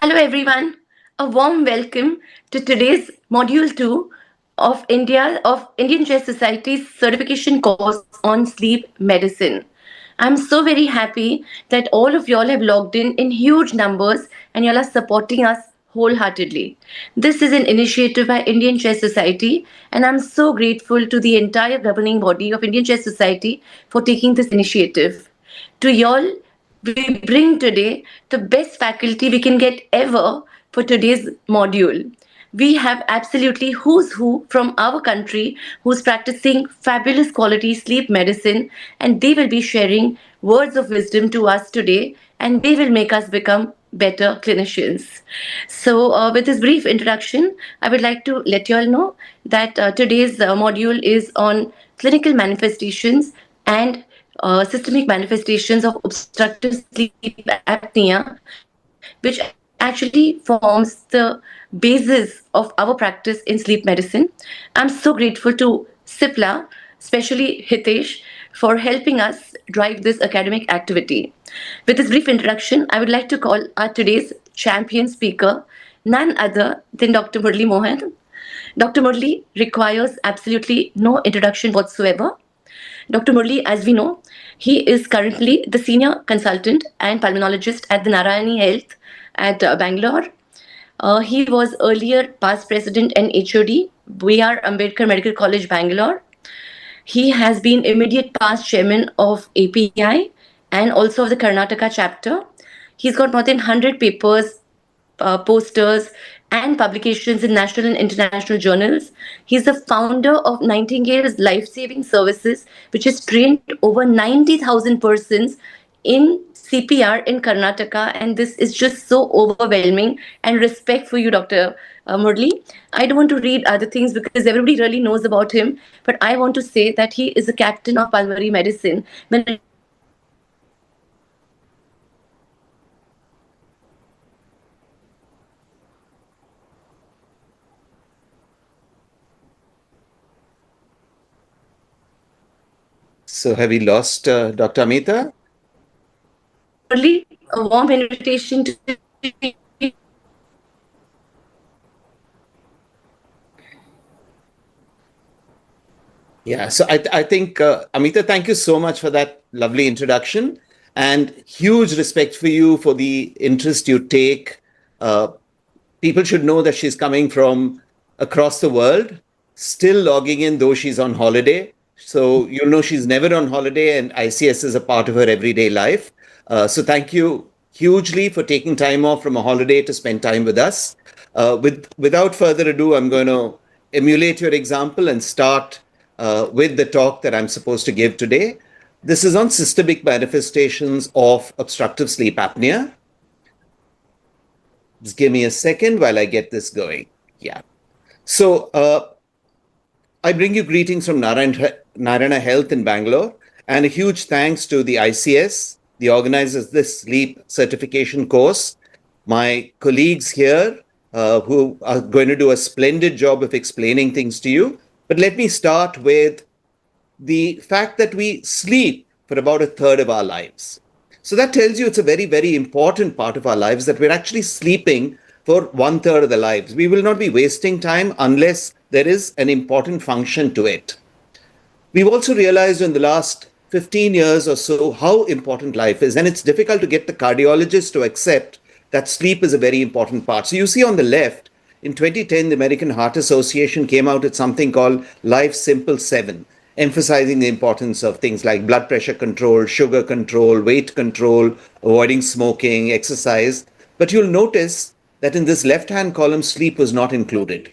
Hello, everyone. A warm welcome to today's Module 2 of Indian Chess Society's certification course on sleep medicine. I'm so very happy that all of y'all have logged in huge numbers and y'all are supporting us wholeheartedly. This is an initiative by Indian Chess Society, and I'm so grateful to the entire governing body of Indian Chess Society for taking this initiative. To y'all, we bring today the best faculty we can get ever for today's module. We have absolutely who's who from our country who's practicing fabulous quality sleep medicine, and they will be sharing words of wisdom to us today, and they will make us become better clinicians. So, with this brief introduction, I would like to let you all know that today's module is on clinical manifestations and systemic manifestations of obstructive sleep apnea, which actually forms the basis of our practice in sleep medicine. I'm so grateful to SIPLA, especially Hitesh, for helping us drive this academic activity. With this brief introduction, I would like to call our today's champion speaker, none other than Dr. Murli Mohan. Dr. Murli requires absolutely no introduction whatsoever. Dr. Murli, as we know, he is currently the senior consultant and pulmonologist at the Narayani Health at Bangalore. He was earlier past president and HOD, B.R. Ambedkar Medical College, Bangalore. He has been immediate past chairman of API and also of the Karnataka chapter. He's got more than 100 papers, posters, and publications in national and international journals. He's the founder of Nightingale's Life Saving Services, which has trained over 90,000 persons in CPR in Karnataka, and this is just so overwhelming. And respect for you, Dr. Murli. I don't want to read other things because everybody really knows about him, but I want to say that he is a captain of pulmonary medicine. When it comes to sleep, he is absolutely So have we lost Dr. Amita? Dr. Murli, a warm invitation to you. Yeah, so I think, Amita, thank you so much for that lovely introduction and huge respect for you for the interest you take. People should know that she's coming from across the world, still logging in though she's on holiday. So you'll know she's never on holiday and ICS is a part of her everyday life. So thank you hugely for taking time off from a holiday to spend time with us. Without further ado, I'm going to emulate your example and start with the talk that I'm supposed to give today. This is on systemic manifestations of obstructive sleep apnea. Just give me a second while I get this going. Yeah. So I bring you greetings from Narayana Health in Bangalore, and a huge thanks to the ICS, the organizers of this sleep certification course, my colleagues here who are going to do a splendid job of explaining things to you. But let me start with the fact that we sleep for about a third of our lives. So that tells you it's a very, very important part of our lives that we're actually sleeping for 1/3 of the lives. We will not be wasting time unless there is an important function to it. We've also realized in the last 15 years or so how important life is, and it's difficult to get the cardiologists to accept that sleep is a very important part. So you see on the left, in 2010, the American Heart Association came out with something called Life Simple 7, emphasizing the importance of things like blood pressure control, sugar control, weight control, avoiding smoking, exercise. But you'll notice that in this left-hand column, sleep was not included.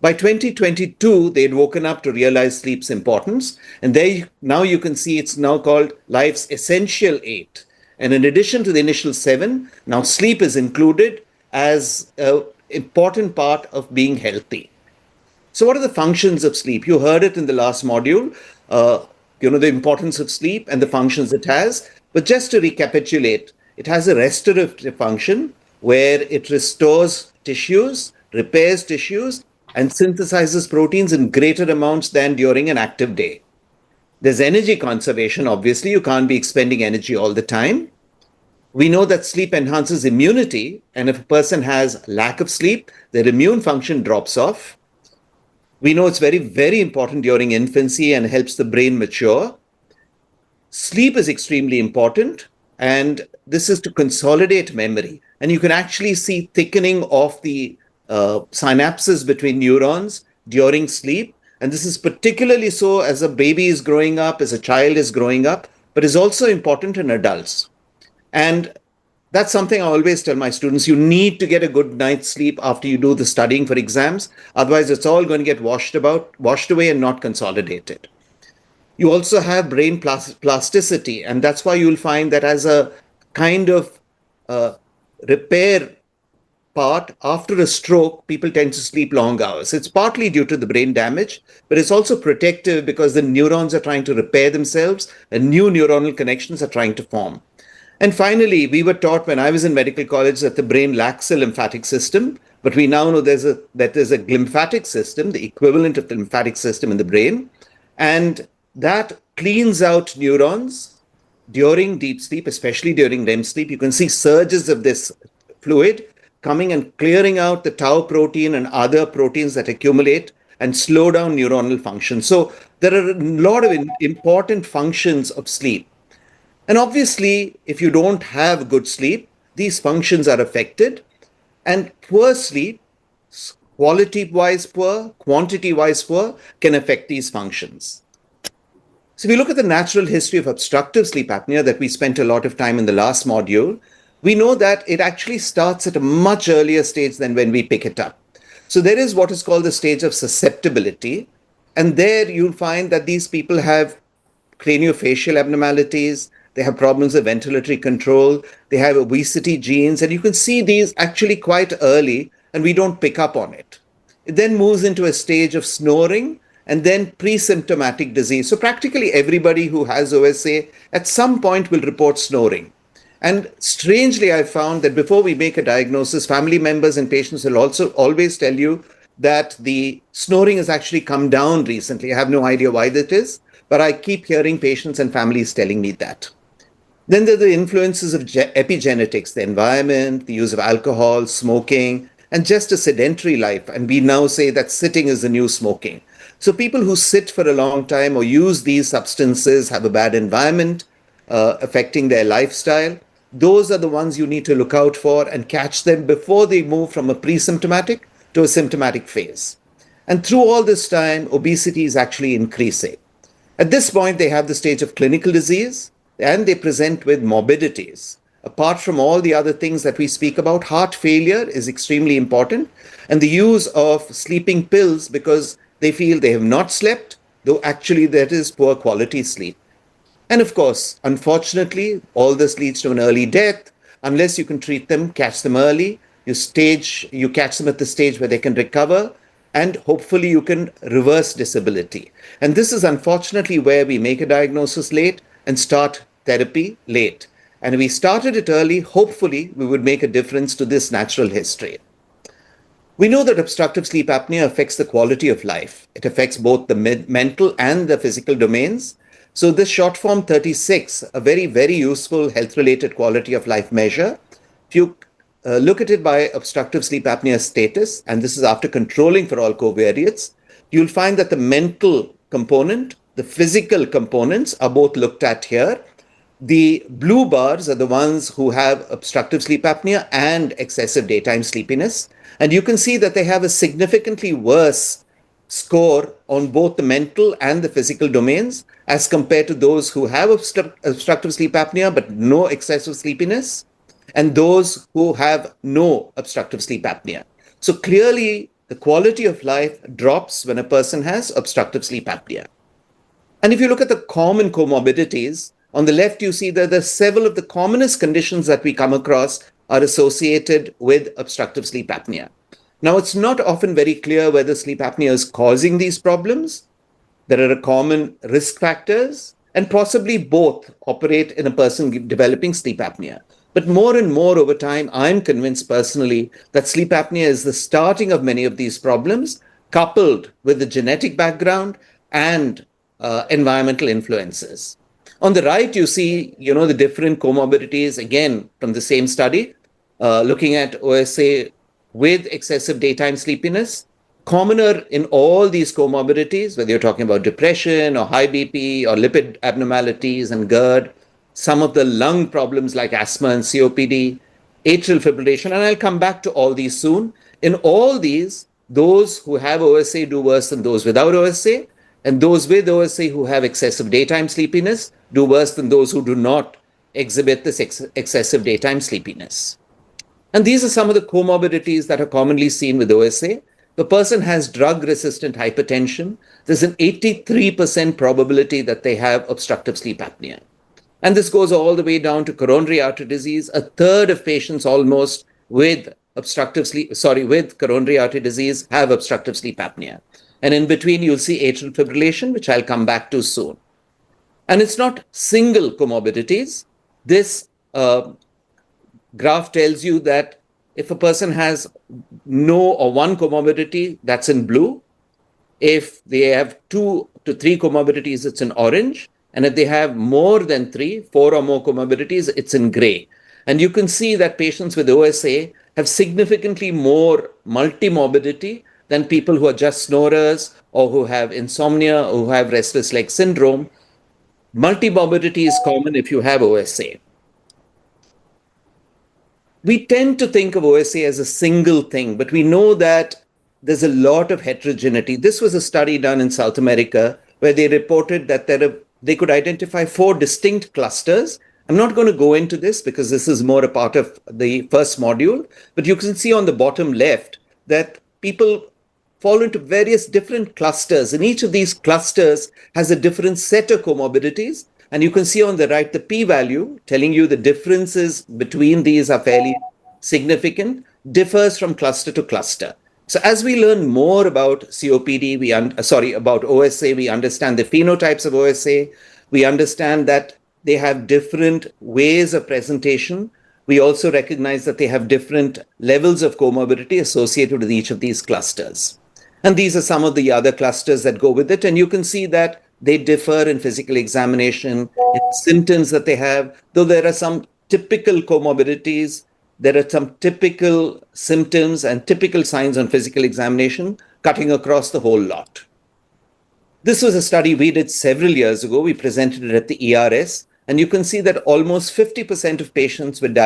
By 2022, they'd woken up to realize sleep's importance. And now you can see it's now called Life's Essential 8. And in addition to the initial 7, now sleep is included as an important part of being healthy. So what are the functions of sleep? You heard it in the last module, the importance of sleep and the functions it has. But just to recapitulate, it has a restorative function where it restores tissues, repairs tissues, and synthesizes proteins in greater amounts than during an active day. There's energy conservation, obviously. You can't be expending energy all the time. We know that sleep enhances immunity, and if a person has lack of sleep, their immune function drops off. We know it's very, very important during infancy and helps the brain mature. Sleep is extremely important, and this is to consolidate memory. And you can actually see thickening of the synapses between neurons during sleep. And this is particularly so as a baby is growing up, as a child is growing up, but is also important in adults. And that's something I always tell my students. You need to get a good night's sleep after you do the studying for exams. Otherwise, it's all going to get washed away and not consolidated. You also have brain plasticity, and that's why you'll find that as a kind of uh, repair part after a stroke, people tend to sleep long hours. It's partly due to the brain damage, but it's also protective because the neurons are trying to repair themselves and new neuronal connections are trying to form. And finally, we were taught when I was in medical college that the brain lacks a lymphatic system, but we now know that there's a glymphatic system, the equivalent of the lymphatic system in the brain, and that cleans out neurons during deep sleep, especially during REM sleep. You can see surges of this fluid coming and clearing out the tau protein and other proteins that accumulate and slow down neuronal function. So there are a lot of important functions of sleep. And obviously, if you don't have good sleep, these functions are affected. And poor sleep, quality-wise poor, quantity-wise poor, can affect these functions. So if we look at the natural history of obstructive sleep apnea that we spent a lot of time in the last module, we know that it actually starts at a much earlier stage than when we pick it up. So there is what is called the stage of susceptibility. And there you'll find that these people have craniofacial abnormalities, they have problems of ventilatory control, they have obesity genes, and you can see these actually quite early, and we don't pick up on it. It then moves into a stage of snoring, and then pre-symptomatic disease. So practically everybody who has OSA at some point will report snoring. And strangely, I found that before we make a diagnosis, family members and patients will also always tell you that the snoring has actually come down recently. I have no idea why that is, but I keep hearing patients and families telling me that. Then there are the influences of epigenetics, the environment, the use of alcohol, smoking, and just a sedentary life. And we now say that sitting is the new smoking. So people who sit for a long time or use these substances have a bad environment affecting their lifestyle. Those are the ones you need to look out for and catch them before they move from a pre-symptomatic to a symptomatic phase. And through all this time, obesity is actually increasing. At this point, they have the stage of clinical disease and they present with morbidities. Apart from all the other things that we speak about, heart failure is extremely important, and the use of sleeping pills because they feel they have not slept, though actually that is poor quality sleep. And of course, unfortunately, all this leads to an early death. Unless you can treat them, catch them early, you catch them at the stage where they can recover, and hopefully you can reverse disability. And this is unfortunately where we make a diagnosis late and start therapy late. And if we started it early, hopefully we would make a difference to this natural history. We know that obstructive sleep apnea affects the quality of life. It affects both the mental and the physical domains. So this short form 36, a very, very useful health-related quality of life measure. If you look at it by obstructive sleep apnea status, and this is after controlling for all covariates, you'll find that the mental component, the physical components are both looked at here. The blue bars are the ones who have obstructive sleep apnea and excessive daytime sleepiness. And you can see that they have a significantly worse score on both the mental and the physical domains as compared to those who have obstructive sleep apnea but no excessive sleepiness, and those who have no obstructive sleep apnea. So clearly, the quality of life drops when a person has obstructive sleep apnea. And if you look at the common comorbidities, on the left, you see that several of the commonest conditions that we come across are associated with obstructive sleep apnea. Now, it's not often very clear whether sleep apnea is causing these problems. There are common risk factors, and possibly both operate in a person developing sleep apnea. But more and more over time, I'm convinced personally that sleep apnea is the starting of many of these problems, coupled with the genetic background and environmental influences. On the right, you see, the different comorbidities, again, from the same study, looking at OSA with excessive daytime sleepiness. Commoner in all these comorbidities, whether you're talking about depression or high BP or lipid abnormalities and GERD, some of the lung problems like asthma and COPD, atrial fibrillation, and I'll come back to all these soon. In all these, those who have OSA do worse than those without OSA, and those with OSA who have excessive daytime sleepiness do worse than those who do not exhibit this excessive daytime sleepiness. And these are some of the comorbidities that are commonly seen with OSA. If a person has drug-resistant hypertension, there's an 83% probability that they have obstructive sleep apnea. And this goes all the way down to coronary artery disease. A third of patients almost with coronary artery disease have obstructive sleep apnea. And in between, you'll see atrial fibrillation, which I'll come back to soon. And it's not single comorbidities. This graph tells you that if a person has no or one comorbidity, that's in blue. If they have 2 to 3 comorbidities, it's in orange. And if they have more than 3, 4 or more comorbidities, it's in gray. And you can see that patients with OSA have significantly more multimorbidity than people who are just snorers or who have insomnia or who have restless leg syndrome. Multimorbidity is common if you have OSA. We tend to think of OSA as a single thing, but we know that there's a lot of heterogeneity. This was a study done in South America where they reported that they could identify 4 distinct clusters. I'm not going to go into this because this is more a part of the first module, but you can see on the bottom left that people fall into various different clusters, and each of these clusters has a different set of comorbidities. And you can see on the right the p-value telling you the differences between these are fairly significant, differs from cluster to cluster. So as we learn more about COPD, about OSA, we understand the phenotypes of OSA. We understand that they have different ways of presentation. We also recognize that they have different levels of comorbidity associated with each of these clusters. And these are some of the other clusters that go with it. And you can see that they differ in physical examination, in symptoms that they have, though there are some typical comorbidities, there are some typical symptoms and typical signs on physical examination cutting across the whole lot. This was a study we did several years ago. We presented it at the ERS, and you can see that almost 50% of patients with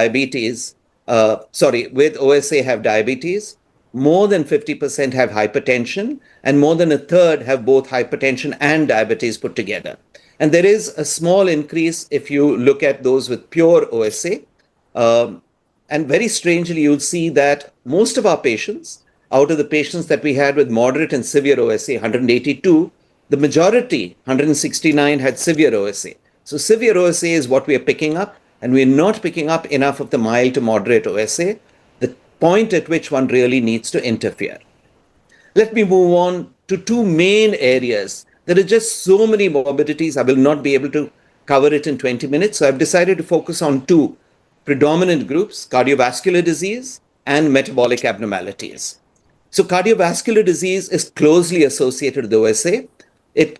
with OSA have diabetes. More than 50% have hypertension, and more than a third have both hypertension and diabetes put together. And there is a small increase if you look at those with pure OSA. And very strangely, you'll see that most of our patients, out of the patients that we had with moderate and severe OSA, 182, the majority, 169, had severe OSA. So severe OSA is what we are picking up, and we're not picking up enough of the mild to moderate OSA, the point at which one really needs to interfere. Let me move on to 2 main areas. There are just so many morbidities, I will not be able to cover it in 20 minutes. So I've decided to focus on 2 predominant groups, cardiovascular disease and metabolic abnormalities. So cardiovascular disease is closely associated with OSA. It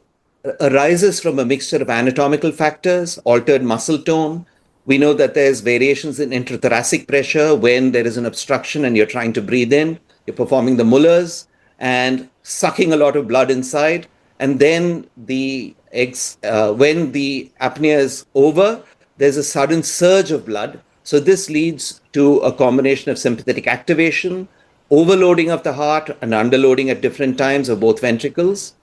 arises from a mixture of anatomical factors, altered muscle tone. We know that there's variations in intrathoracic pressure when there is an obstruction and you're trying to breathe in. You're performing the Mullers and sucking a lot of blood inside. And then when the apnea is over, there's a sudden surge of blood. So this leads to a combination of sympathetic activation, overloading of the heart, and underloading at different times of both ventricles.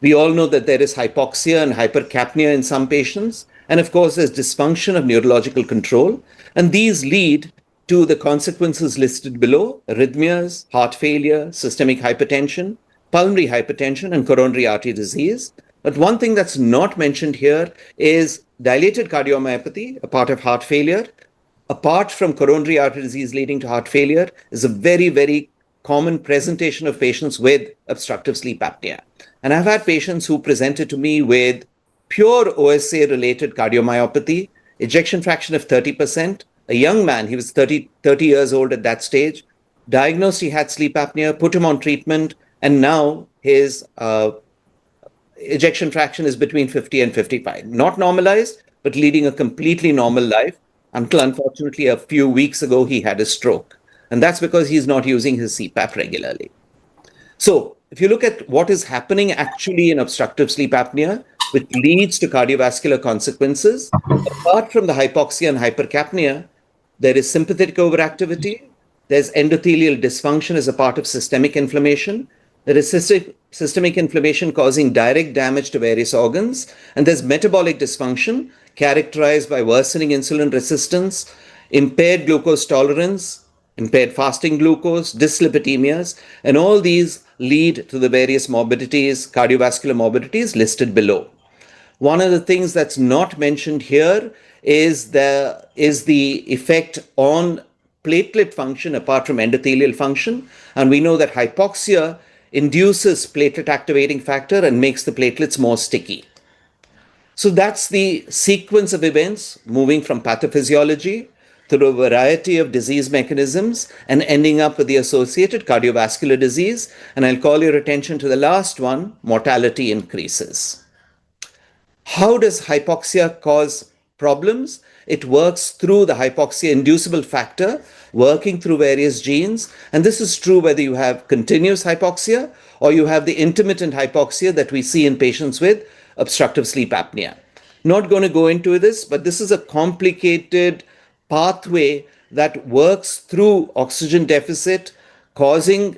We all know that there is hypoxia and hypercapnia in some patients. And of course, there's dysfunction of neurological control. And these lead to the consequences listed below: arrhythmias, heart failure, systemic hypertension, pulmonary hypertension, and coronary artery disease. But one thing that's not mentioned here is dilated cardiomyopathy, a part of heart failure. Apart from coronary artery disease leading to heart failure, is a very, very common presentation of patients with obstructive sleep apnea. And I've had patients who presented to me with pure OSA-related cardiomyopathy, ejection fraction of 30%. A young man, he was 30 years old at that stage, diagnosed he had sleep apnea, put him on treatment, and now his ejection fraction is between 50 and 55. Not normalized, but leading a completely normal life until, unfortunately, a few weeks ago, he had a stroke. And that's because he's not using his CPAP regularly. So, if you look at what is happening actually in obstructive sleep apnea, which leads to cardiovascular consequences, apart from the hypoxia and hypercapnia, there is sympathetic overactivity, there's endothelial dysfunction as a part of systemic inflammation, there is systemic inflammation causing direct damage to various organs, and there's metabolic dysfunction characterized by worsening insulin resistance, impaired glucose tolerance, impaired fasting glucose, dyslipidemias, and all these lead to the various morbidities, cardiovascular morbidities listed below. One of the things that's not mentioned here is the effect on platelet function apart from endothelial function. And we know that hypoxia induces platelet activating factor and makes the platelets more sticky. So that's the sequence of events moving from pathophysiology through a variety of disease mechanisms and ending up with the associated cardiovascular disease. And I'll call your attention to the last one, mortality increases. How does hypoxia cause problems? It works through the hypoxia inducible factor, working through various genes. And this is true whether you have continuous hypoxia or you have the intermittent hypoxia that we see in patients with obstructive sleep apnea. Not going to go into this, but this is a complicated pathway that works through oxygen deficit, causing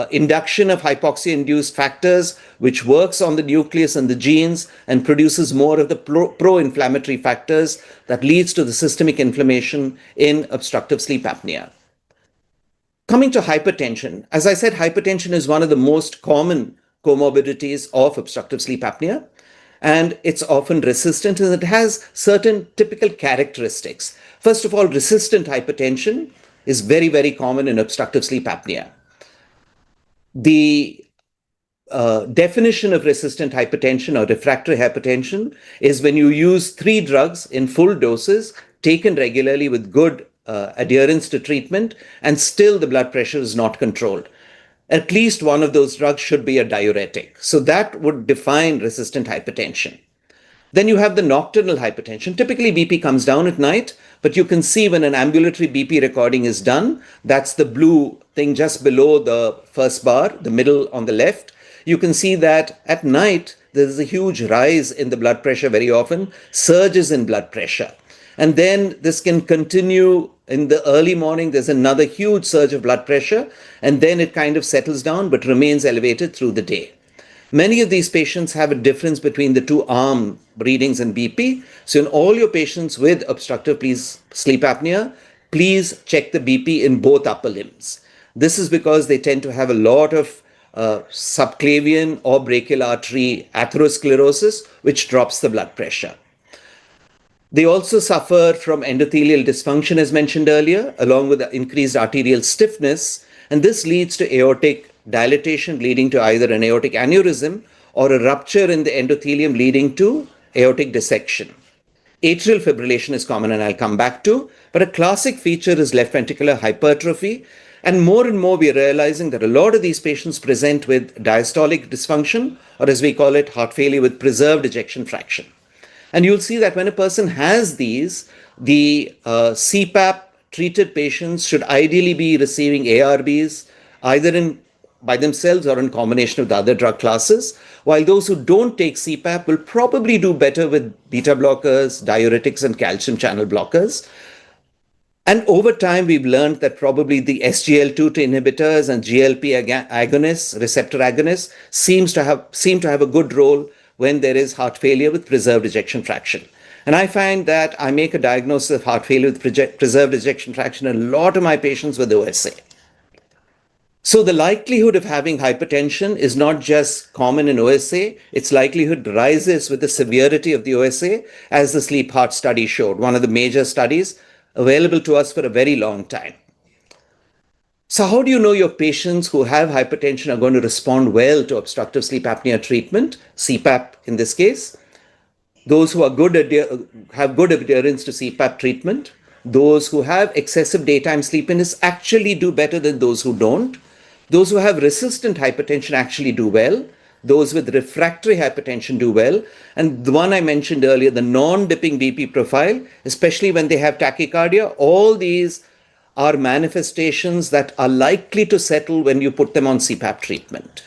induction of hypoxia-induced factors, which works on the nucleus and the genes and produces more of the pro-inflammatory factors that leads to the systemic inflammation in obstructive sleep apnea. Coming to hypertension, as I said, hypertension is one of the most common comorbidities of obstructive sleep apnea, and it's often resistant, and it has certain typical characteristics. First of all, resistant hypertension is very, very common in obstructive sleep apnea. The definition of resistant hypertension or refractory hypertension is when you use 3 drugs in full doses taken regularly with good adherence to treatment, and still the blood pressure is not controlled. At least one of those drugs should be a diuretic. So that would define resistant hypertension. Then you have the nocturnal hypertension. Typically, BP comes down at night, but you can see when an ambulatory BP recording is done, that's the blue thing just below the first bar, the middle on the left. You can see that at night, there's a huge rise in the blood pressure very often, surges in blood pressure. And then this can continue in the early morning. There's another huge surge of blood pressure, and then it kind of settles down but remains elevated through the day. Many of these patients have a difference between the 2 arm readings in BP. So in all your patients with obstructive sleep apnea, please check the BP in both upper limbs. This is because they tend to have a lot of subclavian or brachial artery atherosclerosis, which drops the blood pressure. They also suffer from endothelial dysfunction, as mentioned earlier, along with the increased arterial stiffness, and this leads to aortic dilatation, leading to either an aortic aneurysm or a rupture in the endothelium, leading to aortic dissection. Atrial fibrillation is common, and I'll come back to, but a classic feature is left ventricular hypertrophy. And more we are realizing that a lot of these patients present with diastolic dysfunction, or as we call it, heart failure with preserved ejection fraction. And you'll see that when a person has these, the CPAP treated patients should ideally be receiving ARBs either by themselves or in combination with other drug classes, while those who don't take CPAP will probably do better with beta blockers, diuretics, and calcium channel blockers. And over time, we've learned that probably the SGLT2 inhibitors and GLP agonists, receptor agonists, seem to have a good role when there is heart failure with preserved ejection fraction. And I find that I make a diagnosis of heart failure with preserved ejection fraction in a lot of my patients with OSA. So the likelihood of having hypertension is not just common in OSA, its likelihood rises with the severity of the OSA, as the sleep heart study showed, one of the major studies available to us for a very long time. So how do you know your patients who have hypertension are going to respond well to obstructive sleep apnea treatment, CPAP in this case? Those who are have good adherence to CPAP treatment, those who have excessive daytime sleepiness actually do better than those who don't. Those who have resistant hypertension actually do well. Those with refractory hypertension do well. And the one I mentioned earlier, the non-dipping BP profile, especially when they have tachycardia, all these are manifestations that are likely to settle when you put them on CPAP treatment.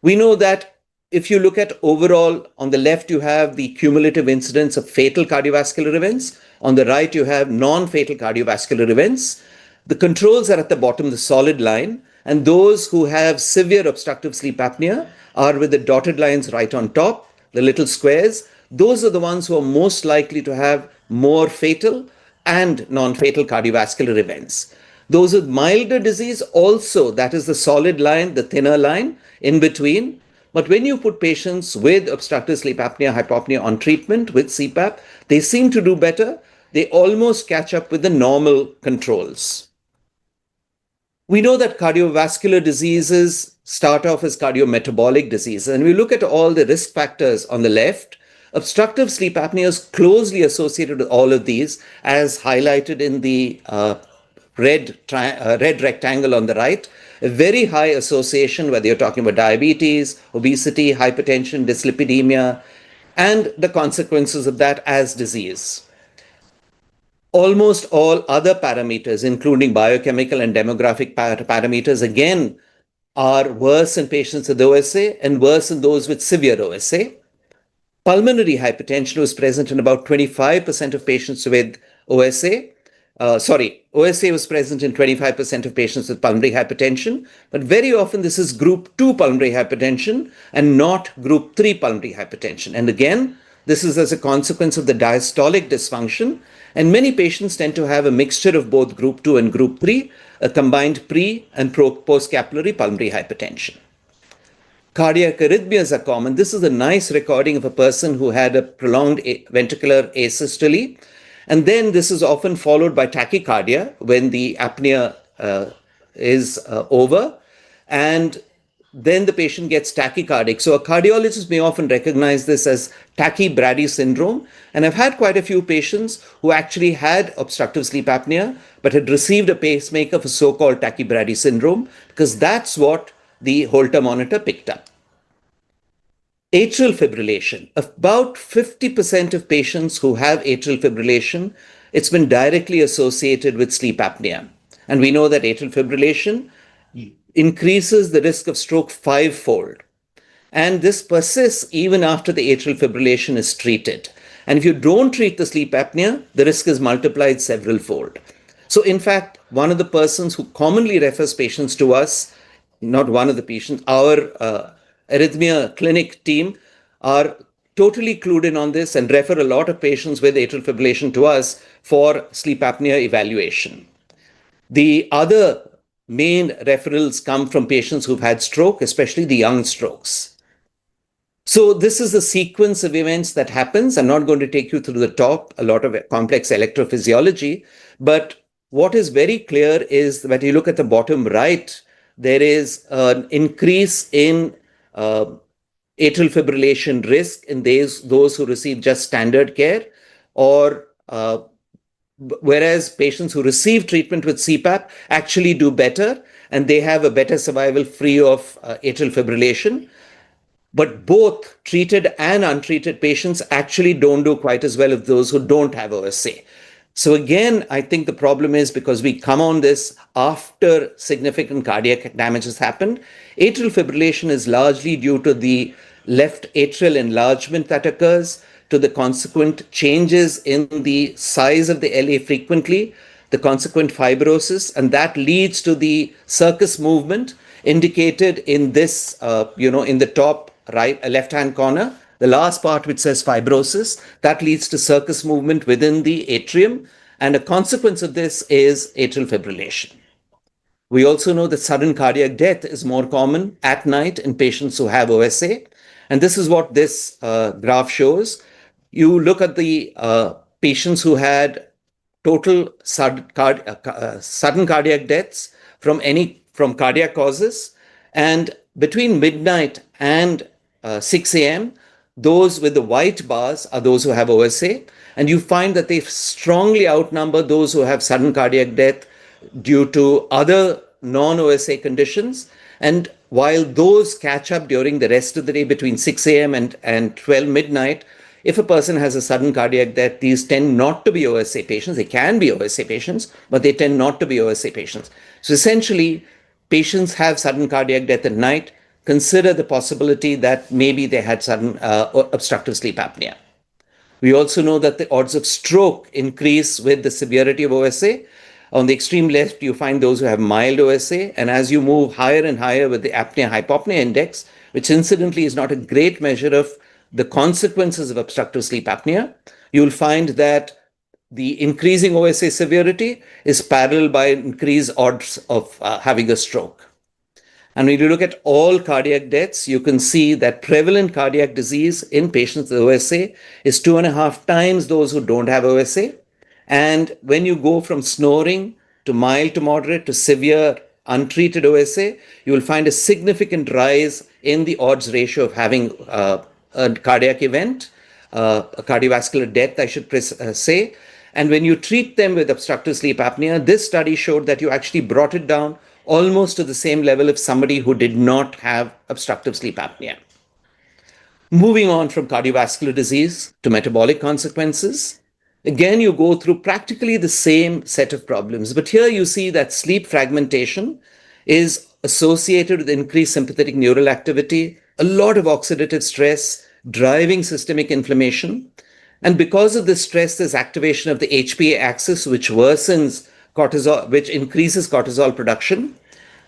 We know that if you look at overall, on the left, you have the cumulative incidence of fatal cardiovascular events. On the right, you have non-fatal cardiovascular events. The controls are at the bottom, the solid line. And those who have severe obstructive sleep apnea are with the dotted lines right on top, the little squares. Those are the ones who are most likely to have more fatal and non-fatal cardiovascular events. Those with milder disease also, that is the solid line, the thinner line in between. But when you put patients with obstructive sleep apnea, hypopnea on treatment with CPAP, they seem to do better. They almost catch up with the normal controls. We know that cardiovascular diseases start off as cardiometabolic diseases. And we look at all the risk factors on the left. Obstructive sleep apnea is closely associated with all of these, as highlighted in the red rectangle on the right. A very high association, whether you're talking about diabetes, obesity, hypertension, dyslipidemia, and the consequences of that as disease. Almost all other parameters, including biochemical and demographic parameters, again, are worse in patients with OSA and worse in those with severe OSA. Pulmonary hypertension was present in about 25% of patients with OSA. OSA was present in 25% of patients with pulmonary hypertension, but very often this is group 2 pulmonary hypertension and not group 3 pulmonary hypertension. And again, this is as a consequence of the diastolic dysfunction, and many patients tend to have a mixture of both group 2 and group 3, a combined pre- and post-capillary pulmonary hypertension. Cardiac arrhythmias are common. This is a nice recording of a person who had a prolonged ventricular asystole. And then this is often followed by tachycardia when the apnea is over. And then the patient gets tachycardic. So a cardiologist may often recognize this as tachybrady syndrome. And I've had quite a few patients who actually had obstructive sleep apnea, but had received a pacemaker for so-called tachybrady syndrome, because that's what the Holter monitor picked up. Atrial fibrillation. About 50% of patients who have atrial fibrillation, it's been directly associated with sleep apnea. And we know that atrial fibrillation increases the risk of stroke 5-fold. And this persists even after the atrial fibrillation is treated. And if you don't treat the sleep apnea, the risk is multiplied several-fold. So in fact, one of the persons who commonly refers patients to us, not one of the patients, our arrhythmia clinic team are totally clued in on this and refer a lot of patients with atrial fibrillation to us for sleep apnea evaluation. The other main referrals come from patients who've had stroke, especially the young strokes. So this is the sequence of events that happens. I'm not going to take you through the top, a lot of complex electrophysiology, but what is very clear is that you look at the bottom right, there is an increase in atrial fibrillation risk in those who receive just standard care, or whereas patients who receive treatment with CPAP actually do better, and they have a better survival free of atrial fibrillation. But both treated and untreated patients actually don't do quite as well as those who don't have OSA. So again, I think the problem is because we come on this after significant cardiac damage has happened. Atrial fibrillation is largely due to the left atrial enlargement that occurs, to the consequent changes in the size of the LA frequently, the consequent fibrosis, and that leads to the circus movement indicated in this, in the top right, left-hand corner, the last part which says fibrosis, that leads to circus movement within the atrium, and a consequence of this is atrial fibrillation. We also know that sudden cardiac death is more common at night in patients who have OSA, and this is what this graph shows. You look at the patients who had total sudden cardiac deaths from cardiac causes, and between midnight and 6 a.m., those with the white bars are those who have OSA, and you find that they strongly outnumber those who have sudden cardiac death due to other non-OSA conditions. And while those catch up during the rest of the day between 6 a.m. and 12 midnight, if a person has a sudden cardiac death, these tend not to be OSA patients. They can be OSA patients, but they tend not to be OSA patients. So essentially, patients have sudden cardiac death at night. Consider the possibility that maybe they had sudden obstructive sleep apnea. We also know that the odds of stroke increase with the severity of OSA. On the extreme left, you find those who have mild OSA. And as you move higher and higher with the apnea-hypopnea index, which incidentally is not a great measure of the consequences of obstructive sleep apnea, you'll find that the increasing OSA severity is paralleled by increased odds of having a stroke. And when you look at all cardiac deaths, you can see that prevalent cardiac disease in patients with OSA is 2.5 times those who don't have OSA. And when you go from snoring to mild to moderate to severe untreated OSA, you will find a significant rise in the odds ratio of having a cardiac event, a cardiovascular death, I should say. And when you treat them with obstructive sleep apnea, this study showed that you actually brought it down almost to the same level of somebody who did not have obstructive sleep apnea. Moving on from cardiovascular disease to metabolic consequences, again, you go through practically the same set of problems. But here you see that sleep fragmentation is associated with increased sympathetic neural activity, a lot of oxidative stress, driving systemic inflammation. And because of this stress, there's activation of the HPA axis, which worsens cortisol, which increases cortisol production.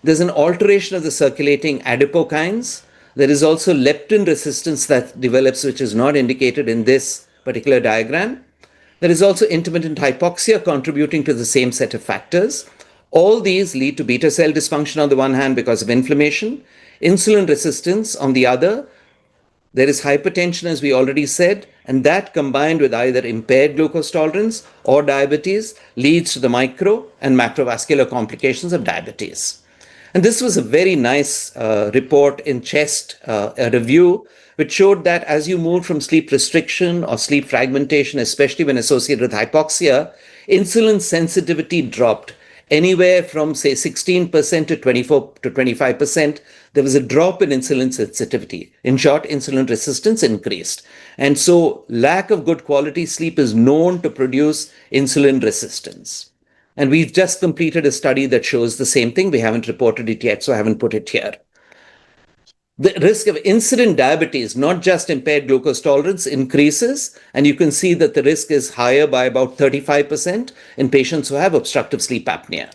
There's an alteration of the circulating adipokines. There is also leptin resistance that develops, which is not indicated in this particular diagram. There is also intermittent hypoxia contributing to the same set of factors. All these lead to beta cell dysfunction on the one hand because of inflammation, insulin resistance on the other. There is hypertension, as we already said, and that combined with either impaired glucose tolerance or diabetes leads to the micro and macrovascular complications of diabetes. And this was a very nice report in Chest, a review, which showed that as you move from sleep restriction or sleep fragmentation, especially when associated with hypoxia, insulin sensitivity dropped anywhere from, say, 16% to 24 to 25%. There was a drop in insulin sensitivity. In short, insulin resistance increased. And so lack of good quality sleep is known to produce insulin resistance. And we've just completed a study that shows the same thing. We haven't reported it yet, so I haven't put it here. The risk of incident diabetes, not just impaired glucose tolerance, increases. And you can see that the risk is higher by about 35% in patients who have obstructive sleep apnea.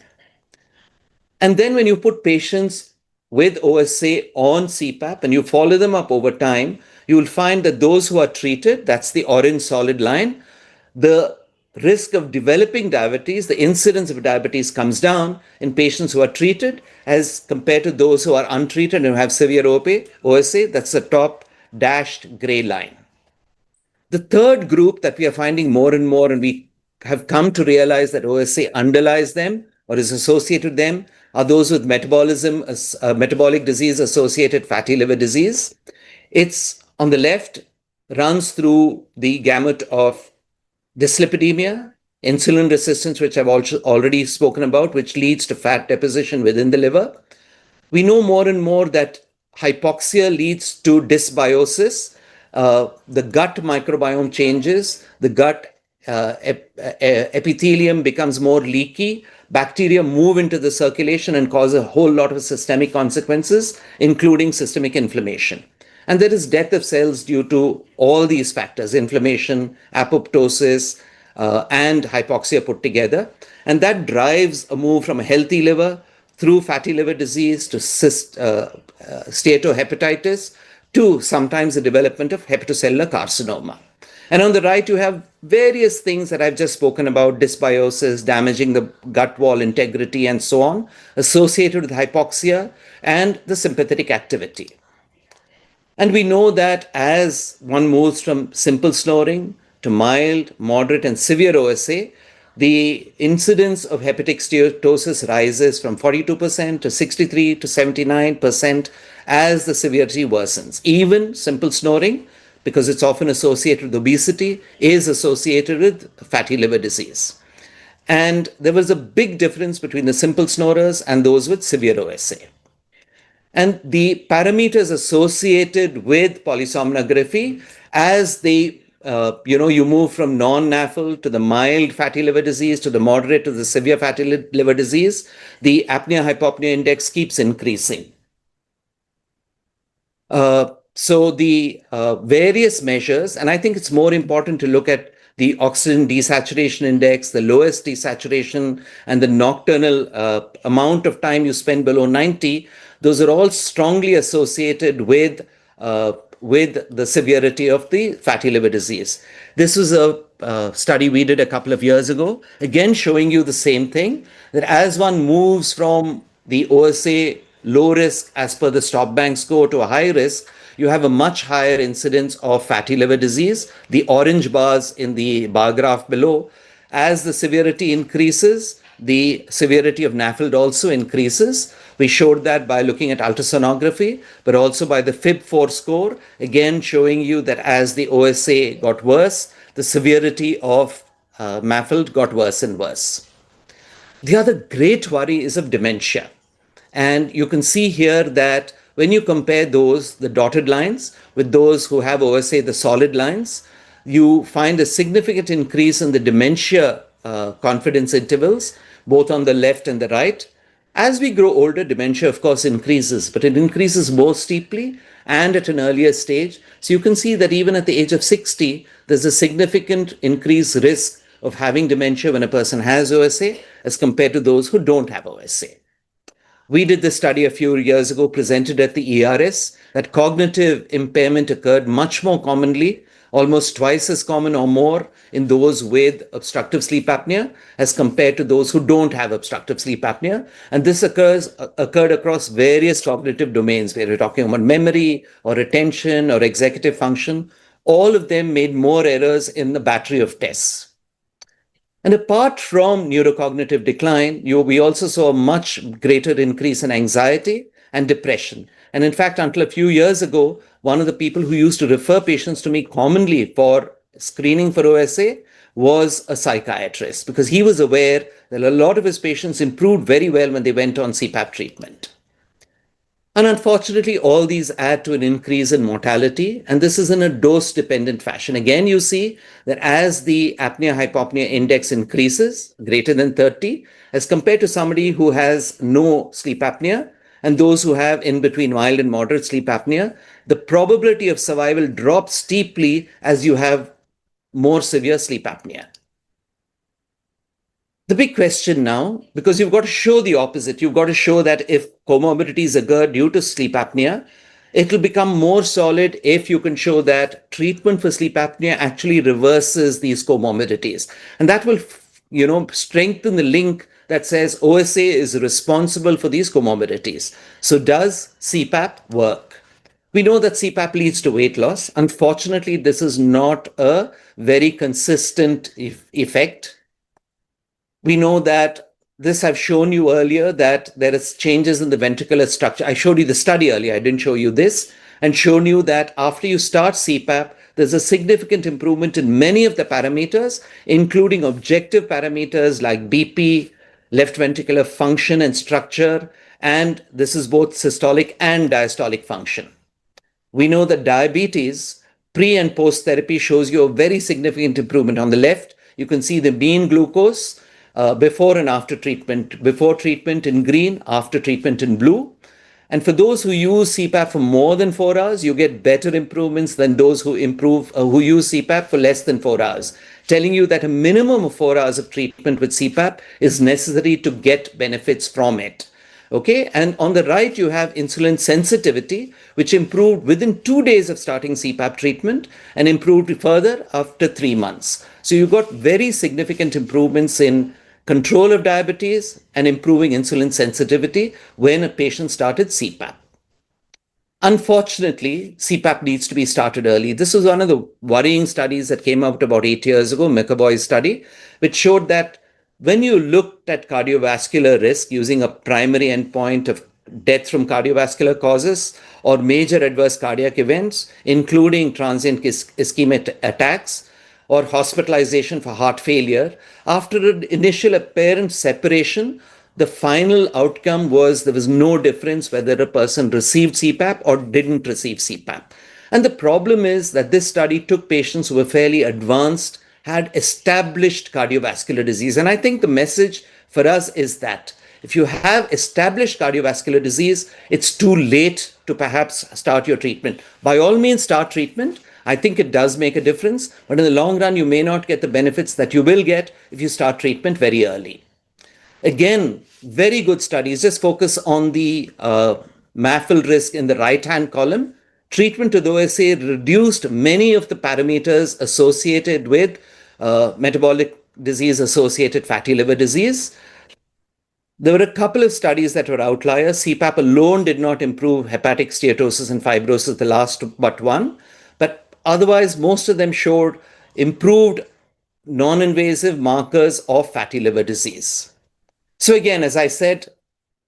And then when you put patients with OSA on CPAP and you follow them up over time, you will find that those who are treated, that's the orange solid line, the risk of developing diabetes, the incidence of diabetes comes down in patients who are treated as compared to those who are untreated and have severe OSA. That's the top dashed gray line. The third group that we are finding more and more, and we have come to realize that OSA underlies them or is associated with them, are those with metabolic disease associated fatty liver disease. It's on the left, runs through the gamut of dyslipidemia, insulin resistance, which I've also already spoken about, which leads to fat deposition within the liver. We know more and more that hypoxia leads to dysbiosis. The gut microbiome changes, the gut epithelium becomes more leaky, bacteria move into the circulation and cause a whole lot of systemic consequences, including systemic inflammation. And there is death of cells due to all these factors, inflammation, apoptosis, and hypoxia put together. And that drives a move from a healthy liver through fatty liver disease to steatohepatitis to sometimes the development of hepatocellular carcinoma. And on the right, you have various things that I've just spoken about, dysbiosis, damaging the gut wall integrity, and so on, associated with hypoxia and the sympathetic activity. And we know that as one moves from simple snoring to mild, moderate, and severe OSA, the incidence of hepatic steatosis rises from 42% to 63 to 79% as the severity worsens. Even simple snoring, because it's often associated with obesity, is associated with fatty liver disease. And there was a big difference between the simple snorers and those with severe OSA. And the parameters associated with polysomnography, as you move from non-NAFL to the mild fatty liver disease to the moderate to the severe fatty liver disease, the apnea-hypopnea index keeps increasing. So the various measures, and I think it's more important to look at the oxygen desaturation index, the lowest desaturation, and the nocturnal amount of time you spend below 90. Those are all strongly associated with the severity of the fatty liver disease. This was a study we did a couple of years ago, again showing you the same thing, that as one moves from the OSA low risk as per the stop bank score to a high risk, you have a much higher incidence of fatty liver disease. The orange bars in the bar graph below, as the severity increases, the severity of NAFLD also increases. We showed that by looking at ultrasonography, but also by the FIB4 score, again showing you that as the OSA got worse, the severity of NAFLD got worse and worse. The other great worry is of dementia. And you can see here that when you compare those, the dotted lines, with those who have OSA, the solid lines, you find a significant increase in the dementia confidence intervals, both on the left and the right. As we grow older, dementia, of course, increases, but it increases more steeply and at an earlier stage. So you can see that even at the age of 60, there's a significant increased risk of having dementia when a person has OSA as compared to those who don't have OSA. We did this study a few years ago, presented at the ERS, that cognitive impairment occurred much more commonly, almost twice as common or more in those with obstructive sleep apnea as compared to those who don't have obstructive sleep apnea. And this occurred across various cognitive domains, where we're talking about memory or attention or executive function. All of them made more errors in the battery of tests. And apart from neurocognitive decline, we also saw a much greater increase in anxiety and depression. And in fact, until a few years ago, one of the people who used to refer patients to me commonly for screening for OSA was a psychiatrist, because he was aware that a lot of his patients improved very well when they went on CPAP treatment. And unfortunately, all these add to an increase in mortality, and this is in a dose-dependent fashion. Again, you see that as the apnea-hypopnea index increases, greater than 30, as compared to somebody who has no sleep apnea, and those who have in between mild and moderate sleep apnea, the probability of survival drops steeply as you have more severe sleep apnea. The big question now, because you've got to show the opposite, you've got to show that if comorbidities occur due to sleep apnea, it will become more solid if you can show that treatment for sleep apnea actually reverses these comorbidities. And that will, strengthen the link that says OSA is responsible for these comorbidities. So does CPAP work? We know that CPAP leads to weight loss. Unfortunately, this is not a very consistent effect. We know that this I've shown you earlier, that there is changes in the ventricular structure. I showed you the study earlier. I didn't show you this, and shown you that after you start CPAP, there's a significant improvement in many of the parameters, including objective parameters like BP, left ventricular function and structure, and this is both systolic and diastolic function. We know that diabetes, pre and post therapy, shows you a very significant improvement. On the left, you can see the mean glucose before and after treatment. Before treatment in green, after treatment in blue. And for those who use CPAP for more than 4 hours, you get better improvements than those who use CPAP for less than 4 hours, telling you that a minimum of 4 hours of treatment with CPAP is necessary to get benefits from it. Okay, and on the right, you have insulin sensitivity, which improved within 2 days of starting CPAP treatment and improved further after 3 months. So you got very significant improvements in control of diabetes and improving insulin sensitivity when a patient started CPAP. Unfortunately, CPAP needs to be started early. This was one of the worrying studies that came out about 8 years ago, McAvoy's study, which showed that when you looked at cardiovascular risk using a primary endpoint of death from cardiovascular causes or major adverse cardiac events, including transient ischemic attacks, or hospitalization for heart failure, after an initial apparent separation, the final outcome was there was no difference whether a person received CPAP or didn't receive CPAP. And the problem is that this study took patients who were fairly advanced, had established cardiovascular disease. And I think the message for us is that if you have established cardiovascular disease, it's too late to perhaps start your treatment. By all means, start treatment. I think it does make a difference, but in the long run, you may not get the benefits that you will get if you start treatment very early. Again, very good studies. Just focus on the MAFL risk in the right-hand column. Treatment with OSA reduced many of the parameters associated with metabolic disease-associated fatty liver disease. There were a couple of studies that were outliers. CPAP alone did not improve hepatic steatosis and fibrosis, the last but one. But otherwise, most of them showed improved non-invasive markers of fatty liver disease. So again, as I said,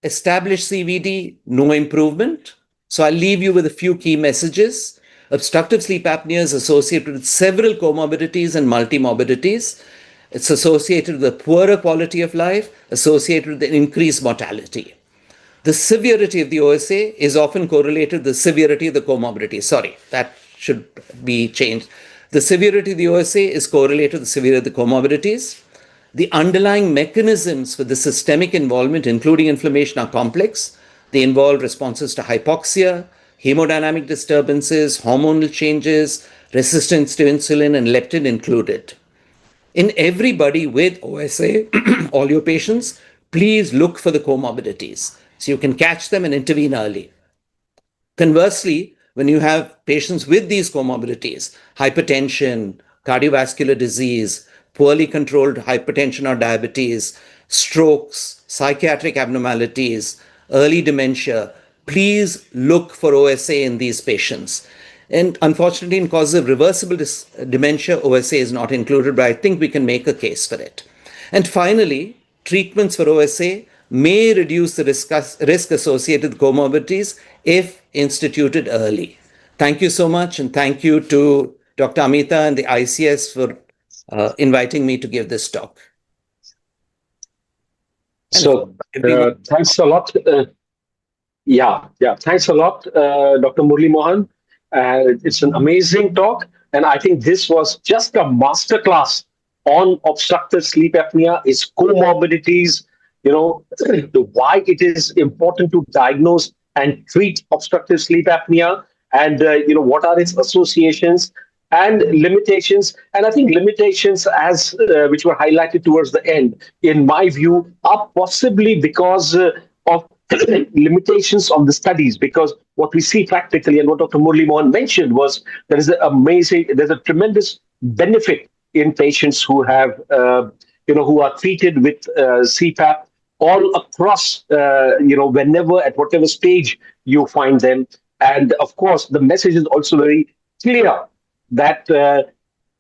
established CVD, no improvement. So I'll leave you with a few key messages. Obstructive sleep apnea is associated with several comorbidities and multimorbidities. It's associated with a poorer quality of life, associated with an increased mortality. The severity of the OSA is often correlated with the severity of the comorbidity. Sorry, that should be changed. The severity of the OSA is correlated with the severity of the comorbidities. The underlying mechanisms for the systemic involvement, including inflammation, are complex. They involve responses to hypoxia, hemodynamic disturbances, hormonal changes, resistance to insulin, and leptin included. In everybody with OSA, all your patients, please look for the comorbidities so you can catch them and intervene early. Conversely, when you have patients with these comorbidities, hypertension, cardiovascular disease, poorly controlled hypertension or diabetes, strokes, psychiatric abnormalities, early dementia, please look for OSA in these patients. And unfortunately, in causes of reversible dementia, OSA is not included, but I think we can make a case for it. And finally, treatments for OSA may reduce the risk associated with comorbidities if instituted early. Thank you so much, and thank you to Dr. Amita and the ICS for inviting me to give this talk. So, thanks a lot. Thanks a lot, Dr. Murli Mohan. It's an amazing talk, and I think this was just a masterclass on obstructive sleep apnea, its comorbidities, why it is important to diagnose and treat obstructive sleep apnea, and what are its associations and limitations. And I think limitations, as which were highlighted towards the end, in my view, are possibly because of limitations of the studies, because what we see practically and what Dr. Murli Mohan mentioned was there's a tremendous benefit in patients who have, who are treated with CPAP all across, whenever, at whatever stage you find them. And of course, the message is also very clear that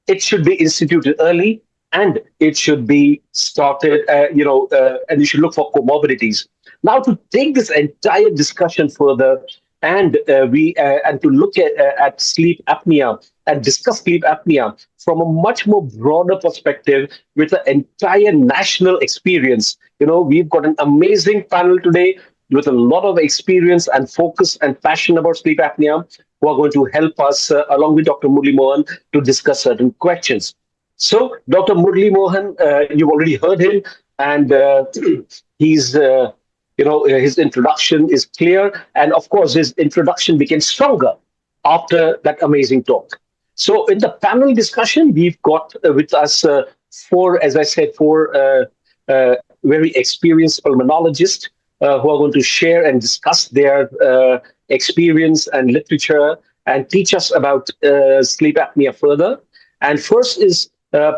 it should be instituted early and it should be started, and you should look for comorbidities. Now, to take this entire discussion further, and to look at sleep apnea and discuss sleep apnea from a much more broader perspective with an entire national experience. We've got an amazing panel today with a lot of experience and focus and passion about sleep apnea, who are going to help us, along with Dr. Murli Mohan, to discuss certain questions. So, Dr. Murli Mohan, you've already heard him, and he's his introduction is clear. And of course, his introduction became stronger after that amazing talk. So in the panel discussion, we've got with us four very experienced pulmonologists who are going to share and discuss their experience and literature and teach us about sleep apnea further. And first is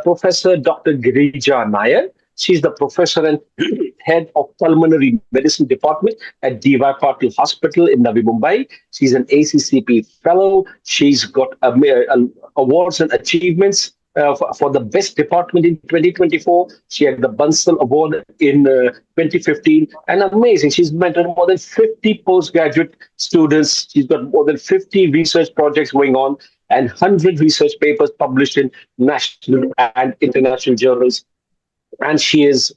Professor Dr. Girija Nair. She's the professor and head of pulmonary medicine department at DY Patil Hospital in Navi Mumbai. She's an ACCP fellow. She's got awards and achievements for the best department in 2024. She had the Bansal Award in 2015. And amazing, she's mentored more than 50 postgraduate students. She's got more than 50 research projects going on and 100 research papers published in national and international journals. And she is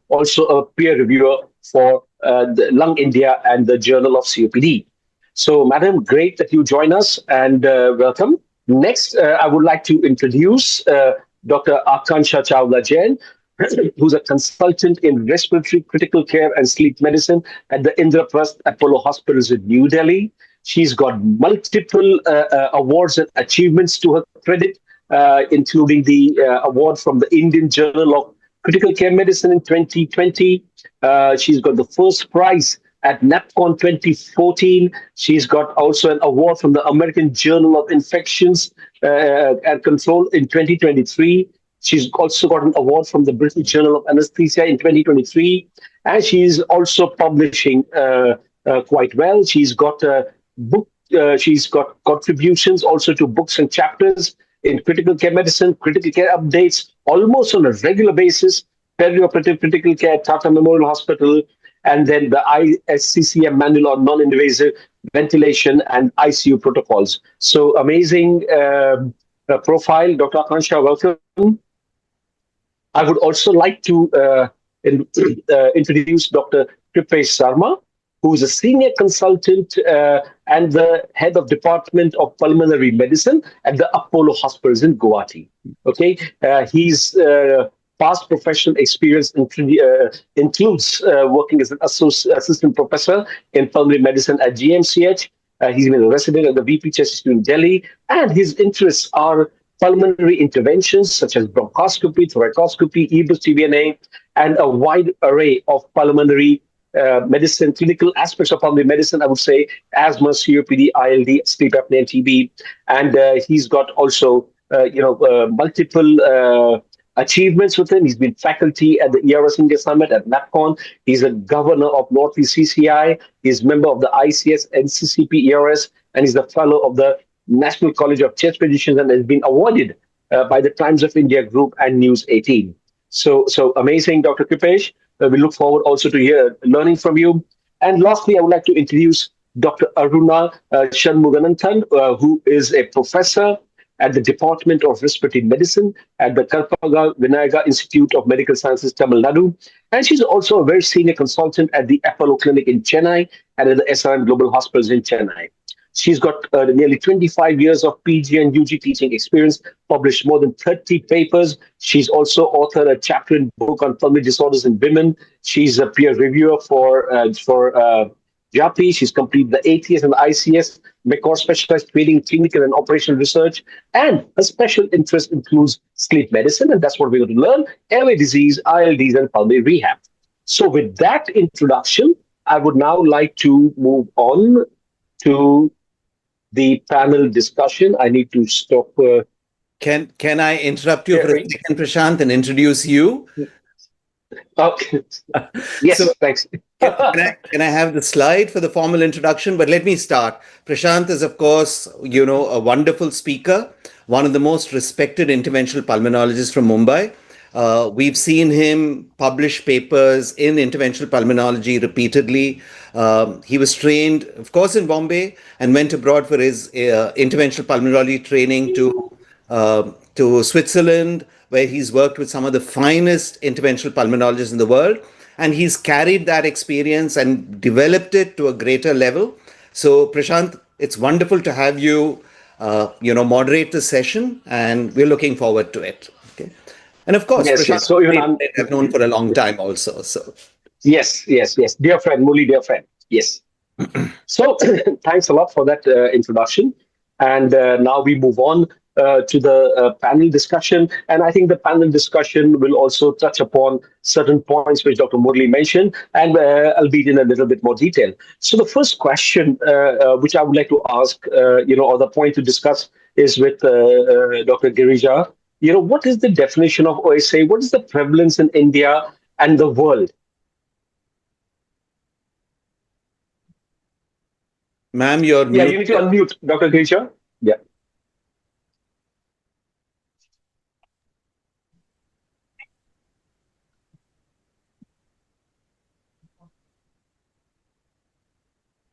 also a peer reviewer for the Lung India and the Journal of COPD. So, Madam, great that you join us, and welcome. Next, I would like to introduce Dr. Aakanksha Chawla Jain, who's a consultant in respiratory critical care and sleep medicine at the Indraprasth Apollo Hospitals in New Delhi. She's got multiple awards and achievements to her credit, including the award from the Indian Journal of Critical Care Medicine in 2020. She's got the first prize at NAPCON 2014. She's got also an award from the American Journal of Infections and Control in 2023. She's also got an award from the British Journal of Anesthesia in 2023. And she's also publishing quite well. She's got a book. She's got contributions also to books and chapters in critical care medicine, critical care updates, almost on a regular basis, perioperative critical care, Tata Memorial Hospital, and then the ISCCM manual on non-invasive ventilation and ICU protocols. So amazing profile. Dr. Aakanksha, welcome. I would also like to introduce Dr. Kripesh Sarmah, who is a senior consultant and the head of Department of Pulmonary Medicine at the Apollo Hospitals in Guwahati. Okay, he's past professional experience includes working as an assistant professor in pulmonary medicine at GMCH. He's been a resident at the VP Chest Institute in Delhi, and his interests are pulmonary interventions such as bronchoscopy, thoracoscopy, EBUS, TBNA, and a wide array of pulmonary medicine, clinical aspects of pulmonary medicine, I would say, asthma, COPD, ILD, sleep apnea, and TB. And he's got also, multiple achievements with him. He's been faculty at the ERS India Summit at NAPCON. He's a governor of Northeast CCI. He's member of the ICS, NCCP, ERS, and he's a fellow of the National College of Chest Physicians and has been awarded by the Times of India Group and News 18. So amazing, Dr. Kripesh. We look forward also to learning from you. And lastly, I would like to introduce Dr. Aruna Shanmuganathan, who is a professor at the Department of Respiratory Medicine at the Karpaga Vinayaga Institute of Medical Sciences, Tamil Nadu. And she's also a very senior consultant at the Apollo Clinic in Chennai and at the SRM Global Hospitals in Chennai. She's got nearly 25 years of PG and UG teaching experience, published more than 30 papers. She's also authored a chapter in book on pulmonary disorders in women. She's a peer reviewer for JAPI. She's completed the ATS and the ICS, McCord specialized training, clinical and operational research. And her special interest includes sleep medicine, and that's what we're going to learn, airway disease, ILDs, and pulmonary rehab. So with that introduction, I would now like to move on to the panel discussion. I need to stop. Can I interrupt you for a second, Prashant, and introduce you? Okay. Yes, so, thanks. Can I have the slide for the formal introduction? But let me start. Prashant is, of course, a wonderful speaker, one of the most respected interventional pulmonologists from Mumbai. We've seen him publish papers in interventional pulmonology repeatedly. He was trained, of course, in Bombay and went abroad for his interventional pulmonology training to Switzerland, where he's worked with some of the finest interventional pulmonologists in the world. And he's carried that experience and developed it to a greater level. So, Prashant, it's wonderful to have you, moderate the session, and we're looking forward to it. Okay. And of course, yes, Prashant, yes. So I've known for a long time also. So yes. Dear friend, Murli, dear friend. Yes. So thanks a lot for that introduction. And now we move on to the panel discussion. And I think the panel discussion will also touch upon certain points which Dr. Murli mentioned, and albeit in a little bit more detail. So the first question which I would like to ask, or the point to discuss is with Dr. Girija. What is the definition of OSA? What is the prevalence in India and the world? Ma'am, you're muted. Yeah, you need to unmute, Dr. Girija. Yeah.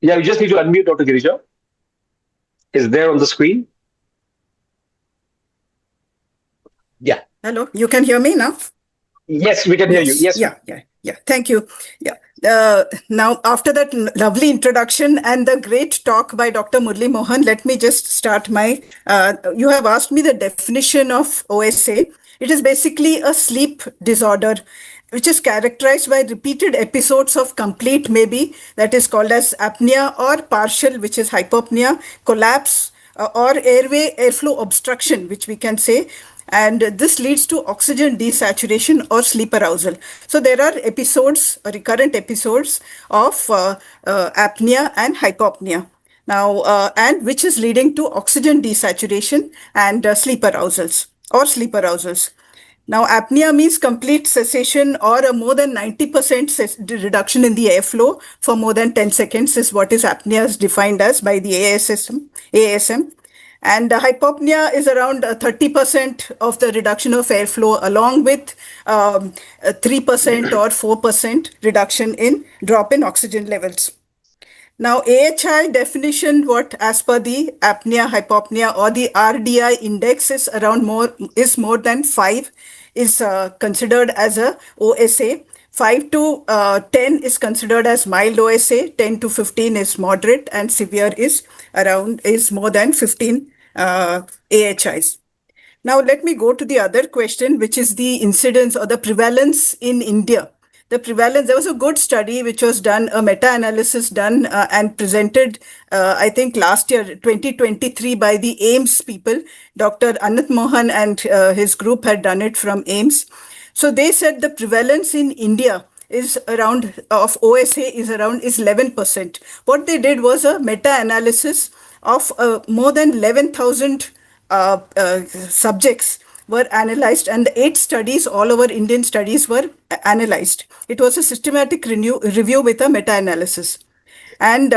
Yeah, you just need to unmute, Dr. Girija. Is there on the screen? Yeah. Hello, you can hear me now? Yes, we can hear you. Yes. Yeah. Thank you. Yeah. Now, after that lovely introduction and the great talk by Dr. Murli Mohan, let me just start my. You have asked me the definition of OSA. It is basically a sleep disorder which is characterized by repeated episodes of complete, maybe, that is called as apnea, or partial, which is hypopnea, collapse, or airflow obstruction, which we can say, and this leads to oxygen desaturation or sleep arousal. So there are episodes, recurrent episodes of apnea and hypopnea. Now, and which is leading to oxygen desaturation and sleep arousals or sleep arousals. Now, apnea means complete cessation or a more than 90% reduction in the airflow for more than 10 seconds is what is apnea is defined as by the ASM. And hypopnea is around 30% of the reduction of airflow, along with 3% or 4% reduction in drop in oxygen levels. Now, AHI definition, what as per the apnea, hypopnea, or the RDI index is more than 5, is considered as a OSA. 5 to 10 is considered as mild OSA. 10 to 15 is moderate, and severe is more than 15 AHIs. Now, let me go to the other question, which is the incidence or the prevalence in India. The prevalence, there was a good study which was done, a meta-analysis done and presented, I think last year, 2023, by the AIMS people. Dr. Anant Mohan and his group had done it from AIMS. So they said the prevalence in India is of OSA is 11%. What they did was a meta-analysis of more than 11,000 subjects were analyzed, and 8 studies, all over Indian studies, were analyzed. It was a systematic review with a meta-analysis. And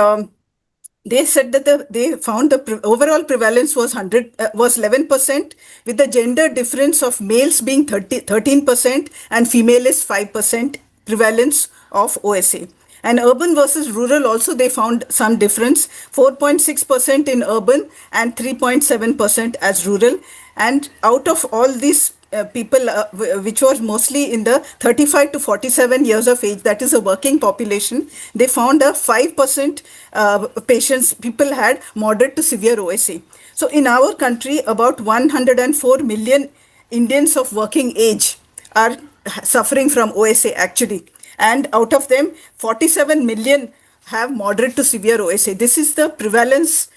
they said that they found the overall prevalence was 11%, with the gender difference of males being 13% and female is 5% prevalence of OSA. And urban versus rural also, they found some difference, 4.6% in urban and 3.7% as rural. And out of all these people, which was mostly in the 35 to 47 years of age, that is a working population, they found a 5% people had moderate to severe OSA. So in our country, about 104 million Indians of working age are suffering from OSA actually. And out of them, 47 million have moderate to severe OSA. This is the prevalence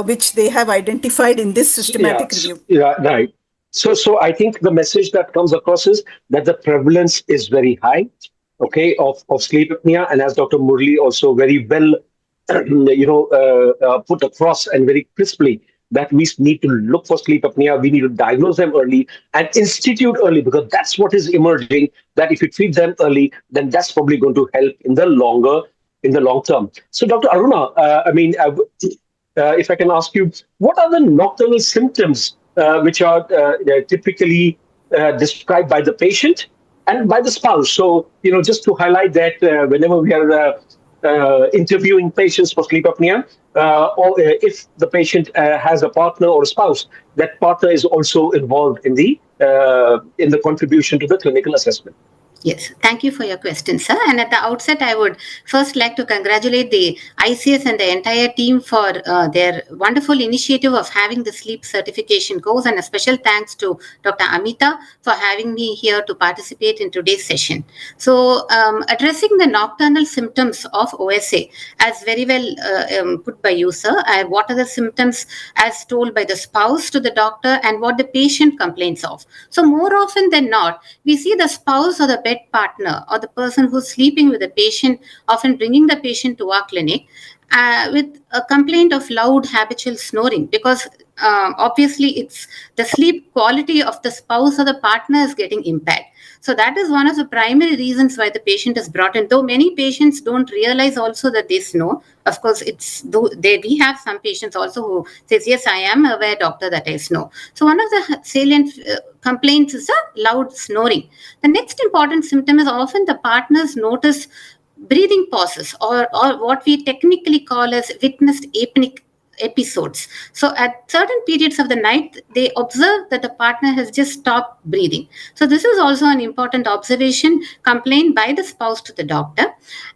which they have identified in this systematic review. Yeah, right. So I think the message that comes across is that the prevalence is very high, okay, of sleep apnea. And as Dr. Murli also very well, put across and very crisply, that we need to look for sleep apnea, we need to diagnose them early and institute early, because that's what is emerging, that if you treat them early, then that's probably going to help in the long term. So Dr. Aruna, if I can ask you, what are the nocturnal symptoms which are typically described by the patient and by the spouse? So, just to highlight that whenever we are interviewing patients for sleep apnea, or if the patient has a partner or a spouse, that partner is also involved in the contribution to the clinical assessment. Yes, thank you for your question, sir. And at the outset, I would first like to congratulate the ICS and the entire team for their wonderful initiative of having the sleep certification course, and a special thanks to Dr. Amita for having me here to participate in today's session. So, addressing the nocturnal symptoms of OSA, as very well put by you, sir, what are the symptoms as told by the spouse to the doctor and what the patient complains of. So, more often than not, we see the spouse or the bed partner or the person who's sleeping with the patient, often bringing the patient to our clinic with a complaint of loud habitual snoring, because obviously it's the sleep quality of the spouse or the partner is getting impaired. So that is one of the primary reasons why the patient is brought in, though many patients don't realize also that they snore. Of course, we have some patients also who says, yes, I am aware, doctor, that I snore. So one of the salient complaints is a loud snoring. The next important symptom is often the partners notice breathing pauses, or what we technically call as witnessed apneic episodes. So at certain periods of the night, they observe that the partner has just stopped breathing. So this is also an important observation complained by the spouse to the doctor.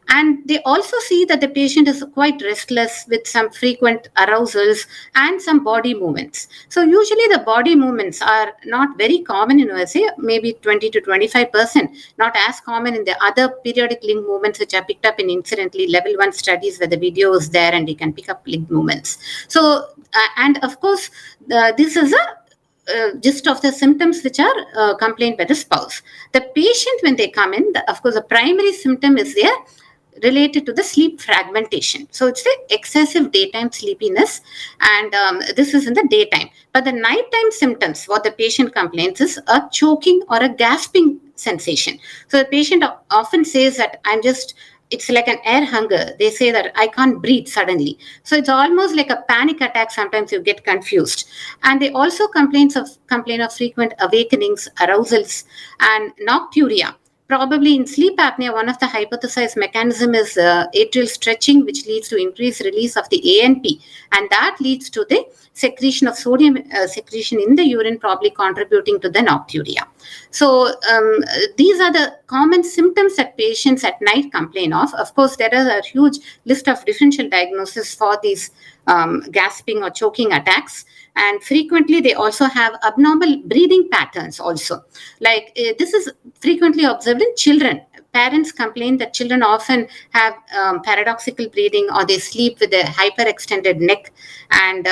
And they also see that the patient is quite restless with some frequent arousals and some body movements. So usually the body movements are not very common in OSA, maybe 20 to 25%, not as common in the other periodic limb movements which are picked up in incidentally level 1 studies where the video is there and you can pick up limb movements. So, and of course, this is a gist of the symptoms which are complained by the spouse. The patient, when they come in, of course, the primary symptom is there related to the sleep fragmentation. So it's the excessive daytime sleepiness, and this is in the daytime. But the nighttime symptoms, what the patient complains is a choking or a gasping sensation. So the patient often says that it's like an air hunger. They say that I can't breathe suddenly. So it's almost like a panic attack. Sometimes you get confused. And they also complain of frequent awakenings, arousals, and nocturia. Probably in sleep apnea, one of the hypothesized mechanism is atrial stretching, which leads to increased release of the ANP, and that leads to the secretion of sodium secretion in the urine, probably contributing to the nocturia. So these are the common symptoms that patients at night complain of. Of course, there is a huge list of differential diagnoses for these gasping or choking attacks. And frequently, they also have abnormal breathing patterns also. Like this is frequently observed in children. Parents complain that children often have paradoxical breathing, or they sleep with a hyperextended neck and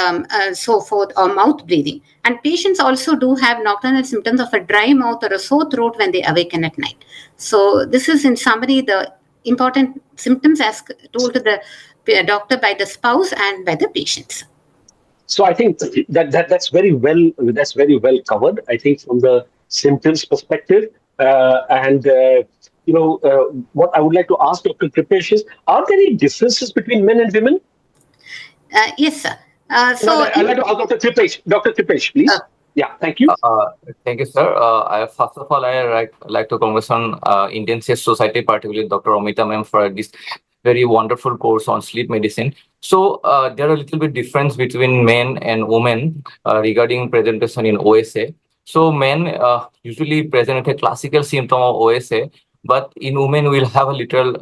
so forth, or mouth breathing. And patients also do have nocturnal symptoms of a dry mouth or a sore throat when they awaken at night. So this is in summary the important symptoms as told to the doctor by the spouse and by the patients. So I think that's very well covered. I think from the symptoms perspective, and what I would like to ask Dr. Kripesh is: are there any differences between men and women? Yes, sir. I'd like to ask Dr. Kripesh. Dr. Kripesh, please. Yeah, thank you. Thank you, sir. First of all, I like to congratulate Indian Chest Society, particularly Dr. Amita ma'am, for this very wonderful course on sleep medicine. So there are a little bit difference between men and women regarding presentation in OSA. So men usually present with a classical symptom of OSA, but in women will have a little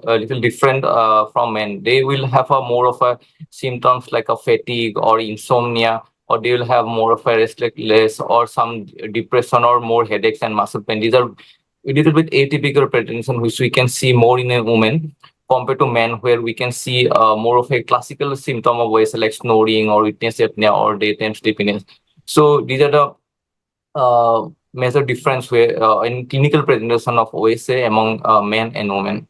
different from men. They will have a more of a symptoms like a fatigue or insomnia, or they will have more of a restlessness or some depression or more headaches and muscle pain. These are a little bit atypical presentation which we can see more in a woman compared to men, where we can see more of a classical symptom of OSA like snoring or witness apnea or daytime sleepiness. So these are the major difference where in clinical presentation of OSA among men and women.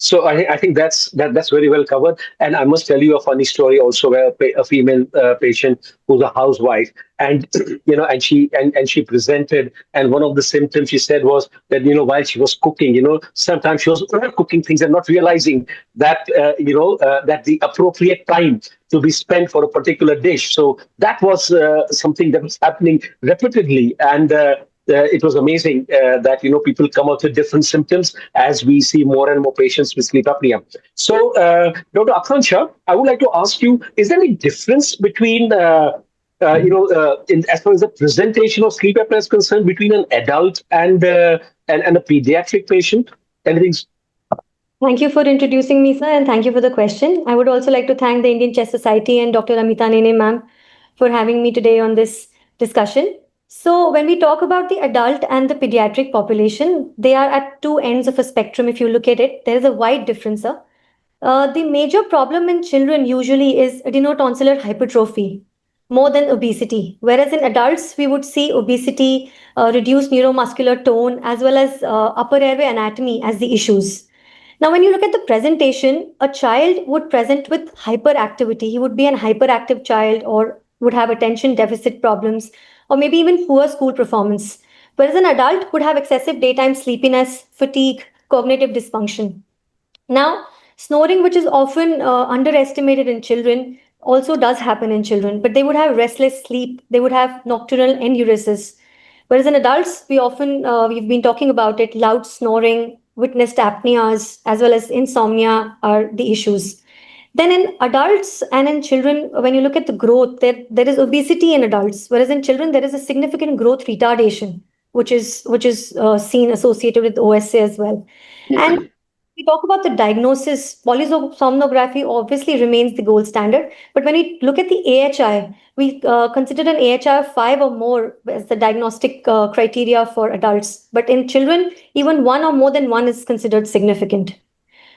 So I think that's very well covered. And I must tell you a funny story also, where a female patient who's a housewife, and and she presented, and one of the symptoms she said was that while she was cooking, sometimes she was overcooking things and not realizing that that the appropriate time to be spent for a particular dish. So that was something that was happening repeatedly, and it was amazing that people come out with different symptoms as we see more and more patients with sleep apnea. So, Dr. Aakanksha, I would like to ask you: is there any difference between as far as the presentation of sleep apnea is concerned between an adult and a pediatric patient? Anything? Thank you for introducing me, sir, and thank you for the question. I would also like to thank the Indian Chest Society and Dr. Amita Nene, ma'am, for having me today on this discussion. So when we talk about the adult and the pediatric population, they are at two ends of a spectrum. If you look at it, there is a wide difference, sir. The major problem in children usually is adenotonsillar hypertrophy more than obesity. Whereas in adults, we would see obesity, reduced neuromuscular tone, as well as upper airway anatomy as the issues. Now, when you look at the presentation, a child would present with hyperactivity. He would be an hyperactive child, or would have attention deficit problems, or maybe even poor school performance. Whereas an adult would have excessive daytime sleepiness, fatigue, cognitive dysfunction. Now, snoring, which is often underestimated in children, also does happen in children, but they would have restless sleep. They would have nocturnal enuresis. Whereas in adults, we've been talking about it, loud snoring, witnessed apneas, as well as insomnia are the issues. Then in adults and in children, when you look at the growth, there is obesity in adults, whereas in children there is a significant growth retardation, which is seen associated with OSA as well. And we talk about the diagnosis, polysomnography obviously remains the gold standard. But when we look at the AHI, we consider an AHI of 5 or more as the diagnostic criteria for adults. But in children, even 1 or more than 1 is considered significant.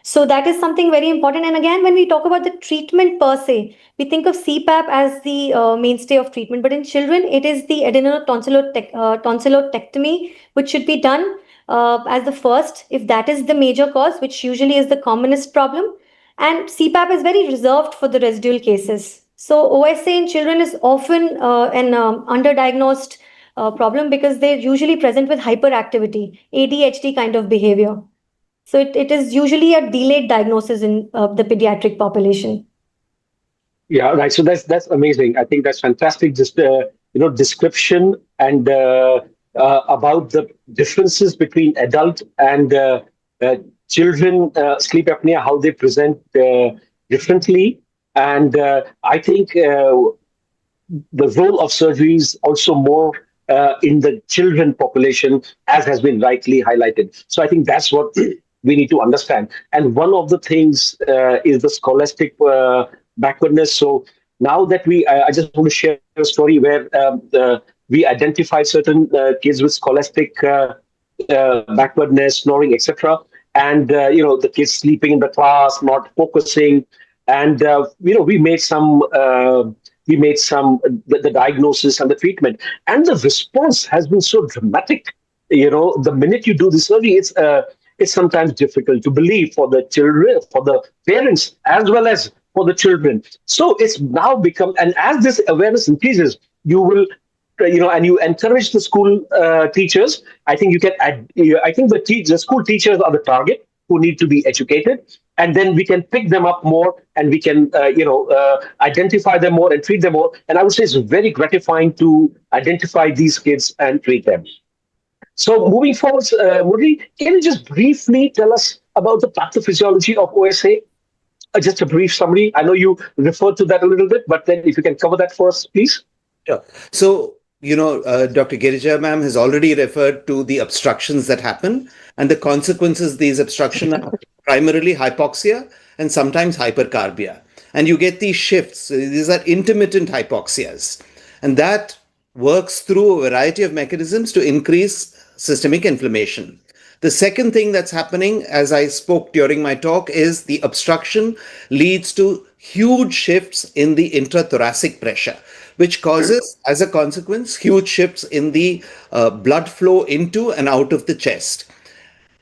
So that is something very important. And again, when we talk about the treatment per se, we think of CPAP as the mainstay of treatment. But in children, it is the tonsilotectomy, which should be done as the first, if that is the major cause, which usually is the commonest problem. And CPAP is very reserved for the residual cases. So OSA in children is often an underdiagnosed problem because they're usually present with hyperactivity, ADHD kind of behavior. So it is usually a delayed diagnosis in the pediatric population. Yeah, right. So that's amazing. I think that's fantastic. Just description and about the differences between adult and children sleep apnea, how they present differently, and I think the role of surgery is also more in the children population, as has been rightly highlighted. So I think that's what we need to understand. And one of the things is the scholastic backwardness. So now that I just want to share a story where we identified certain kids with scholastic backwardness, snoring, etc. And the kids sleeping in the class, not focusing, and we made some. The diagnosis and the treatment, and the response has been so dramatic. The minute you do the surgery, it's sometimes difficult to believe for the children, for the parents, as well as for the children. So it's now become, and as this awareness increases, you will, and you encourage the school teachers. I think you can add. I think the school teachers are the target who need to be educated, and then we can pick them up more, and we can identify them more and treat them more. And I would say it's very gratifying to identify these kids and treat them. So moving forward, Murli, can you just briefly tell us about the pathophysiology of OSA? Just a brief summary. I know you referred to that a little bit, but then if you can cover that for us, please. Sure. So, Dr. Girija ma'am has already referred to the obstructions that happen, and the consequences of these obstructions are primarily hypoxia and sometimes hypercarbia. And you get these shifts. These are intermittent hypoxias. And that works through a variety of mechanisms to increase systemic inflammation. The second thing that's happening, as I spoke during my talk, is the obstruction leads to huge shifts in the intrathoracic pressure, which causes, as a consequence, huge shifts in the blood flow into and out of the chest.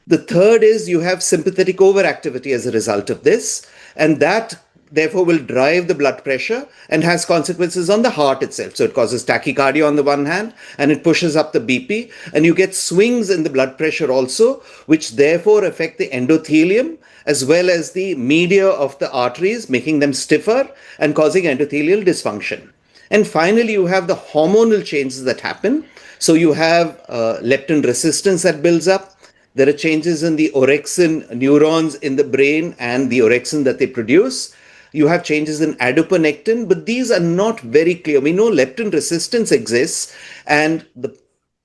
The third is you have sympathetic overactivity as a result of this, and that therefore will drive the blood pressure and has consequences on the heart itself. So it causes tachycardia on the one hand, and it pushes up the BP, and you get swings in the blood pressure also, which therefore affect the endothelium as well as the media of the arteries, making them stiffer and causing endothelial dysfunction. And finally, you have the hormonal changes that happen. So you have leptin resistance that builds up. There are changes in the orexin neurons in the brain and the orexin that they produce. You have changes in adiponectin, but these are not very clear. We know leptin resistance exists, and the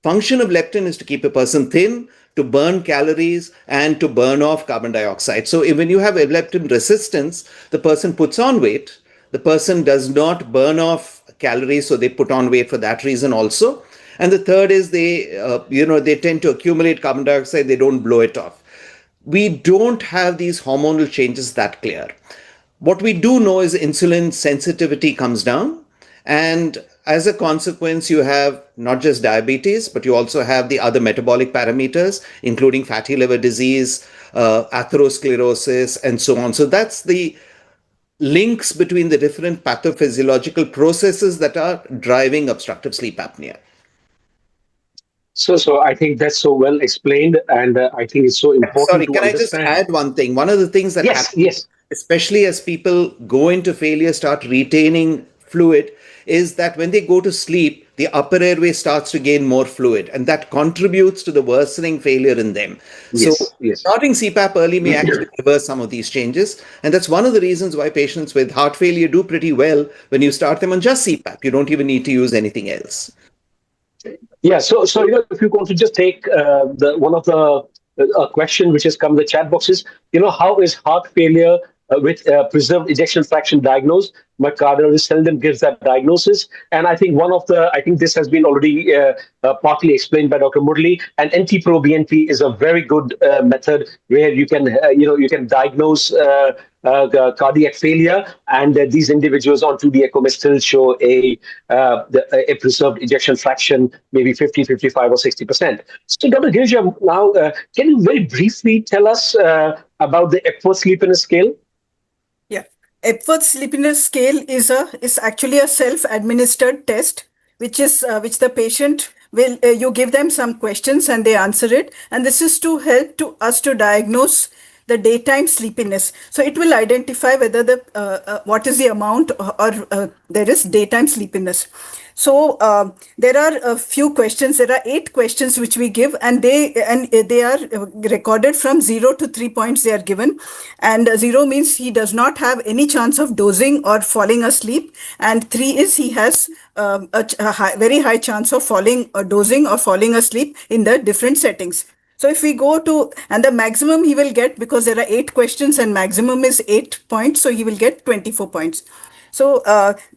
function of leptin is to keep a person thin, to burn calories, and to burn off carbon dioxide. So when you have a leptin resistance, the person puts on weight. The person does not burn off calories, so they put on weight for that reason also. And the third is they tend to accumulate carbon dioxide, they don't blow it off. We don't have these hormonal changes that clear. What we do know is insulin sensitivity comes down, and as a consequence, you have not just diabetes, but you also have the other metabolic parameters, including fatty liver disease, atherosclerosis, and so on. So that's the links between the different pathophysiological processes that are driving obstructive sleep apnea. So I think that's so well explained, and I think it's so important. Sorry, can I just add one thing? One of the things that happens, especially as people go into failure, start retaining fluid, is that when they go to sleep, the upper airway starts to gain more fluid, and that contributes to the worsening failure in them. So Yes. starting CPAP early may actually reverse some of these changes. And that's one of the reasons why patients with heart failure do pretty well when you start them on just CPAP. You don't even need to use anything else. Yeah, so if you want to just take the one of the question which has come in the chat boxes, how is heart failure with preserved ejection fraction diagnosed? My cardiologist seldom gives that diagnosis, and I think I think this has been already partly explained by Dr. Murli. And NT-proBNP is a very good method where you can you can diagnose cardiac failure, and these individuals on 2D echo may still show a preserved ejection fraction, maybe 50, 55, or 60%. So, Dr. Girija, now can you very briefly tell us about the Epworth Sleepiness Scale? Yeah, Epworth Sleepiness Scale is actually a self-administered test, which the patient will you give them some questions and they answer it, and this is to help us to diagnose the daytime sleepiness. So it will identify whether what is the amount or there is daytime sleepiness. So there are a few questions. There are 8 questions which we give, and they are recorded from 0 to 3 points. They are given, and 0 means he does not have any chance of dozing or falling asleep, and 3 is he has very high chance of dozing or falling asleep in the different settings. So if we go to, and the maximum he will get, because there are 8 questions and maximum is 8 points, so he will get 24 points. So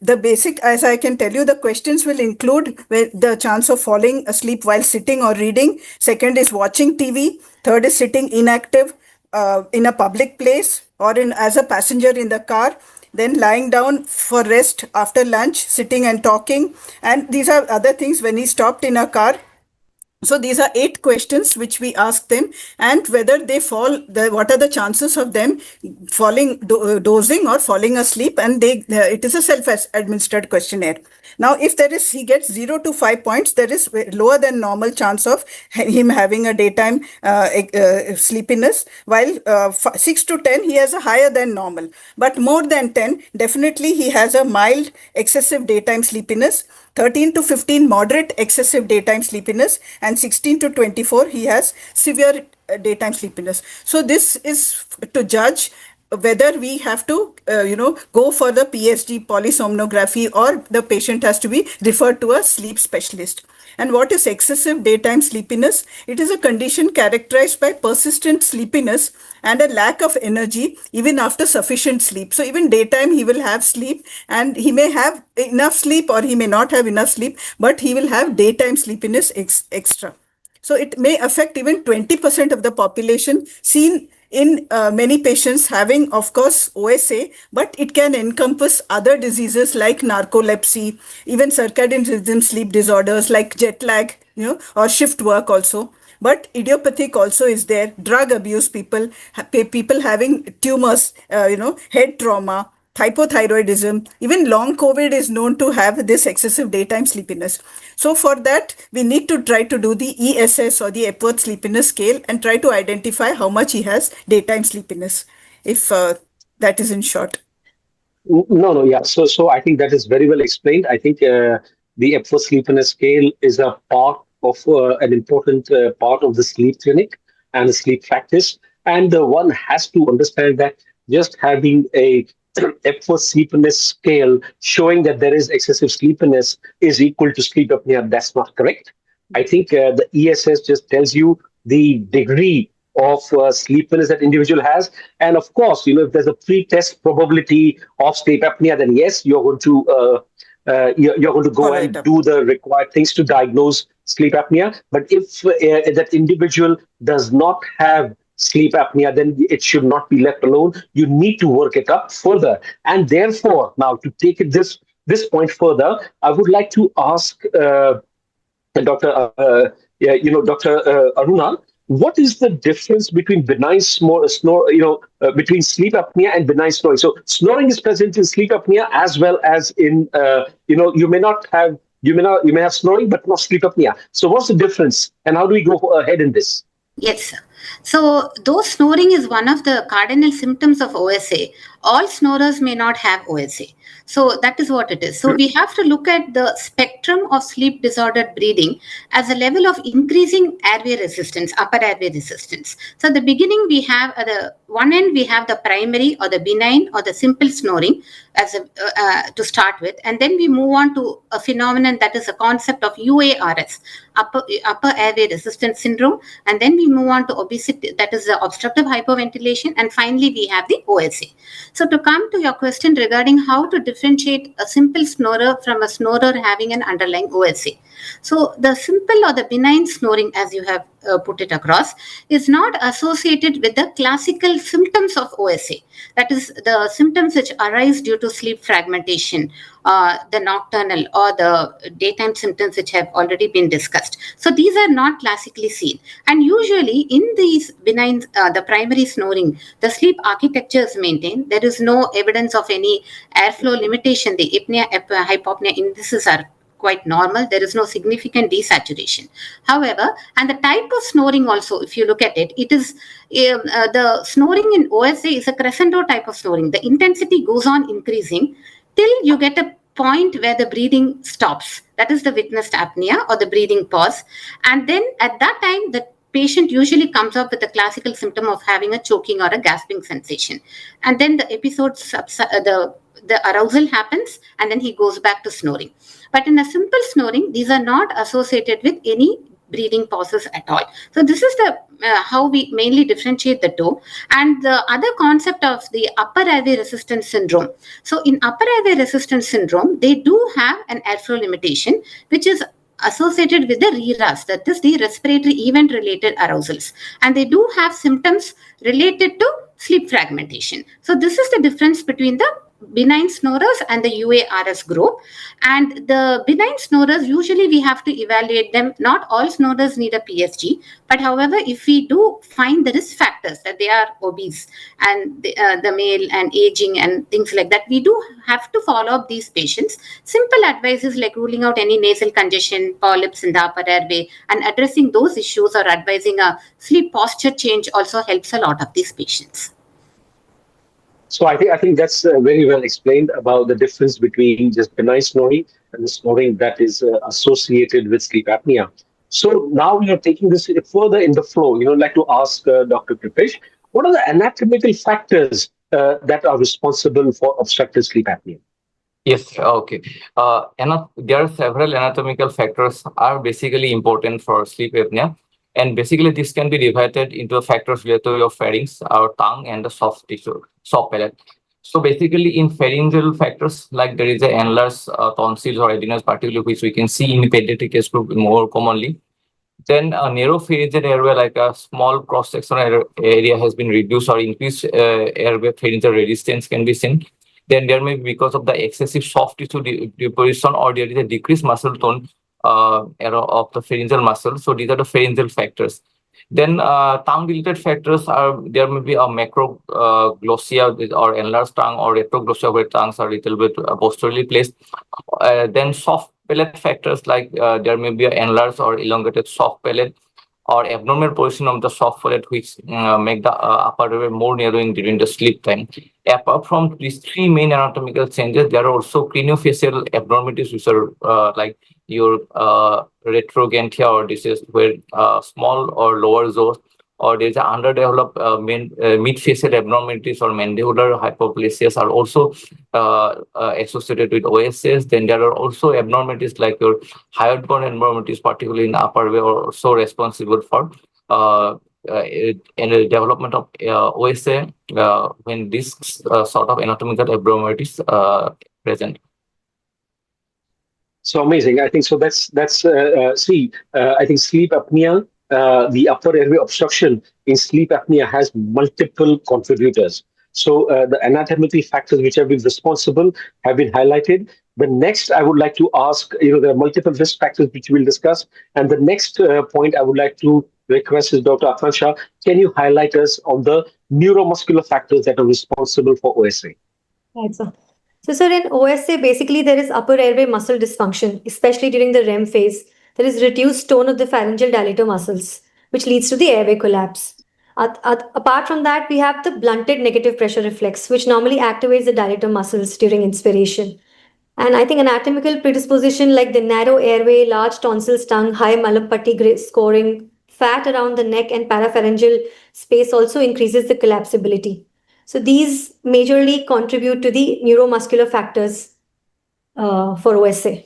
the basic, as I can tell you, the questions will include the chance of falling asleep while sitting or reading. Second is watching TV. Third is sitting inactive in a public place or as a passenger in the car. Then lying down for rest after lunch, sitting and talking. And these are other things when he stopped in a car. So these are 8 questions which we ask them, and whether they what are the chances of them falling, dozing or falling asleep, and it is a self-administered questionnaire. Now, if he gets 0 to 5 points, there is lower than normal chance of him having a daytime sleepiness, while 6 to 10, he has a higher than normal. But more than 10, definitely he has a mild excessive daytime sleepiness. 13 to 15, moderate excessive daytime sleepiness, and 16 to 24, he has severe daytime sleepiness. So this is to judge whether we have to, go for the PSG polysomnography, or the patient has to be referred to a sleep specialist. And what is excessive daytime sleepiness? It is a condition characterized by persistent sleepiness and a lack of energy even after sufficient sleep. So even daytime he will have sleep, and he may have enough sleep or he may not have enough sleep, but he will have daytime sleepiness extra. So it may affect even 20% of the population, seen in many patients having, of course, OSA, but it can encompass other diseases like narcolepsy, even circadian rhythm sleep disorders like jet lag, or shift work also. But idiopathic also is there, drug abuse, people having tumors, head trauma, hypothyroidism, even long COVID is known to have this excessive daytime sleepiness. So for that, we need to try to do the ESS, or the Epworth Sleepiness Scale, and try to identify how much he has daytime sleepiness, if that is in short. No, yeah. So I think that is very well explained. I think the Epworth Sleepiness Scale is a part of an important part of the sleep clinic and the sleep practice. And one has to understand that just having a Epworth Sleepiness Scale showing that there is excessive sleepiness is equal to sleep apnea. That's not correct. I think the ESS just tells you the degree of sleepiness that individual has. And of course, if there's a pre-test probability of sleep apnea, then yes, you're going to go and do the required things to diagnose sleep apnea. But if that individual does not have sleep apnea, then it should not be left alone. You need to work it up further. And therefore, now to take it this point further, I would like to ask Dr. Aruna, what is the difference between benign between sleep apnea and benign snoring? So snoring is present in sleep apnea as well as in you may have snoring but not sleep apnea. So what's the difference, and how do we go ahead in this? Yes, sir. So, though snoring is one of the cardinal symptoms of OSA, all snorers may not have OSA. So, that is what it is. So, we have to look at the spectrum of sleep disordered breathing as a level of increasing airway resistance, upper airway resistance. So, at the beginning, we have at the one end, we have the primary or the benign or the simple snoring as to start with, and then we move on to a phenomenon that is a concept of UARS, upper airway resistance syndrome, and then we move on to obesity, that is the obstructive hyperventilation, and finally we have the OSA. So to come to your question regarding how to differentiate a simple snorer from a snorer having an underlying OSA. So the simple or the benign snoring, as you have put it across, is not associated with the classical symptoms of OSA. That is the symptoms which arise due to sleep fragmentation, the nocturnal or the daytime symptoms which have already been discussed. So these are not classically seen. And usually in these benign, the primary snoring, the sleep architecture is maintained. There is no evidence of any airflow limitation. The apnea, hypopnea indices are quite normal. There is no significant desaturation. However, and the type of snoring also, if you look at it, it is the snoring in OSA is a crescendo type of snoring. The intensity goes on increasing till you get a point where the breathing stops. That is the witnessed apnea or the breathing pause. And then at that time, the patient usually comes up with a classical symptom of having a choking or a gasping sensation. And then the episode, the arousal happens, and then he goes back to snoring. But in a simple snoring, these are not associated with any breathing pauses at all. So this is the how we mainly differentiate the two. And the other concept of the upper airway resistance syndrome. So in upper airway resistance syndrome, they do have an airflow limitation, which is associated with the RERAS, that is the respiratory event related arousals. And they do have symptoms related to sleep fragmentation. So this is the difference between the benign snorers and the UARS group. And the benign snorers, usually we have to evaluate them. Not all snorers need a PSG, but however, if we do find the risk factors that they are obese and the male and aging and things like that, we do have to follow up these patients. Simple advices like ruling out any nasal congestion, polyps in the upper airway, and addressing those issues or advising a sleep posture change also helps a lot of these patients. So I think that's very well explained about the difference between just benign snoring and the snoring that is associated with sleep apnea. So now we are taking this further in the flow. I'd like to ask Dr. Kripesh, what are the anatomical factors that are responsible for obstructive sleep apnea? Yes, okay. There are several anatomical factors are basically important for sleep apnea. And basically, this can be divided into factors related to your pharynx, our tongue, and the soft tissue, soft palate. So basically, in pharyngeal factors, like there is a anulars, tonsils, or adenoids, particularly which we can see in the pediatric case group more commonly. Then a narrow pharyngeal airway, like a small cross-sectional area, has been reduced or increased airway pharyngeal resistance can be seen. Then there may be because of the excessive soft tissue deposition, or there is a decreased muscle tone of the pharyngeal muscle. So these are the pharyngeal factors. Then tongue-related factors are, there may be a macroglossia or enlarged tongue, or retroglossia where tongues are a little bit posteriorly placed. Then soft palate factors, like there may be an enlarged or elongated soft palate, or abnormal position of the soft palate, which make the upper airway more narrowing during the sleep time. Apart from these three main anatomical changes, there are also craniofacial abnormalities, which are like your retrogantria, or this is where small or lower jaws, or there is an underdeveloped mid-facial abnormalities or mandibular hypoplasias are also associated with OSS. Then there are also abnormalities like your hyoid bone abnormalities, particularly in upper airway, are also responsible for in the development of OSA when this sort of anatomical abnormalities present. So amazing. I think so. I think sleep apnea, the upper airway obstruction in sleep apnea has multiple contributors. So the anatomical factors which have been responsible have been highlighted. The next I would like to ask, there are multiple risk factors which we'll discuss. And the next point I would like to request is Dr. Aakanksha, can you highlight us on the neuromuscular factors that are responsible for OSA? Right, sir. So, sir, in OSA, basically there is upper airway muscle dysfunction, especially during the REM phase. There is reduced tone of the pharyngeal dilator muscles, which leads to the airway collapse. Apart from that, we have the blunted negative pressure reflex, which normally activates the dilator muscles during inspiration. And I think anatomical predisposition like the narrow airway, large tonsils, tongue, high Malampati scoring, fat around the neck and parapharyngeal space also increases the collapsibility. So these majorly contribute to the neuromuscular factors for OSA.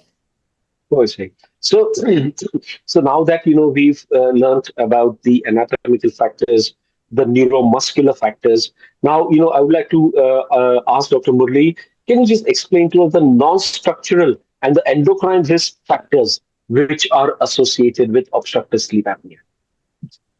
OSA. So, so now that we've learned about the anatomical factors, the neuromuscular factors. Now I would like to ask Dr. Murli, can you just explain to us the non-structural and the endocrine risk factors which are associated with obstructive sleep apnea?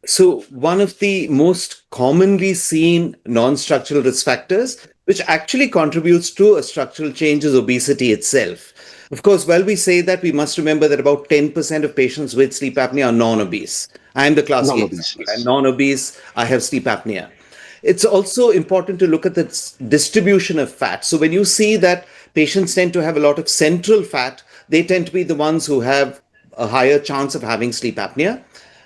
So one of the most commonly seen non-structural risk factors, which actually contributes to a structural change, is obesity itself. Of course, while we say that, we must remember that about 10% of patients with sleep apnea are non-obese. I am the classic example. I'm non-obese, I have sleep apnea. It's also important to look at the distribution of fat. So when you see that patients tend to have a lot of central fat, they tend to be the ones who have a higher chance of having sleep apnea.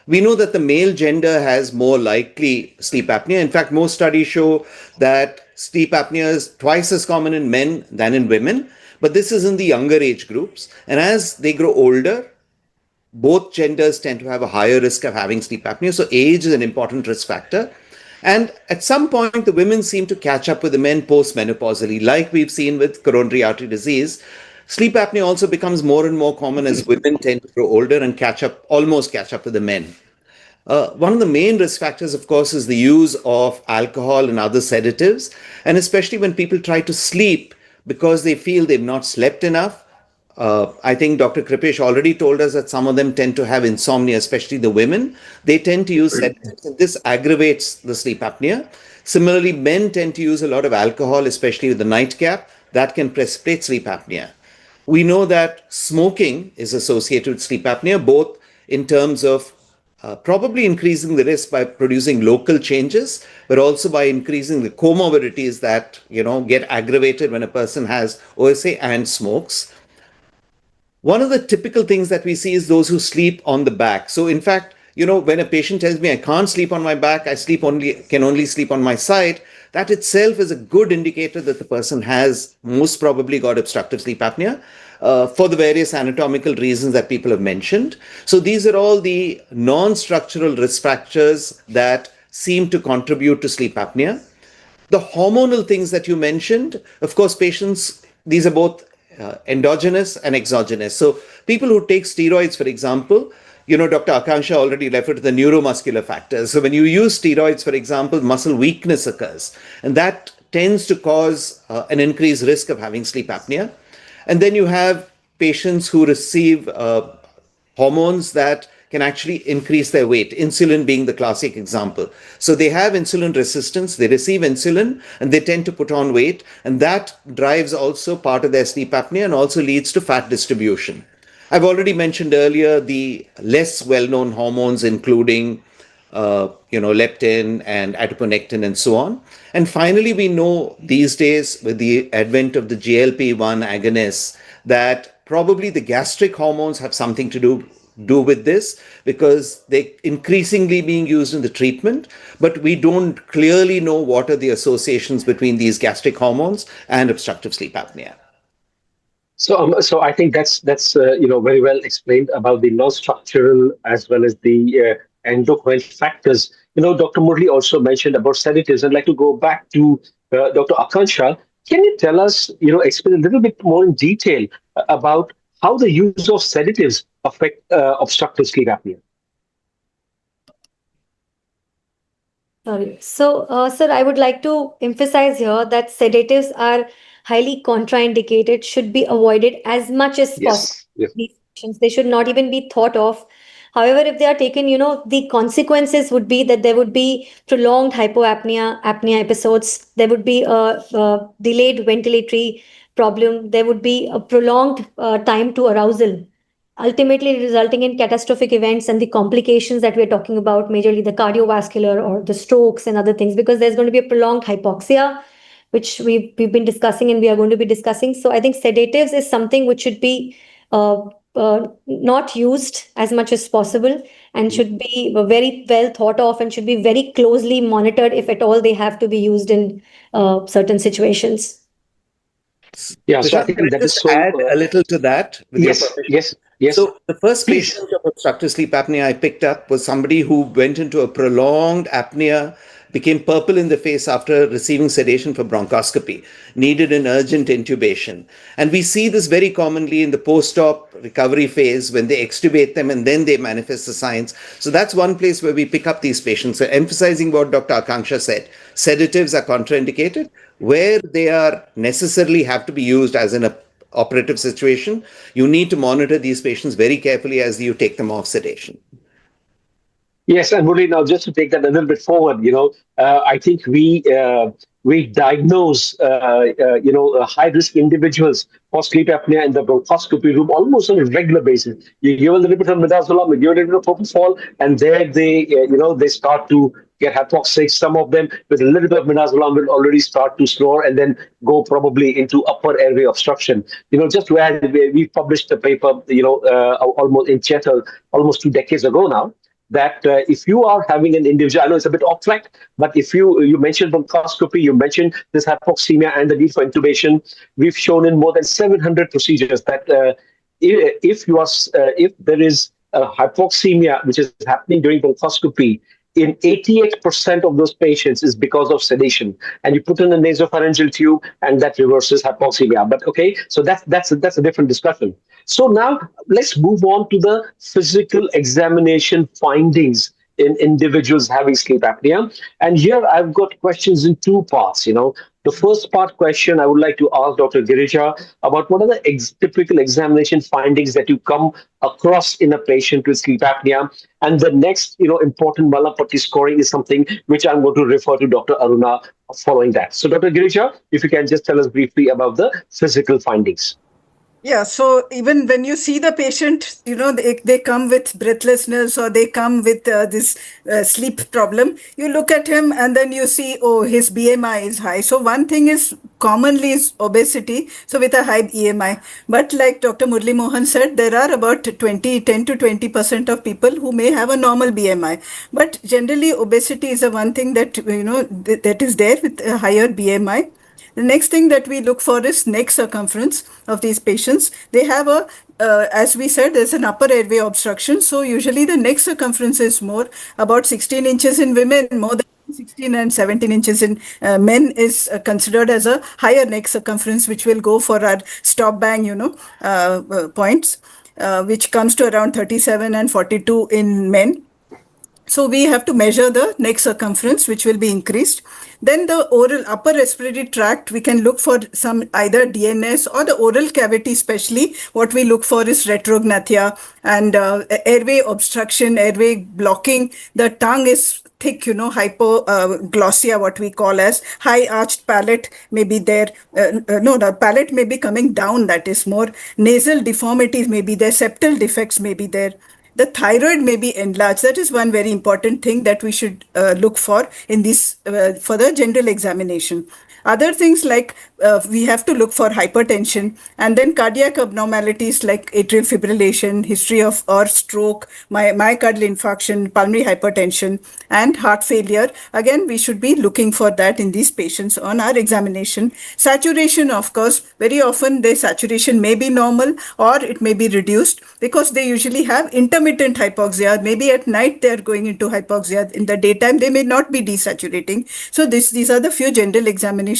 We know that the male gender has more likely sleep apnea. In fact, most studies show that sleep apnea is twice as common in men than in women, but this is in the younger age groups. And as they grow older, both genders tend to have a higher risk of having sleep apnea. So age is an important risk factor. And at some point, the women seem to catch up with the men post-menopausally, like we've seen with coronary artery disease. Sleep apnea also becomes more and more common as women tend to grow older and almost catch up with the men. One of the main risk factors, of course, is the use of alcohol and other sedatives, and especially when people try to sleep because they feel they've not slept enough. I think Dr. Kripesh already told us that some of them tend to have insomnia, especially the women. They tend to use sedatives, and this aggravates the sleep apnea. Similarly, men tend to use a lot of alcohol, especially with the nightcap. That can precipitate sleep apnea. We know that smoking is associated with sleep apnea, both in terms of probably increasing the risk by producing local changes, but also by increasing the comorbidities that get aggravated when a person has OSA and smokes. One of the typical things that we see is those who sleep on the back. So in fact, when a patient tells me I can't sleep on my back, I can only sleep on my side, that itself is a good indicator that the person has most probably got obstructive sleep apnea for the various anatomical reasons that people have mentioned. So these are all the non-structural risk factors that seem to contribute to sleep apnea. The hormonal things that you mentioned, of course, patients, these are both endogenous and exogenous. So people who take steroids, for example, Dr. Aakanksha already referred to the neuromuscular factors. So when you use steroids, for example, muscle weakness occurs, and that tends to cause an increased risk of having sleep apnea. And then you have patients who receive hormones that can actually increase their weight, insulin being the classic example. So they have insulin resistance, they receive insulin, and they tend to put on weight, and that drives also part of their sleep apnea and also leads to fat distribution. I've already mentioned earlier the less well-known hormones, including leptin and adiponectin and so on. And finally, we know these days with the advent of the GLP-1 agonists that probably the gastric hormones have something to do with this, because they're increasingly being used in the treatment, but we don't clearly know what are the associations between these gastric hormones and obstructive sleep apnea. So I think that's very well explained about the non-structural as well as the endocrine factors. Dr. Murli also mentioned about sedatives. I'd like to go back to Dr. Aakanksha. Can you tell us, explain a little bit more in detail about how the use of sedatives affect obstructive sleep apnea? Sorry. So, sir, I would like to emphasize here that sedatives are highly contraindicated, should be avoided as much as possible. Yes. These patients, they should not even be thought of. However, if they are taken, the consequences would be that there would be prolonged apnea episodes. There would be a delayed ventilatory problem. There would be a prolonged time to arousal, ultimately resulting in catastrophic events and the complications that we're talking about, majorly the cardiovascular or the strokes and other things, because there's going to be a prolonged hypoxia, which we've been discussing and we are going to be discussing. So I think sedatives is something which should be not used as much as possible, and should be very well thought of, and should be very closely monitored if at all they have to be used in certain situations. Yeah, so I Prashant, can think I that is just so. add a little to that with your Yes, permission? yes, yes. So the first Please. patient of obstructive sleep apnea I picked up was somebody who went into a prolonged apnea, became purple in the face after receiving sedation for bronchoscopy, needed an urgent intubation. And we see this very commonly in the post-op recovery phase when they extubate them and then they manifest the signs. So that's one place where we pick up these patients. So emphasizing what Dr. Aakanksha said, sedatives are contraindicated. Where they are necessarily have to be used as in a operative situation, you need to monitor these patients very carefully as you take them off sedation. Yes, and Murli, now just to take that a little bit forward, I think we diagnose high risk individuals for sleep apnea in the bronchoscopy room almost on a regular basis. You give a little bit of midazolam, you give a little bit of propofol, and there they start to get hypoxic. Some of them with a little bit of midazolam will already start to snore and then go probably into upper airway obstruction. Just to add, we published a paper, almost in Chetal almost 2 decades ago now, that if you are having an individual, I know it's a bit off track, but if you mentioned bronchoscopy, you mentioned this hypoxemia and the need for intubation, we've shown in more than 700 procedures that if there is a hypoxemia which is happening during bronchoscopy, in 88% of those patients is because of sedation, and you put in a nasopharyngeal tube and that reverses hypoxemia. But okay, so that's a different discussion. So now let's move on to the physical examination findings in individuals having sleep apnea. And here I've got questions in two parts. The first part question I would like to ask Dr. Girija about what are the typical examination findings that you come across in a patient with sleep apnea. And the next, important Malapatti scoring is something which I'm going to refer to Dr. Aruna following that. So Dr. Girija, if you can just tell us briefly about the physical findings. Yeah, so even when you see the patient, they come with breathlessness or they come with this sleep problem, you look at him and then you see, oh, his BMI is high. So one thing is commonly is obesity, so with a high BMI. But like Dr. Murli Mohan said, there are about 10 to 20% of people who may have a normal BMI. But generally, obesity is the one thing that, that is there with a higher BMI. The next thing that we look for is neck circumference of these patients. They have as we said, there's an upper airway obstruction. So usually the neck circumference is more, about 16 inches in women, more than 16 and 17 inches in men is considered as a higher neck circumference, which will go for our stop bang, points, which comes to around 37 and 42 in men. So we have to measure the neck circumference, which will be increased. Then the oral upper respiratory tract, we can look for some either DNS or the oral cavity, especially what we look for is retrognathia and airway obstruction, airway blocking. The tongue is thick, hypoglossia, what we call as high arched palate may be there. The palate may be coming down, that is more. Nasal deformities may be there, septal defects may be there. The thyroid may be enlarged. That is one very important thing that we should look for in this for the general examination. Other things like we have to look for hypertension and then cardiac abnormalities like atrial fibrillation, history of or stroke, myocardial infarction, pulmonary hypertension, and heart failure. Again, we should be looking for that in these patients on our examination. Saturation, of course, very often their saturation may be normal or it may be reduced because they usually have intermittent hypoxia. Maybe at night they are going into hypoxia. In the daytime, they may not be desaturating. So these are the few general examination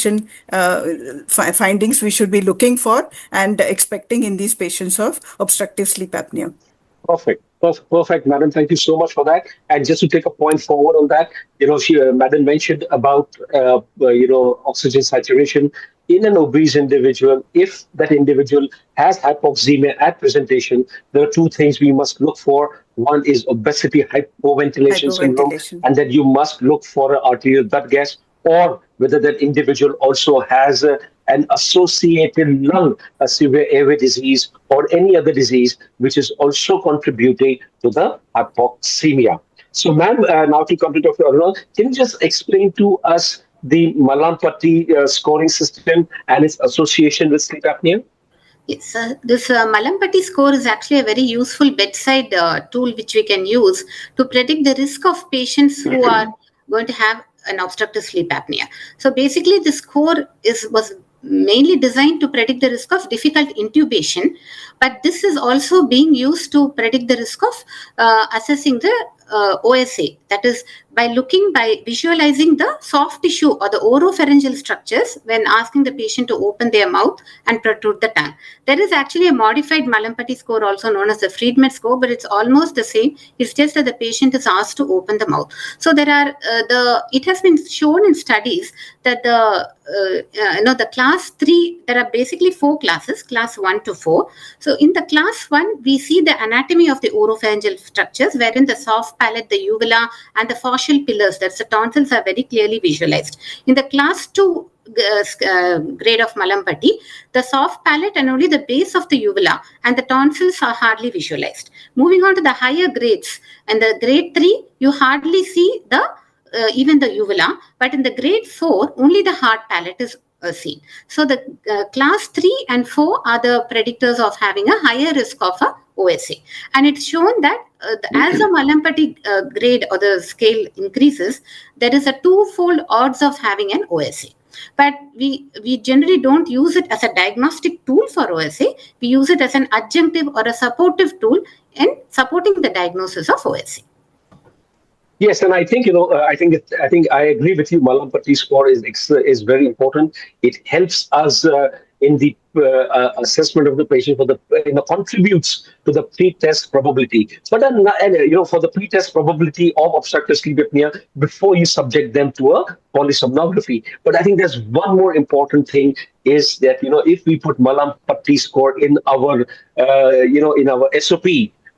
findings we should be looking for and expecting in these patients of obstructive sleep apnea. Perfect, madam. Thank you so much for that. And just to take a point forward on that, madam mentioned about oxygen saturation in an obese individual. If that individual has hypoxemia at presentation, there are two things we must look for. One is obesity hypoventilation syndrome, and then you must look for an arterial blood gas, or whether that individual also has an associated lung, a severe airway disease, or any other disease which is also contributing to the hypoxemia. So, ma'am, now to come to Dr. Aruna, can you just explain to us the Malampati scoring system and its association with sleep apnea? Yes, this Malampati score is actually a very useful bedside tool which we can use to predict the risk of patients who are going to have an obstructive sleep apnea. So basically, the score was mainly designed to predict the risk of difficult intubation, but this is also being used to predict the risk of assessing the OSA. That is by visualizing the soft tissue or the oropharyngeal structures when asking the patient to open their mouth and protrude the tongue. There is actually a modified Malampati score, also known as the Friedman score, but it's almost the same. It's just that the patient is asked to open the mouth. So there are it has been shown in studies that the class 3, there are basically 4 classes, class 1 to 4. So in the class 1, we see the anatomy of the oropharyngeal structures, wherein the soft palate, the uvula, and the fascial pillars, that's the tonsils, are very clearly visualized. In the class 2 grade of Malampati, the soft palate and only the base of the uvula and the tonsils are hardly visualized. Moving on to the higher grades, and the grade 3, you hardly see the even the uvula, but in the grade 4, only the hard palate is seen. So the class 3 and 4 are the predictors of having a higher risk of a OSA. And it's shown that as the Malampati grade or the scale increases, there is a 2-fold odds of having an OSA. But we generally don't use it as a diagnostic tool for OSA. We use it as an adjunctive or a supportive tool in supporting the diagnosis of OSA. Yes, and I think I think I agree with you. Malampati score is very important. It helps us in the assessment of the patient contributes to the pre-test probability. But for the pre-test probability of obstructive sleep apnea before you subject them to a polysomnography. But I think there's one more important thing is that if we put Malampati score in our in our SOP,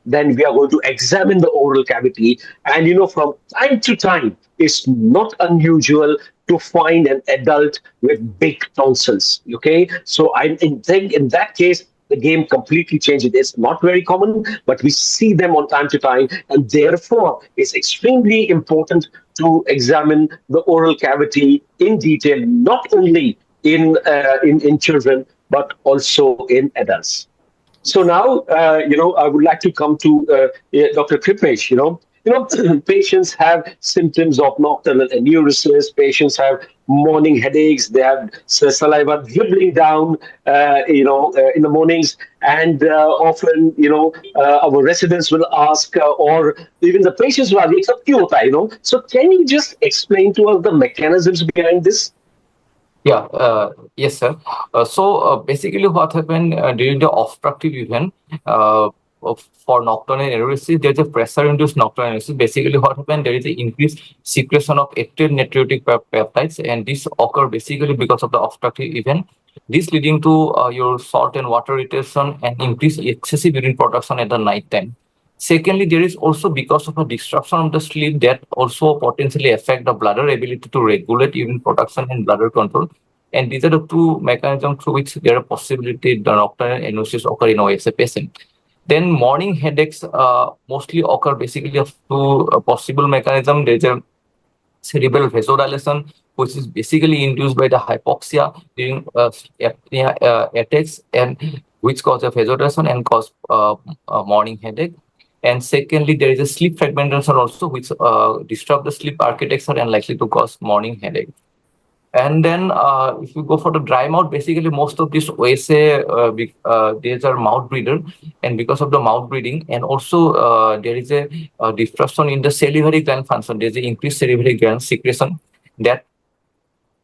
then we are going to examine the oral cavity. And, from time to time, it's not unusual to find an adult with big tonsils. Okay. So I think in that case, the game completely changes. It's not very common, but we see them on time to time. And therefore, it's extremely important to examine the oral cavity in detail, not only in children, but also in adults. So now, I would like to come to Dr. Kripesh. Patients have symptoms of nocturnal enuresis. Patients have morning headaches. They have saliva dribbling down, in the mornings. And often, our residents will ask, or even the patients will ask, So can you just explain to us the mechanisms behind this? Yeah, yes, sir. So basically, what happened during the obstructive event for nocturnal enuresis, there's a pressure-induced nocturnal enuresis. Basically, what happened, there is an increased secretion of active natriuretic peptides, and this occur basically because of the obstructive event. This leading to your salt and water retention and increased excessive urine production at the night time. Secondly, there is also because of a disruption of the sleep that also potentially affect the bladder ability to regulate urine production and bladder control. And these are the two mechanisms through which there are possibility the nocturnal enuresis occur in OSA patient. Then morning headaches mostly occur basically of two possible mechanism. There is a cerebral vasodilation, which is basically induced by the hypoxia during apnea attacks, and which cause a vasodilation and cause morning headache. And secondly, there is a sleep fragmentation also, which disrupt the sleep architecture and likely to cause morning headache. And then if you go for the dry mouth, basically most of these OSA, these are mouth breather, and because of the mouth breathing, and also there is a disruption in the salivary gland function. There's an increased salivary gland secretion that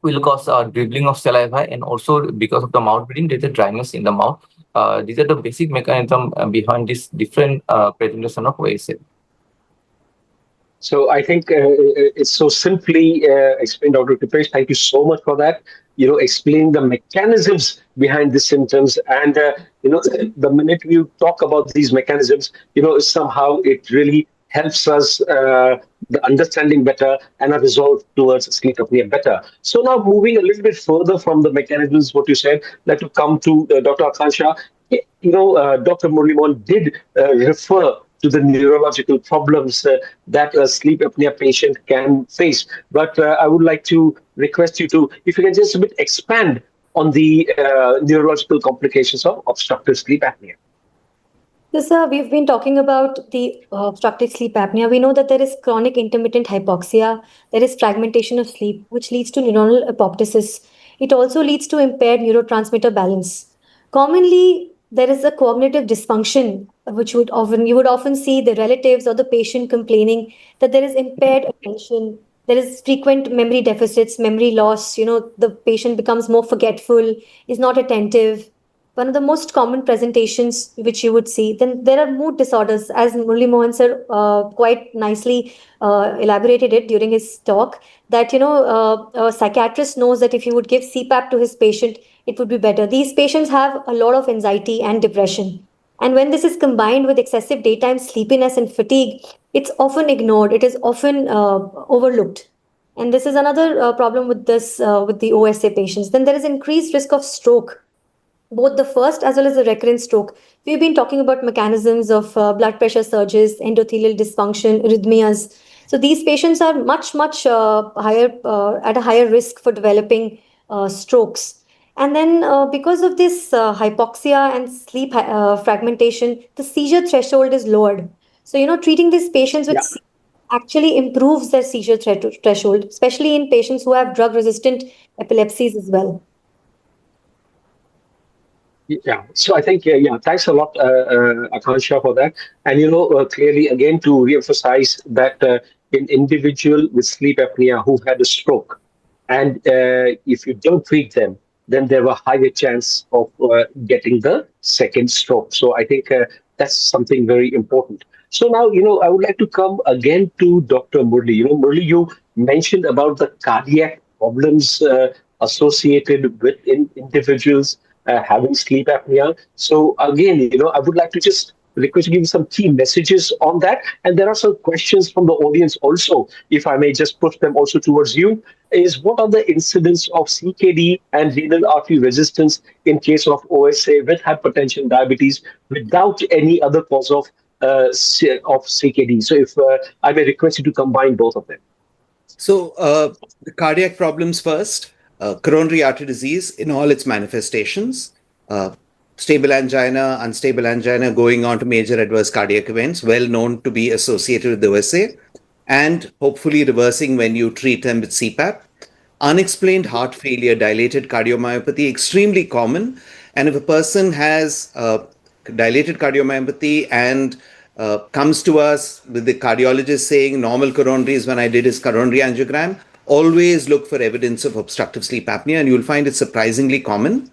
will cause dribbling of saliva, and also because of the mouth breathing, there's a dryness in the mouth. These are the basic mechanism behind this different presentation of OSA. So I think it's so simply explained, Dr. Kripesh. Thank you so much for that. Explaining the mechanisms behind the symptoms, and the minute you talk about these mechanisms, somehow it really helps us the understanding better and a resolve towards sleep apnea better. So now moving a little bit further from the mechanisms, what you said, let to come to Dr. Aakanksha. Dr. Murli Mohan did refer to the neurological problems that a sleep apnea patient can face. But I would like to request you to, if you can just a bit expand on the neurological complications of obstructive sleep apnea? So, sir, we've been talking about the obstructive sleep apnea. We know that there is chronic intermittent hypoxia, there is fragmentation of sleep, which leads to neuronal apoptosis. It also leads to impaired neurotransmitter balance. Commonly, there is a cognitive dysfunction, which you would often see the relatives or the patient complaining that there is impaired attention, there is frequent memory deficits, memory loss. The patient becomes more forgetful, is not attentive, one of the most common presentations which you would see. Then there are mood disorders, as Murli Mohan sir quite nicely elaborated it during his talk, that a psychiatrist knows that if he would give CPAP to his patient, it would be better. These patients have a lot of anxiety and depression. And when this is combined with excessive daytime sleepiness and fatigue, it's often ignored. It is often overlooked. And this is another problem with with the OSA patients. Then there is increased risk of stroke, both the first as well as the recurrent stroke. We've been talking about mechanisms of blood pressure surges, endothelial dysfunction, arrhythmias. So these patients are much higher at a higher risk for developing strokes. And then because of this hypoxia and sleep fragmentation, the seizure threshold is lowered. So treating these patients with actually improves their seizure threshold, especially in patients who have drug-resistant epilepsies as well. Yeah, so I think, thanks a lot, Aakanksha, for that. And, clearly, again, to reemphasize that in individual with sleep apnea who've had a stroke, and if you don't treat them, then there were higher chance of getting the second stroke. So I think that's something very important. So now, I would like to come again to Dr. Murli. Murli, you mentioned about the cardiac problems associated with individuals having sleep apnea. So again, I would like to just request you give some key messages on that. And there are some questions from the audience also, if I may just push them also towards you, is what are the incidence of CKD and renal artery resistance in case of OSA with hypertension, diabetes, without any other cause of CKD? So if I may request you to combine both of them. So the cardiac problems first. Coronary artery disease in all its manifestations, stable angina, unstable angina, going on to major adverse cardiac events, well known to be associated with the OSA, and hopefully reversing when you treat them with CPAP. Unexplained heart failure, dilated cardiomyopathy, extremely common. And if a person has dilated cardiomyopathy and comes to us with the cardiologist saying normal coronaries when I did his coronary angiogram, always look for evidence of obstructive sleep apnea, and you'll find it surprisingly common.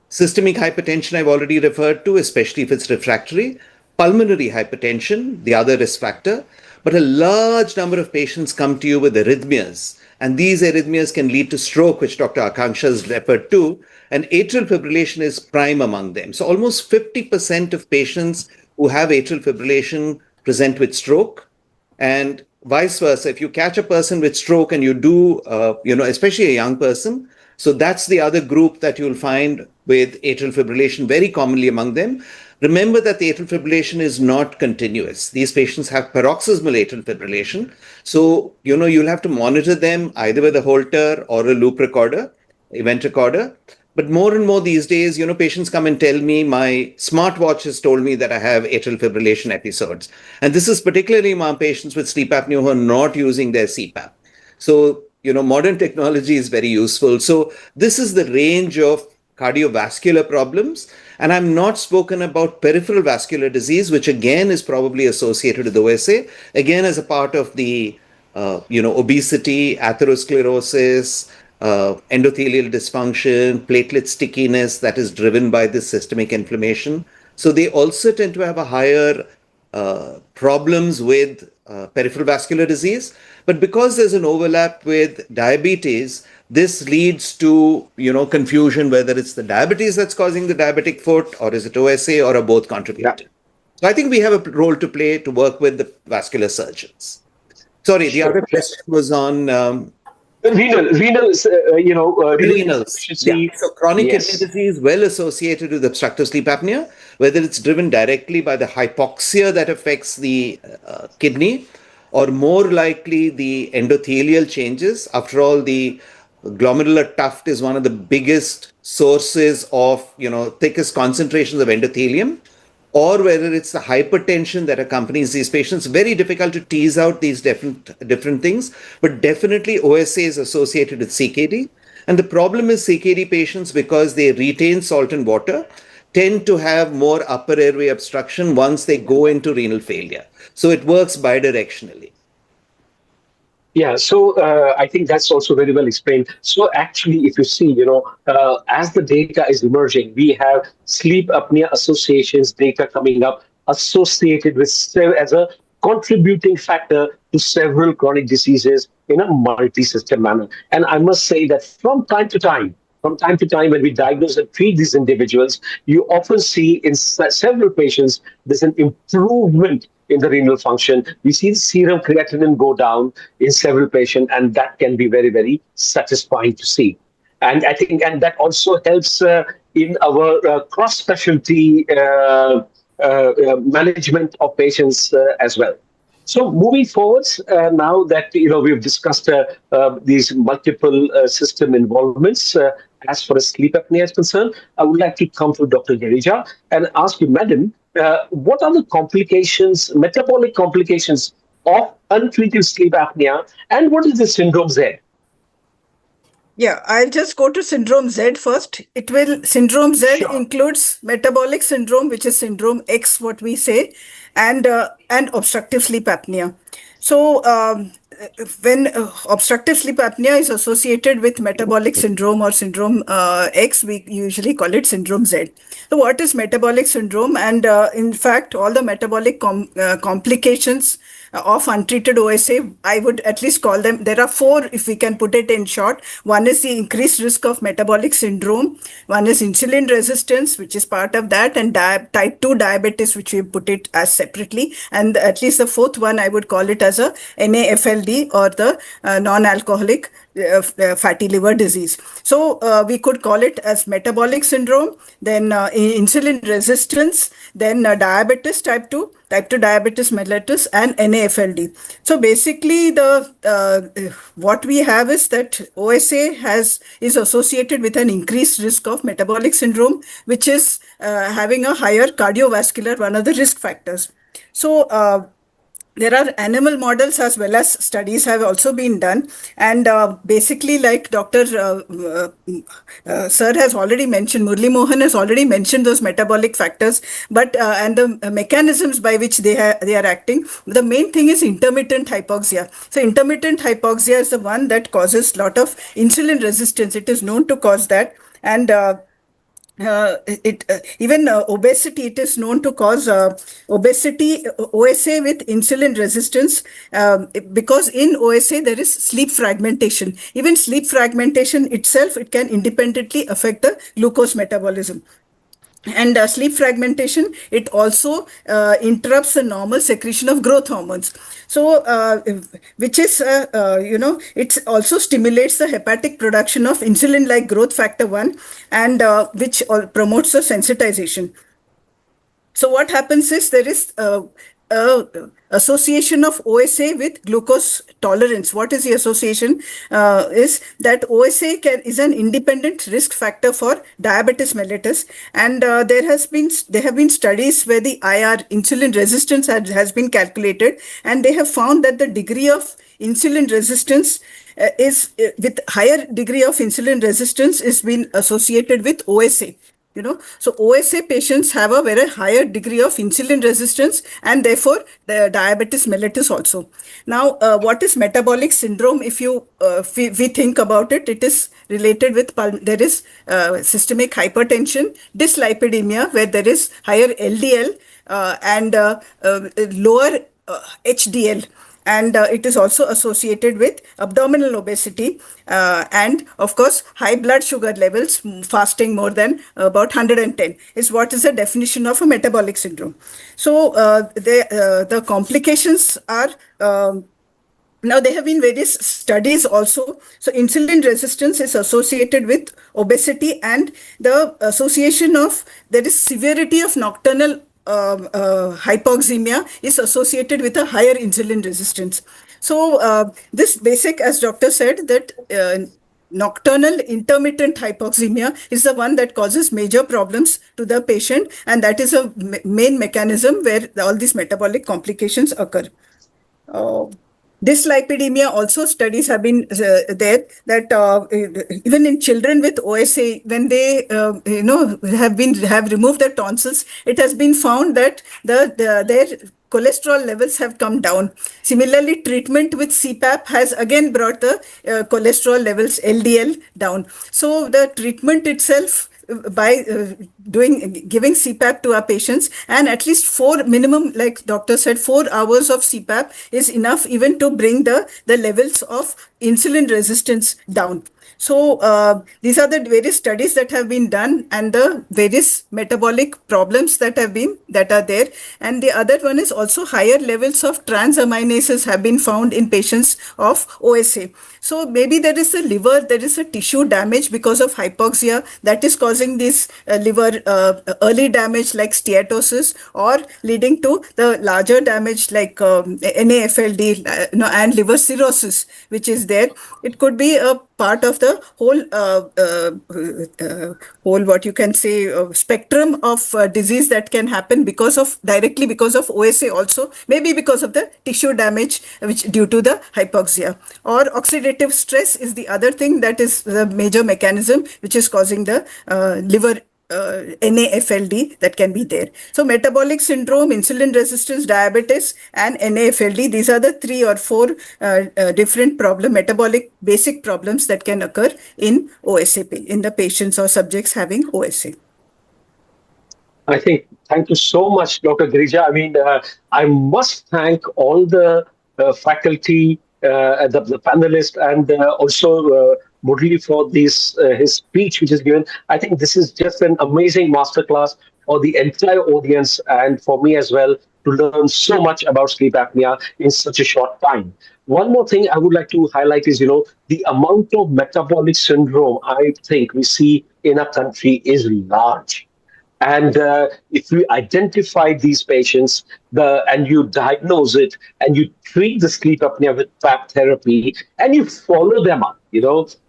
Systemic hypertension I've already referred to, especially if it's refractory. Pulmonary hypertension, the other risk factor. But a large number of patients come to you with arrhythmias, and these arrhythmias can lead to stroke, which Dr. Aakanksha has referred to, and atrial fibrillation is prime among them. So almost 50% of patients who have atrial fibrillation present with stroke, and vice versa. If you catch a person with stroke and you do, especially a young person, so that's the other group that you'll find with atrial fibrillation very commonly among them. Remember that the atrial fibrillation is not continuous. These patients have paroxysmal atrial fibrillation. So, you'll have to monitor them either with a Holter or a loop recorder, event recorder. But more and more these days, patients come and tell me, my smartwatch has told me that I have atrial fibrillation episodes. And this is particularly among patients with sleep apnea who are not using their CPAP. So, modern technology is very useful. So this is the range of cardiovascular problems. And I'm not spoken about peripheral vascular disease, which again is probably associated with OSA, again as a part of the, obesity, atherosclerosis, endothelial dysfunction, platelet stickiness that is driven by this systemic inflammation. So they also tend to have a higher problems with peripheral vascular disease. But because there's an overlap with diabetes, this leads to, confusion whether it's the diabetes that's causing the diabetic foot, or is it OSA, or are both contributing. So I think we have a role to play to work with the vascular surgeons. Sorry, the other question was on renals. Yeah. So chronic kidney disease well associated with obstructive sleep apnea, whether it's driven directly by the hypoxia that affects the kidney, or more likely the endothelial changes. After all, the glomerular tuft is one of the biggest sources of, thickest concentrations of endothelium, or whether it's the hypertension that accompanies these patients. Very difficult to tease out these different things, but definitely OSA is associated with CKD. And the problem is CKD patients, because they retain salt and water, tend to have more upper airway obstruction once they go into renal failure. So it works bidirectionally. Yeah, so I think that's also very well explained. So actually, if you see, as the data is emerging, we have sleep apnea associations data coming up associated with as a contributing factor to several chronic diseases in a multi-system manner. And I must say that from time to time, when we diagnose and treat these individuals, you often see in several patients there's an improvement in the renal function. We see the serum creatinine go down in several patients, and that can be very, very satisfying to see. And I think, and that also helps in our cross-specialty management of patients as well. So moving forwards, now that we've discussed these multiple system involvements as far as sleep apnea is concerned, I would like to come to Dr. Girija and ask you, madam, what are the complications, metabolic complications of untreated sleep apnea, and what is the syndrome Z? Yeah, I'll just go to syndrome Z first. Syndrome Z Sure. includes metabolic syndrome, which is syndrome X, what we say, and obstructive sleep apnea. So when obstructive sleep apnea is associated with metabolic syndrome or syndrome X, we usually call it syndrome Z. So what is metabolic syndrome? And in fact, all the metabolic complications of untreated OSA, I would at least call them, there are four, if we can put it in short. One is the increased risk of metabolic syndrome. One is insulin resistance, which is part of that, and type 2 diabetes, which we put it as separately. And at least the fourth one, I would call it as a NAFLD, or the non-alcoholic fatty liver disease. So we could call it as metabolic syndrome, then insulin resistance, then diabetes type 2 diabetes mellitus, and NAFLD. So basically, what we have is that OSA is associated with an increased risk of metabolic syndrome, which is having a higher cardiovascular, one of the risk factors. So there are animal models as well as studies have also been done. And basically, like Dr. Sir has already mentioned, Murli Mohan has already mentioned those metabolic factors, but and the mechanisms by which they are acting. The main thing is intermittent hypoxia. So intermittent hypoxia is the one that causes a lot of insulin resistance. It is known to cause that. And even obesity, it is known to cause obesity, OSA with insulin resistance, because in OSA there is sleep fragmentation. Even sleep fragmentation itself, it can independently affect the glucose metabolism. And sleep fragmentation, it also interrupts the normal secretion of growth hormones. So, which is, it also stimulates the hepatic production of insulin-like growth factor 1, and which promotes the sensitization. So what happens is there is association of OSA with glucose tolerance. What is the association? Is that OSA is an independent risk factor for diabetes mellitus, and there have been studies where the IR, insulin resistance, has been calculated, and they have found that the degree of insulin resistance is with higher degree of insulin resistance is been associated with OSA. So OSA patients have a very higher degree of insulin resistance, and therefore the diabetes mellitus also. Now, what is metabolic syndrome? If we think about it, it is related with there is systemic hypertension, dyslipidemia, where there is higher LDL and lower HDL. And it is also associated with abdominal obesity and, of course, high blood sugar levels. Fasting more than about 110 is what is the definition of a metabolic syndrome. So the complications are... Now, there have been various studies also. So insulin resistance is associated with obesity, and the association of, there is severity of nocturnal hypoxemia is associated with a higher insulin resistance. So this basic, as doctor said, that nocturnal intermittent hypoxemia is the one that causes major problems to the patient, and that is a main mechanism where all these metabolic complications occur. Dyslipidemia, also studies have been there that even in children with OSA, when they have removed their tonsils, it has been found that their cholesterol levels have come down. Similarly, treatment with CPAP has again brought the cholesterol levels, LDL, down. So the treatment itself, by giving CPAP to our patients, and at least minimum, like doctor said, 4 hours of CPAP is enough even to bring the levels of insulin resistance down. So these are the various studies that have been done and the various metabolic problems that are there. And the other one is also higher levels of transaminases have been found in patients of OSA. So maybe there is a liver, there is a tissue damage because of hypoxia that is causing this liver early damage like steatosis, or leading to the larger damage like NAFLD and liver cirrhosis, which is there. It could be a part of the whole what you can say spectrum of disease that can happen directly because of OSA, also maybe because of the tissue damage which due to the hypoxia, or oxidative stress is the other thing that is the major mechanism which is causing the liver NAFLD that can be there. So metabolic syndrome, insulin resistance, diabetes, and NAFLD, these are the 3 or 4 different metabolic basic problems that can occur in OSA, in the patients or subjects having OSA. Thank you so much, Dr. Girija. I mean, I must thank all the faculty, the panelists, and also Murli for his speech which is given. I think this is just an amazing masterclass for the entire audience and for me as well to learn so much about sleep apnea in such a short time. One more thing I would like to highlight is, the amount of metabolic syndrome I think we see in our country is large. And if we identify these patients and you diagnose it and you treat the sleep apnea with PAP therapy and you follow them up,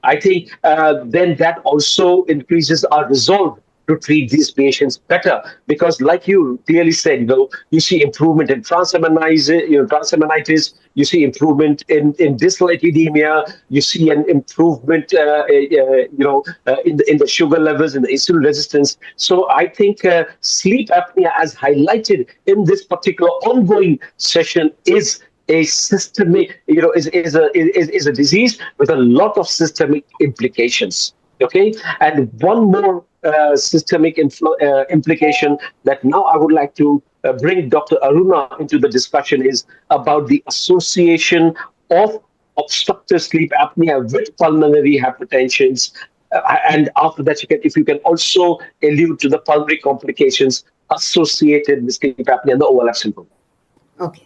I think then that also increases our resolve to treat these patients better, because like you clearly said, you see improvement in transaminitis, you see improvement in dyslipidemia, you see an improvement in the sugar levels, in the insulin resistance. So I think sleep apnea, as highlighted in this particular ongoing session, is a systemic, is a disease with a lot of systemic implications. Okay, and one more systemic implication that now I would like to bring Dr. Aruna into the discussion is about the association of obstructive sleep apnea with pulmonary hypertensions. And after that, if you can also allude to the pulmonary complications associated with sleep apnea and the overlap syndrome. Okay.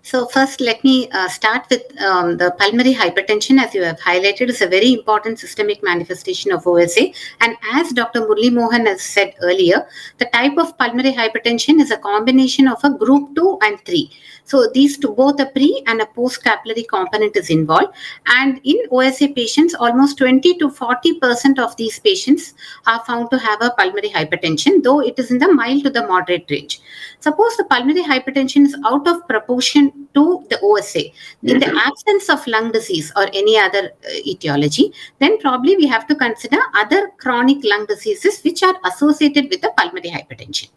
So first, let me start with the pulmonary hypertension. As you have highlighted, is a very important systemic manifestation of OSA. And as Dr. Murli Mohan has said earlier, the type of pulmonary hypertension is a combination of a group 2 and 3. So these two, both a pre and a post capillary component is involved. And in OSA patients, almost 20 to 40% of these patients are found to have a pulmonary hypertension, though it is in the mild to the moderate range. Suppose the pulmonary hypertension is out of proportion to the OSA, in the absence of lung disease or any other etiology, then probably we have to consider other chronic lung diseases which are associated with the pulmonary hypertension.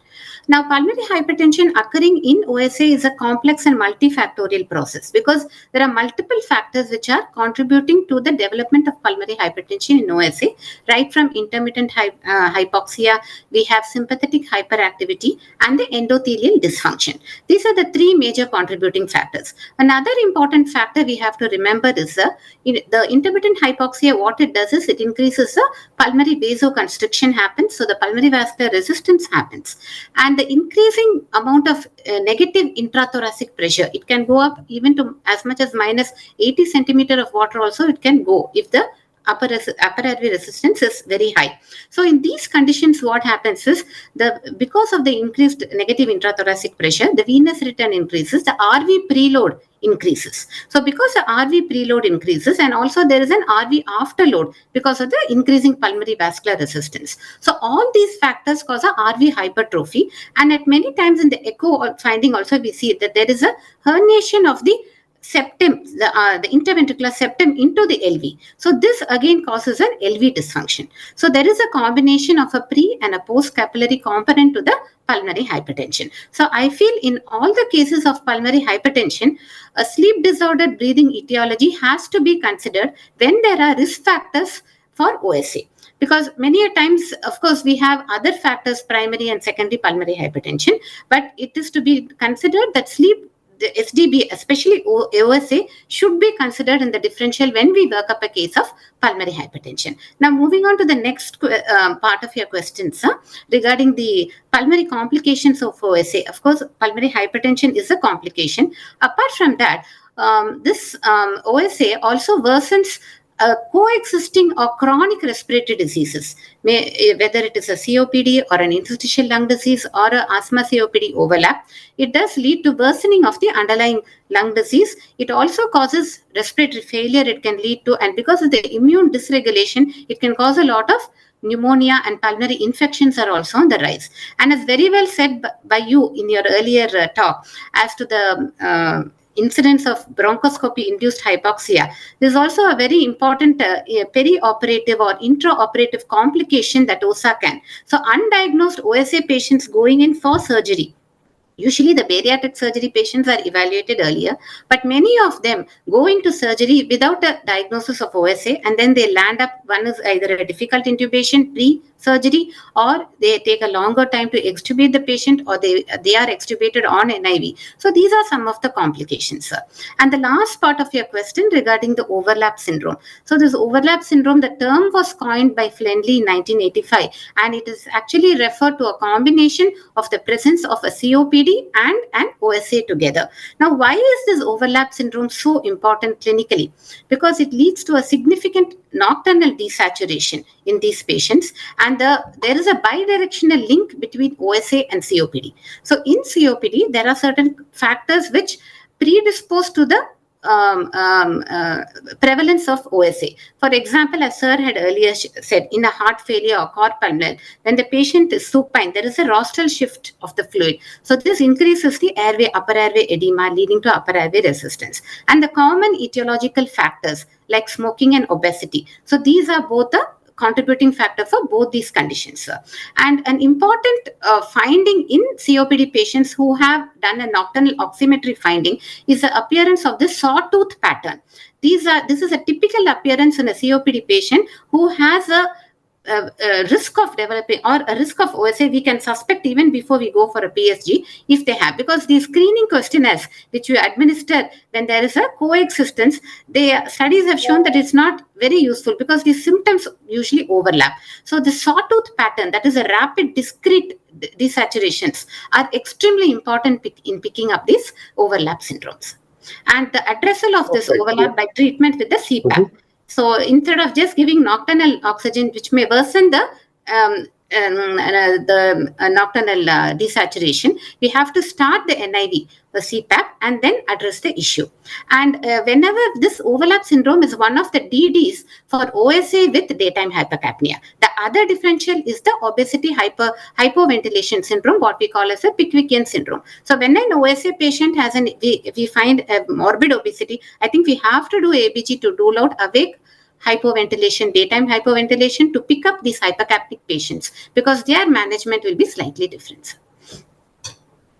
Now, pulmonary hypertension occurring in OSA is a complex and multifactorial process because there are multiple factors which are contributing to the development of pulmonary hypertension in OSA. Right from intermittent hypoxia, we have sympathetic hyperactivity and the endothelial dysfunction. These are the 3 major contributing factors. Another important factor we have to remember is the intermittent hypoxia. What it does is it increases the pulmonary vasoconstriction happens, so the pulmonary vascular resistance happens. And the increasing amount of negative intrathoracic pressure, it can go up even to as much as minus 80 centimeter of water also it can go if the upper airway resistance is very high. So in these conditions, what happens is because of the increased negative intrathoracic pressure, the venous return increases, the RV preload increases. So because the RV preload increases, and also there is an RV afterload because of the increasing pulmonary vascular resistance. So all these factors cause a RV hypertrophy, and at many times in the echo finding also we see that there is a herniation of the septum, the interventricular septum into the LV. So this again causes an LV dysfunction. So there is a combination of a pre and a post capillary component to the pulmonary hypertension. So I feel in all the cases of pulmonary hypertension, a sleep disordered breathing etiology has to be considered when there are risk factors for OSA. Because many a times, of course, we have other factors, primary and secondary pulmonary hypertension, but it is to be considered that sleep, the SDB, especially OSA, should be considered in the differential when we work up a case of pulmonary hypertension. Now, moving on to the next part of your question, sir, regarding the pulmonary complications of OSA. Of course, pulmonary hypertension is a complication. Apart from that, this OSA also worsens coexisting or chronic respiratory diseases, whether it is a COPD or an interstitial lung disease or a asthma COPD overlap. It does lead to worsening of the underlying lung disease. It also causes respiratory failure. It can lead to, and because of the immune dysregulation, it can cause a lot of pneumonia, and pulmonary infections are also on the rise. And as very well said by you in your earlier talk as to the incidence of bronchoscopy-induced hypoxia. There is also a very important perioperative or intraoperative complication that OSA can. So undiagnosed OSA patients going in for surgery. Usually the bariatric surgery patients are evaluated earlier, but many of them go into surgery without a diagnosis of OSA, and then they land up, one is either a difficult intubation pre-surgery, or they take a longer time to extubate the patient, or they are extubated on NIV. So these are some of the complications, sir. And the last part of your question regarding the overlap syndrome. So this overlap syndrome, the term was coined by Flenley in 1985, and it is actually referred to a combination of the presence of a COPD and an OSA together. Now, why is this overlap syndrome so important clinically? Because it leads to a significant nocturnal desaturation in these patients, and there is a bidirectional link between OSA and COPD. So in COPD, there are certain factors which predispose to the prevalence of OSA. For example, as sir had earlier said, in a heart failure or cor pulmonale, when the patient is supine, there is a rostral shift of the fluid. So this increases the airway, upper airway edema, leading to upper airway resistance. And the common etiological factors like smoking and obesity. So these are both the contributing factor for both these conditions, sir. And an important finding in COPD patients who have done a nocturnal oximetry finding is the appearance of the sawtooth pattern. This is a typical appearance in a COPD patient who has a risk of developing or a risk of OSA. We can suspect even before we go for a PSG if they have, because these screening questionnaires which you administer when there is a coexistence, studies have shown that it's not very useful because these symptoms usually overlap. So the sawtooth pattern, that is a rapid discrete desaturations, are extremely important in picking up these overlap syndromes. And the addressal of this overlap by treatment with the CPAP. So instead of just giving nocturnal oxygen, which may worsen the nocturnal desaturation, we have to start the NIV, the CPAP, and then address the issue. And whenever this overlap syndrome is one of the DDs for OSA with daytime hypercapnia. The other differential is the obesity hypoventilation syndrome, what we call as a Pickwickian syndrome. So when an OSA patient has we find a morbid obesity, I think we have to do ABG to rule out awake hypoventilation, daytime hypoventilation, to pick up these hypercapnic patients, because their management will be slightly different.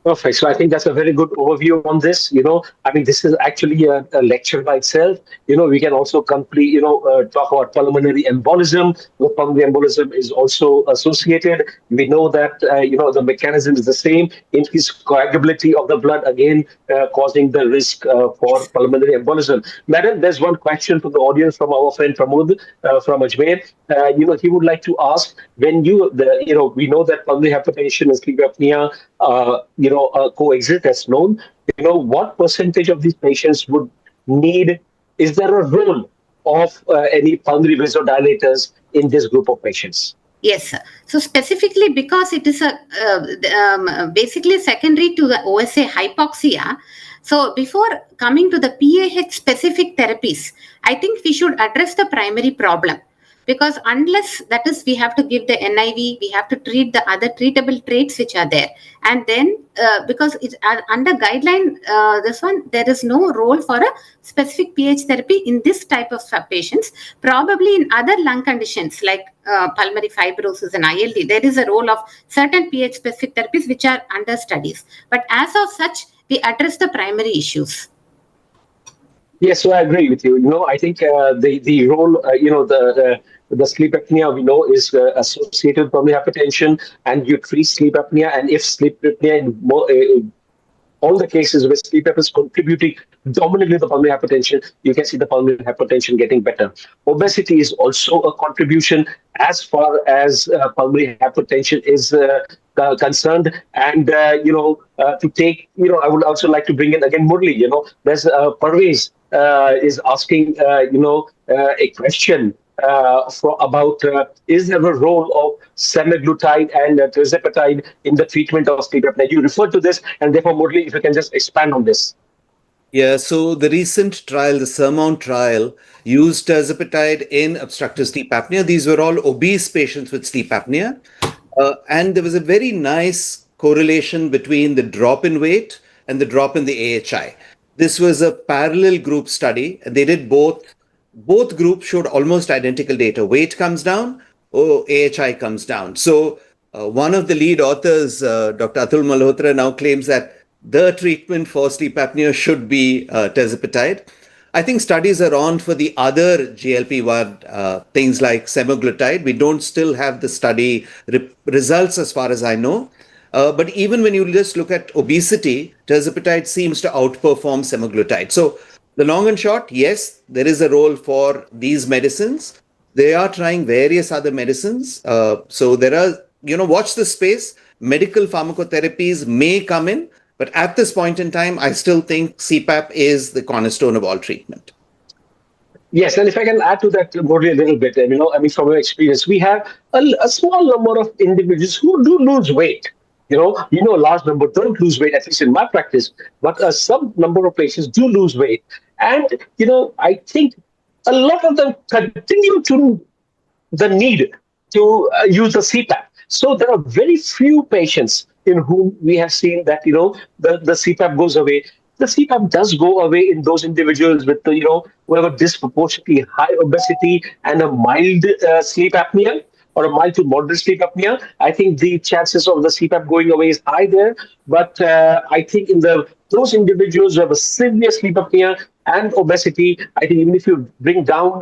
Perfect. So I think that's a very good overview on this. I mean, this is actually a lecture by itself. We can also complete, talk about pulmonary embolism. The pulmonary embolism is also associated. We know that, the mechanism is the same. Increased coagulability of the blood, again, causing the risk for pulmonary embolism. Madam, there's one question from the audience from our friend Pramod from Ajmer. He would like to ask, when we know that pulmonary hypertension and sleep apnea, coexist as known. What percentage of these patients would need? Is there a role of any pulmonary vasodilators in this group of patients? Yes, sir. So specifically because it is basically secondary to the OSA hypoxia. So before coming to the PAH specific therapies, I think we should address the primary problem. Because unless that is, we have to give the NIV, we have to treat the other treatable traits which are there. And then because it's under guideline, this one, there is no role for a specific pH therapy in this type of patients. Probably in other lung conditions like pulmonary fibrosis and ILD, there is a role of certain pH specific therapies which are under studies. But as of such, we address the primary issues. Yes, so I agree with you. I think the role, the sleep apnea we know is associated with pulmonary hypertension, and you treat sleep apnea, and if sleep apnea in all the cases where sleep apnea is contributing dominantly to the pulmonary hypertension, you can see the pulmonary hypertension getting better. Obesity is also a contribution as far as pulmonary hypertension is concerned. And, to take, I would also like to bring in again Murli, there's Parvez is asking, a question about is there a role of semaglutide and tirzepatide in the treatment of sleep apnea? You referred to this, and therefore, Murli, if you can just expand on this. Yeah, so the recent trial, the Sarmah trial, used tirzepatide in obstructive sleep apnea. These were all obese patients with sleep apnea. And there was a very nice correlation between the drop in weight and the drop in the AHI. This was a parallel group study, and they did both. Both groups showed almost identical data. Weight comes down, AHI comes down. So one of the lead authors, Dr. Atul Malhotra, now claims that the treatment for sleep apnea should be tirzepatide. I think studies are on for the other GLP-1, things like semaglutide. We don't still have the study results as far as I know. But even when you just look at obesity, tirzepatide seems to outperform semaglutide. So the long and short, yes, there is a role for these medicines. They are trying various other medicines. So there are, watch the space. Medical pharmacotherapies may come in, but at this point in time, I still think CPAP is the cornerstone of all treatment. Yes, and if I can add to that, Murli, a little bit, from our experience, we have a small number of individuals who do lose weight. A large number don't lose weight, at least in my practice, but some number of patients do lose weight. And, I think a lot of them continue to the need to use the CPAP. So there are very few patients in whom we have seen that, the CPAP goes away. The CPAP does go away in those individuals with, who have a disproportionately high obesity and a mild sleep apnea, or a mild to moderate sleep apnea. I think the chances of the CPAP going away is high there. But I think in those individuals who have a severe sleep apnea and obesity, I think even if you bring down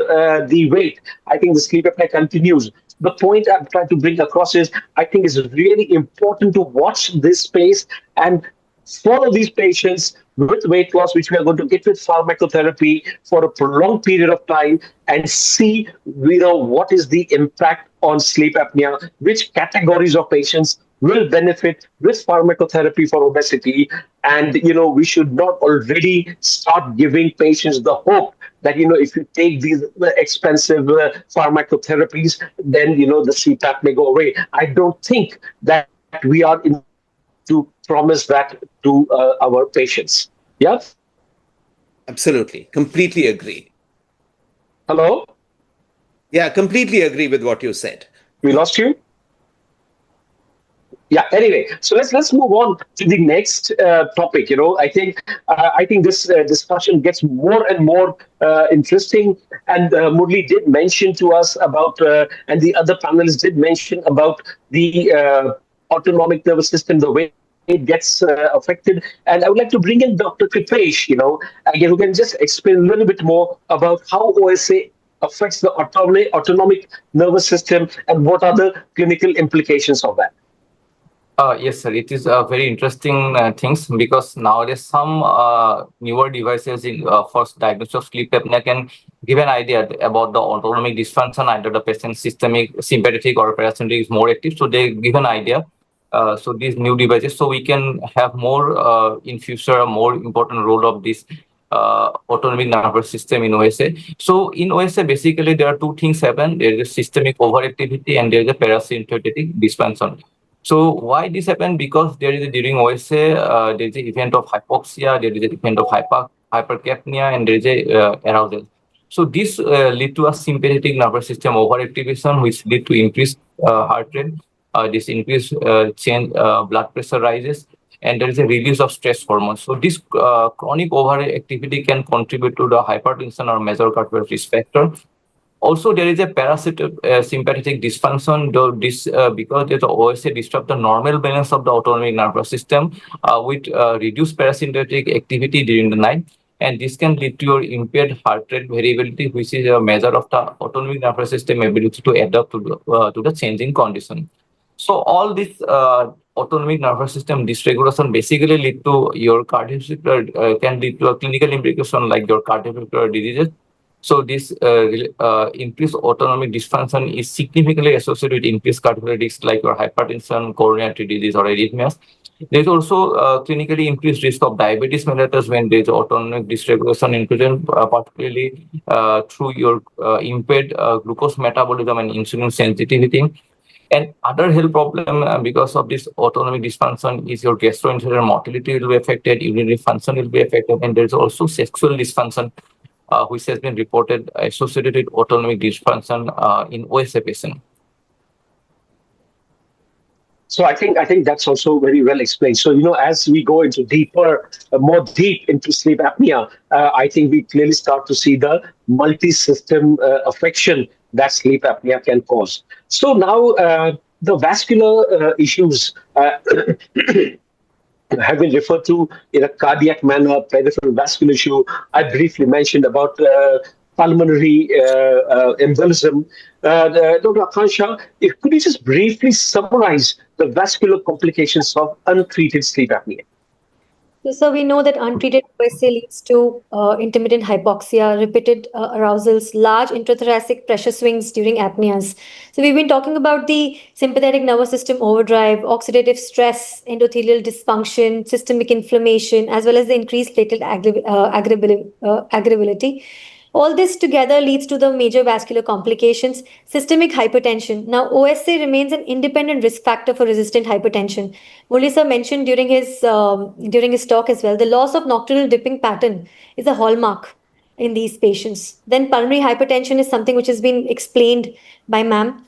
the weight, I think the sleep apnea continues. The point I'm trying to bring across is I think it's really important to watch this space and follow these patients with weight loss, which we are going to get with pharmacotherapy for a prolonged period of time, and see, what is the impact on sleep apnea, which categories of patients will benefit with pharmacotherapy for obesity. And, we should not already start giving patients the hope that, if you take these expensive pharmacotherapies, then, the CPAP may go away. I don't think that we are in to promise that to our patients. Yeah? Absolutely. Completely agree. Hello? Yeah, completely agree with what you said. We lost you? Yeah, anyway, so let's move on to the next topic. I think this discussion gets more and more interesting. And Murli did mention to us about, and the other panelists did mention about the autonomic nervous system, the way it gets affected. And I would like to bring in Dr. Kripesh, again, who can just explain a little bit more about how OSA affects the autonomic nervous system and what are the clinical implications of that. Yes, sir. It is very interesting things, because nowadays some newer devices for diagnosis of sleep apnea can give an idea about the autonomic dysfunction, either the patient's systemic, sympathetic, or parasympathetic is more active. So they give an idea. So these new devices, so we can have more in future, a more important role of this autonomic nervous system in OSA. So in OSA, basically there are two things happen. There is a systemic overactivity and there is a parasympathetic dysfunction. So why this happened? Because there is during OSA, there is an event of hypoxia, there is an event of hypercapnia, and there is a arousal. So this lead to a sympathetic nervous system overactivation, which lead to increased heart rate. This increased change blood pressure rises, and there is a release of stress hormones. So this chronic overactivity can contribute to the hypertension or major cardiovascular risk factor. Also, there is a parasympathetic dysfunction, though this because the OSA disrupt the normal balance of the autonomic nervous system with reduced parasympathetic activity during the night, and this can lead to your impaired heart rate variability, which is a measure of the autonomic nervous system ability to adapt to the changing condition. So all this autonomic nervous system dysregulation basically lead to your cardiovascular can lead to a clinical implication like your cardiovascular diseases. So this increased autonomic dysfunction is significantly associated with increased cardiovascular risk like your hypertension, coronary artery disease, or arrhythmias. There is also clinically increased risk of diabetes mellitus when there is autonomic dysregulation, including particularly through your impaired glucose metabolism and insulin sensitivity. And other health problem because of this autonomic dysfunction is your gastrointestinal motility will be affected, urinary function will be affected, and there is also sexual dysfunction, which has been reported associated with autonomic dysfunction in OSA patient. So I think that's also very well explained. So as we go into more deep into sleep apnea, I think we clearly start to see the multi-system affection that sleep apnea can cause. So now the vascular issues have been referred to in a cardiac manner, peripheral vascular issue. I briefly mentioned about pulmonary embolism. Dr. Aakanksha, could you just briefly summarize the vascular complications of untreated sleep apnea? So we know that untreated OSA leads to intermittent hypoxia, repeated arousals, large intrathoracic pressure swings during apneas. So we've been talking about the sympathetic nervous system overdrive, oxidative stress, endothelial dysfunction, systemic inflammation, as well as the increased platelet aggravability. All this together leads to the major vascular complications, systemic hypertension. Now, OSA remains an independent risk factor for resistant hypertension. Murli sir mentioned during his talk as well, the loss of nocturnal dipping pattern is a hallmark in these patients. Then pulmonary hypertension is something which has been explained by ma'am.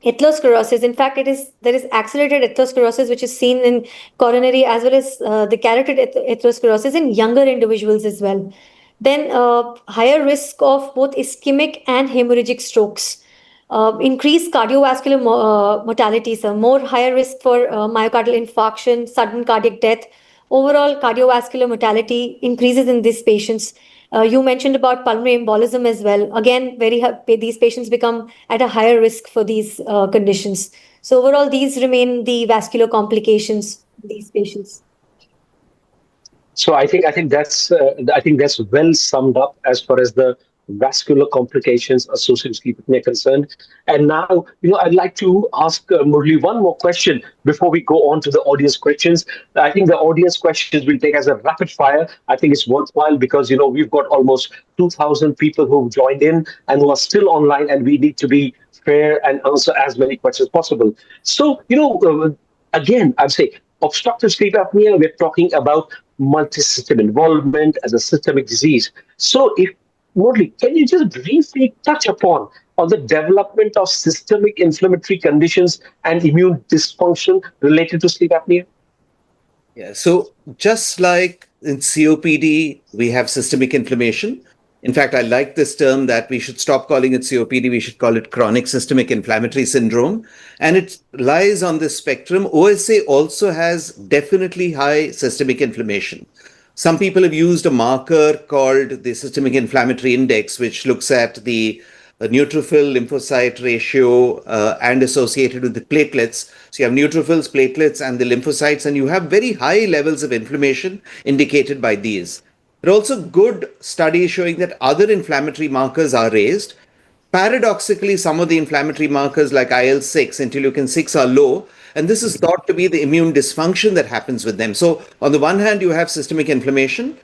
Atherosclerosis, in fact, there is accelerated atherosclerosis which is seen in coronary as well as the carotid atherosclerosis in younger individuals as well. Then higher risk of both ischemic and hemorrhagic strokes. Increased cardiovascular mortality, so more higher risk for myocardial infarction, sudden cardiac death. Overall cardiovascular mortality increases in these patients. You mentioned about pulmonary embolism as well. Again, these patients become at a higher risk for these conditions. So overall, these remain the vascular complications in these patients. So I think that's well summed up as far as the vascular complications associated with sleep apnea concerned. And now, I'd like to ask Murli one more question before we go on to the audience questions. I think the audience questions will take as a rapid fire. I think it's worthwhile because, we've got almost 2,000 people who've joined in and who are still online, and we need to be fair and answer as many questions as possible. So, again, I'd say obstructive sleep apnea, we're talking about multi-system involvement as a systemic disease. So Murli, can you just briefly touch upon the development of systemic inflammatory conditions and immune dysfunction related to sleep apnea? Yeah, so just like in COPD, we have systemic inflammation. In fact, I like this term that we should stop calling it COPD. We should call it chronic systemic inflammatory syndrome. And it lies on this spectrum. OSA also has definitely high systemic inflammation. Some people have used a marker called the systemic inflammatory index, which looks at the neutrophil lymphocyte ratio and associated with the platelets. So you have neutrophils, platelets, and the lymphocytes, and you have very high levels of inflammation indicated by these. There are also good studies showing that other inflammatory markers are raised. Paradoxically, some of the inflammatory markers like IL-6, interleukin-6 are low, and this is thought to be the immune dysfunction that happens with them. So on the one hand, you have systemic inflammation.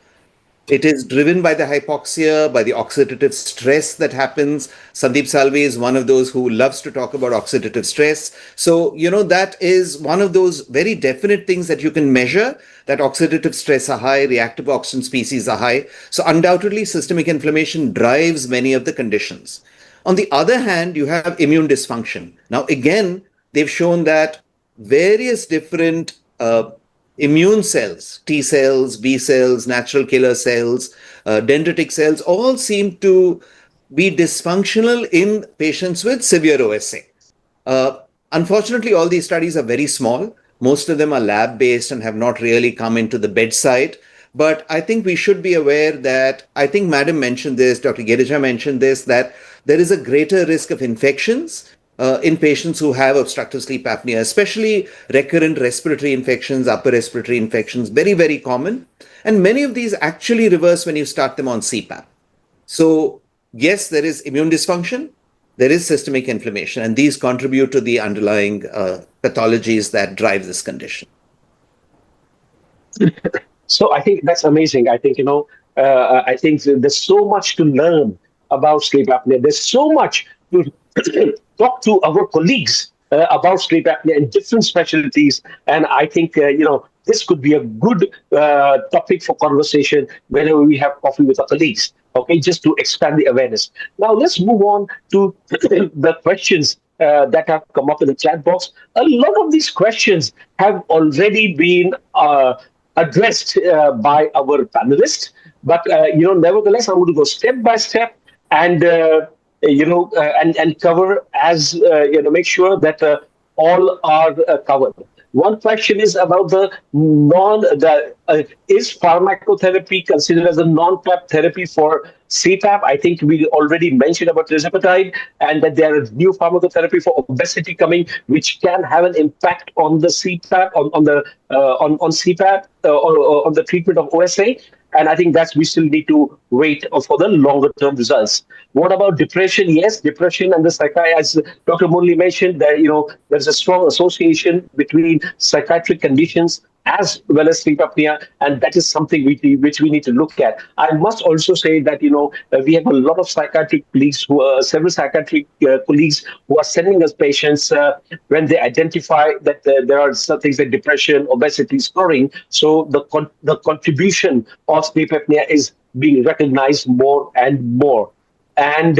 It is driven by the hypoxia, by the oxidative stress that happens. Sandeep Salve is one of those who loves to talk about oxidative stress. So, that is one of those very definite things that you can measure, that oxidative stress are high, reactive oxygen species are high. So undoubtedly, systemic inflammation drives many of the conditions. On the other hand, you have immune dysfunction. Now, again, they've shown that various different immune cells, T cells, B cells, natural killer cells, dendritic cells, all seem to be dysfunctional in patients with severe OSA. Unfortunately, all these studies are very small. Most of them are lab-based and have not really come into the bedside. But I think we should be aware that, I think Madam mentioned this, Dr. Girija mentioned this, that there is a greater risk of infections in patients who have obstructive sleep apnea, especially recurrent respiratory infections, upper respiratory infections, very, very common. And many of these actually reverse when you start them on CPAP. So yes, there is immune dysfunction, there is systemic inflammation, and these contribute to the underlying pathologies that drive this condition. So I think that's amazing. I think, I think there's so much to learn about sleep apnea. There's so much to talk to our colleagues about sleep apnea in different specialties. And I think, this could be a good topic for conversation whenever we have coffee with our colleagues, okay, just to expand the awareness. Now, let's move on to the questions that have come up in the chat box. A lot of these questions have already been addressed by our panelists, but nevertheless, I'm going to go step by step and and cover as make sure that all are covered. One question is about is pharmacotherapy considered as a non-PAP therapy for CPAP? I think we already mentioned about tirzepatide, and that there is new pharmacotherapy for obesity coming, which can have an impact on the CPAP, on CPAP, or on the treatment of OSA. And I think we still need to wait for the longer term results. What about depression? Yes, depression and the psychiatry, as Dr. Murli mentioned, there's a strong association between psychiatric conditions as well as sleep apnea, and that is something which we need to look at. I must also say that we have a lot of psychiatric colleagues several psychiatric colleagues who are sending us patients when they identify that there are some things like depression, obesity, scoring. So the contribution of sleep apnea is being recognized more and more. And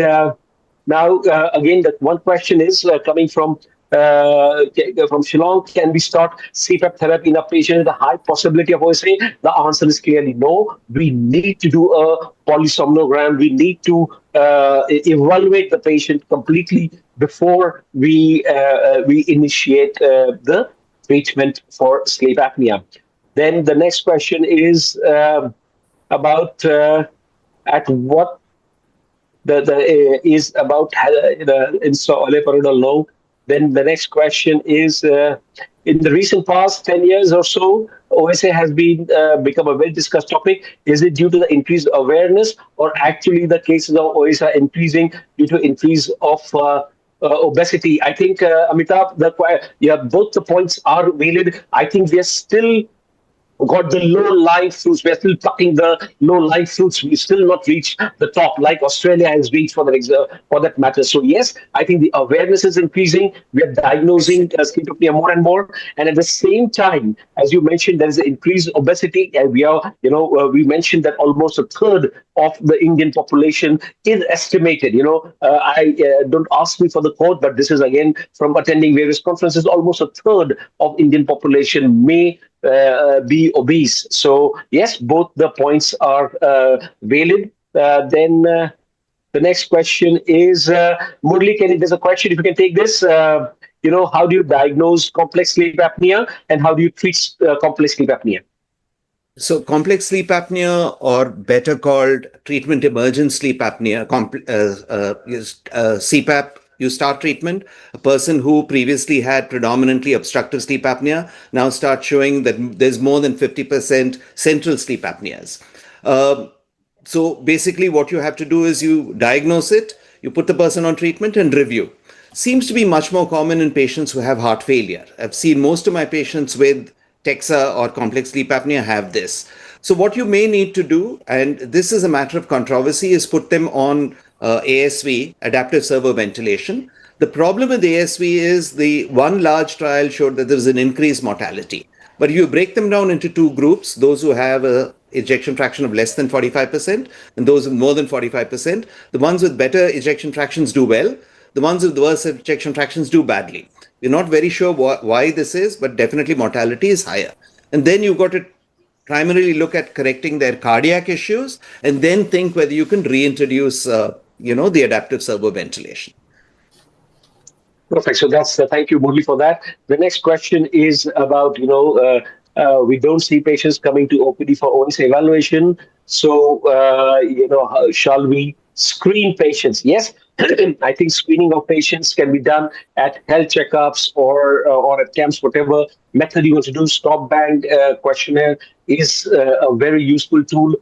now, again, that one question is coming from Shillong. Can we start CPAP therapy in a patient with a high possibility of OSA? The answer is clearly no. We need to do a polysomnogram. We need to evaluate the patient completely before we initiate the treatment for sleep apnea. Then the next question is about at what is about install. Then the next question is, in the recent past 10 years or so, OSA has become a very discussed topic. Is it due to the increased awareness, or actually the cases of OSA are increasing due to increase of obesity? I think, Amitabh, both the points are valid. I think we are still got the low-lying fruits. We are still plucking the low-lying fruits. We still not reached the top, like Australia has reached for that matter. So yes, I think the awareness is increasing. We are diagnosing sleep apnea more and more, and at the same time, as you mentioned, there is increased obesity, and we mentioned that almost a third of the Indian population is estimated. I don't ask me for the quote, but this is again from attending various conferences. Almost a third of Indian population may be obese. So yes, both the points are valid. Then the next question is Murli. There's a question. If you can take this. How do you diagnose complex sleep apnea, and how do you treat complex sleep apnea? So complex sleep apnea, or better called treatment emergent sleep apnea, CPAP. You start treatment. A person who previously had predominantly obstructive sleep apnea now starts showing that there's more than 50% central sleep apneas. So basically what you have to do is you diagnose it, you put the person on treatment and review. Seems to be much more common in patients who have heart failure. I've seen most of my patients with TEXA or complex sleep apnea have this. So what you may need to do, and this is a matter of controversy, is put them on ASV, adaptive servo ventilation. The problem with ASV is the one large trial showed that there is an increased mortality. But you break them down into two groups, those who have a ejection fraction of less than 45% and those with more than 45%. The ones with better ejection fractions do well. The ones with worse ejection fractions do badly. We're not very sure why this is, but definitely mortality is higher. And then you've got to primarily look at correcting their cardiac issues and then think whether you can reintroduce, the adaptive servo ventilation. Perfect. So that's thank you, Murli, for that. The next question is about we don't see patients coming to OPD for OSA evaluation. So shall we screen patients? Yes, I think screening of patients can be done at health checkups or at camps, whatever method you want to do. Stop band questionnaire is a very useful tool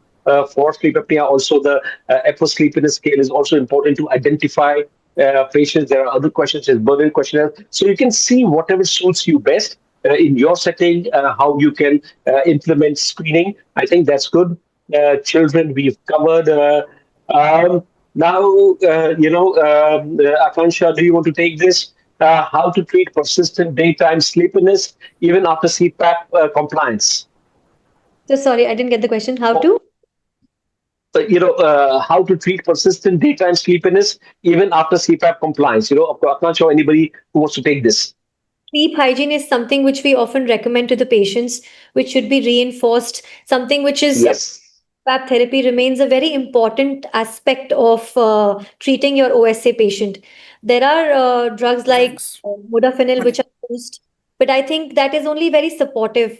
for sleep apnea. Also, the Epworth Sleepiness Scale is also important to identify patients. There are other questions, as Berlin questionnaire. So you can see whatever suits you best in your setting, how you can implement screening. I think that's good. Children, we've covered. Now, Aakanksha, do you want to take this? How to treat persistent daytime sleepiness even after CPAP compliance? So sorry, I didn't get the question. How to? How to treat persistent daytime sleepiness even after CPAP compliance. I'm not sure anybody who wants to take this. Sleep hygiene is something which we often recommend to the patients, which should be reinforced. Something which is CPAP therapy remains a very important aspect of treating your OSA patient. There are drugs like modafinil which are used, but I think that is only very supportive.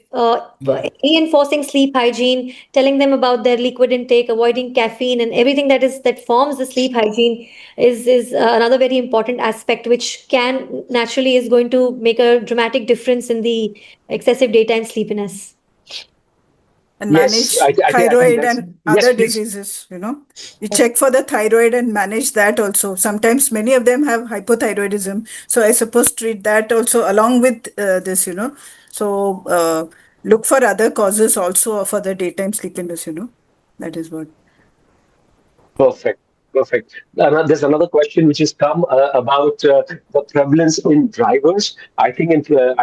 Reinforcing sleep hygiene, telling them about their liquid intake, avoiding caffeine, and everything that forms the sleep hygiene is another very important aspect, which can naturally is going to make a dramatic difference in the excessive daytime sleepiness. And manage thyroid and other diseases, You check for the thyroid and manage that also. Sometimes many of them have hypothyroidism. So I suppose treat that also along with this, So look for other causes also for the daytime sleepiness, That is what. Perfect. There's another question which has come about the prevalence in drivers. I think there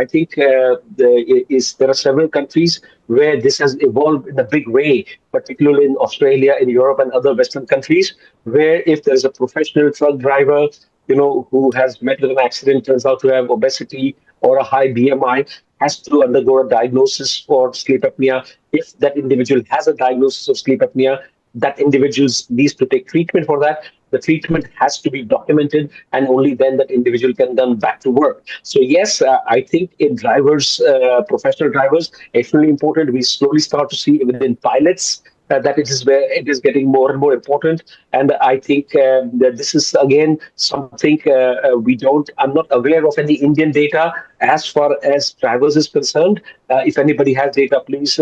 are several countries where this has evolved in a big way, particularly in Australia, in Europe, and other Western countries, where if there is a professional truck driver, who has met with an accident, turns out to have obesity or a high BMI, has to undergo a diagnosis for sleep apnea. If that individual has a diagnosis of sleep apnea, that individual needs to take treatment for that. The treatment has to be documented, and only then that individual can come back to work. So yes, I think in drivers, professional drivers, it's really important. We slowly start to see even in pilots that it is where it is getting more and more important. And I think that this is again something I'm not aware of any Indian data as far as drivers is concerned. If anybody has data, please,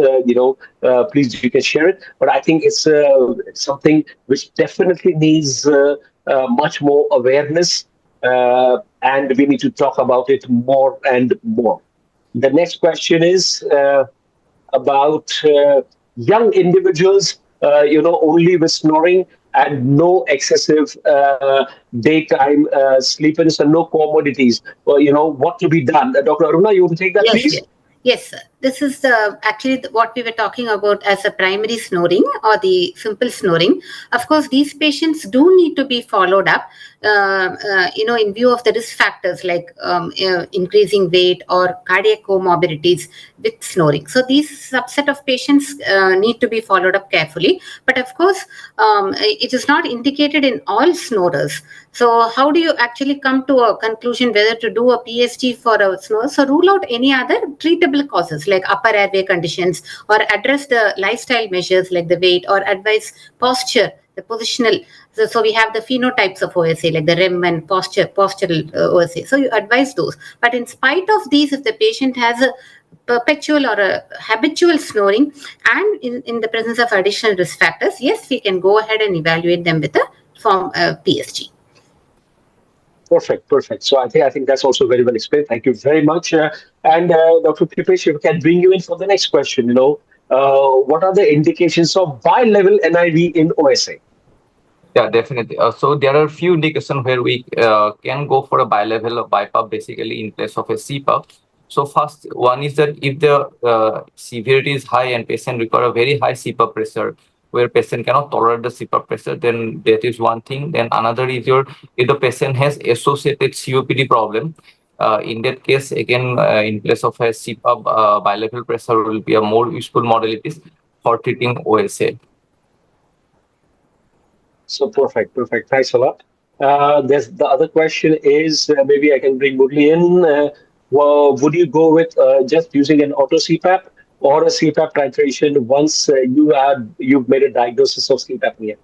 please you can share it. But I think it's something which definitely needs much more awareness, and we need to talk about it more and more. The next question is about young individuals, only with snoring and no excessive daytime sleepiness and no comorbidities. What to be done? Dr. Aruna, you want to take that, please? Yes, sir. This is actually what we were talking about as a primary snoring or the simple snoring. Of course, these patients do need to be followed up, in view of the risk factors like increasing weight or cardiac comorbidities with snoring. So these subset of patients need to be followed up carefully. But of course, it is not indicated in all snorers. So how do you actually come to a conclusion whether to do a PSG for a snorer? So rule out any other treatable causes like upper airway conditions, or address the lifestyle measures like the weight, or advise posture, the positional. So we have the phenotypes of OSA like the REM and postural OSA. So you advise those. But in spite of these, if the patient has a perpetual or a habitual snoring and in the presence of additional risk factors, yes, we can go ahead and evaluate them with a form PSG. Perfect. So I think that's also very well explained. Thank you very much. And Dr. Kripesh, if we can bring you in for the next question, what are the indications of bi-level NIV in OSA? Yeah, definitely. So there are a few indications where we can go for a bi-level or BiPAP basically in place of a CPAP. So first one is that if the severity is high and patient require a very high CPAP pressure, where patient cannot tolerate the CPAP pressure, then that is one thing. Then another is if the patient has associated COPD problem, in that case, again, in place of a CPAP, bi-level pressure will be a more useful modalities for treating OSA. So perfect. Thanks a lot. There's the other question is maybe I can bring Murli in. Well, would you go with just using an auto CPAP or a CPAP titration once you've made a diagnosis of sleep apnea?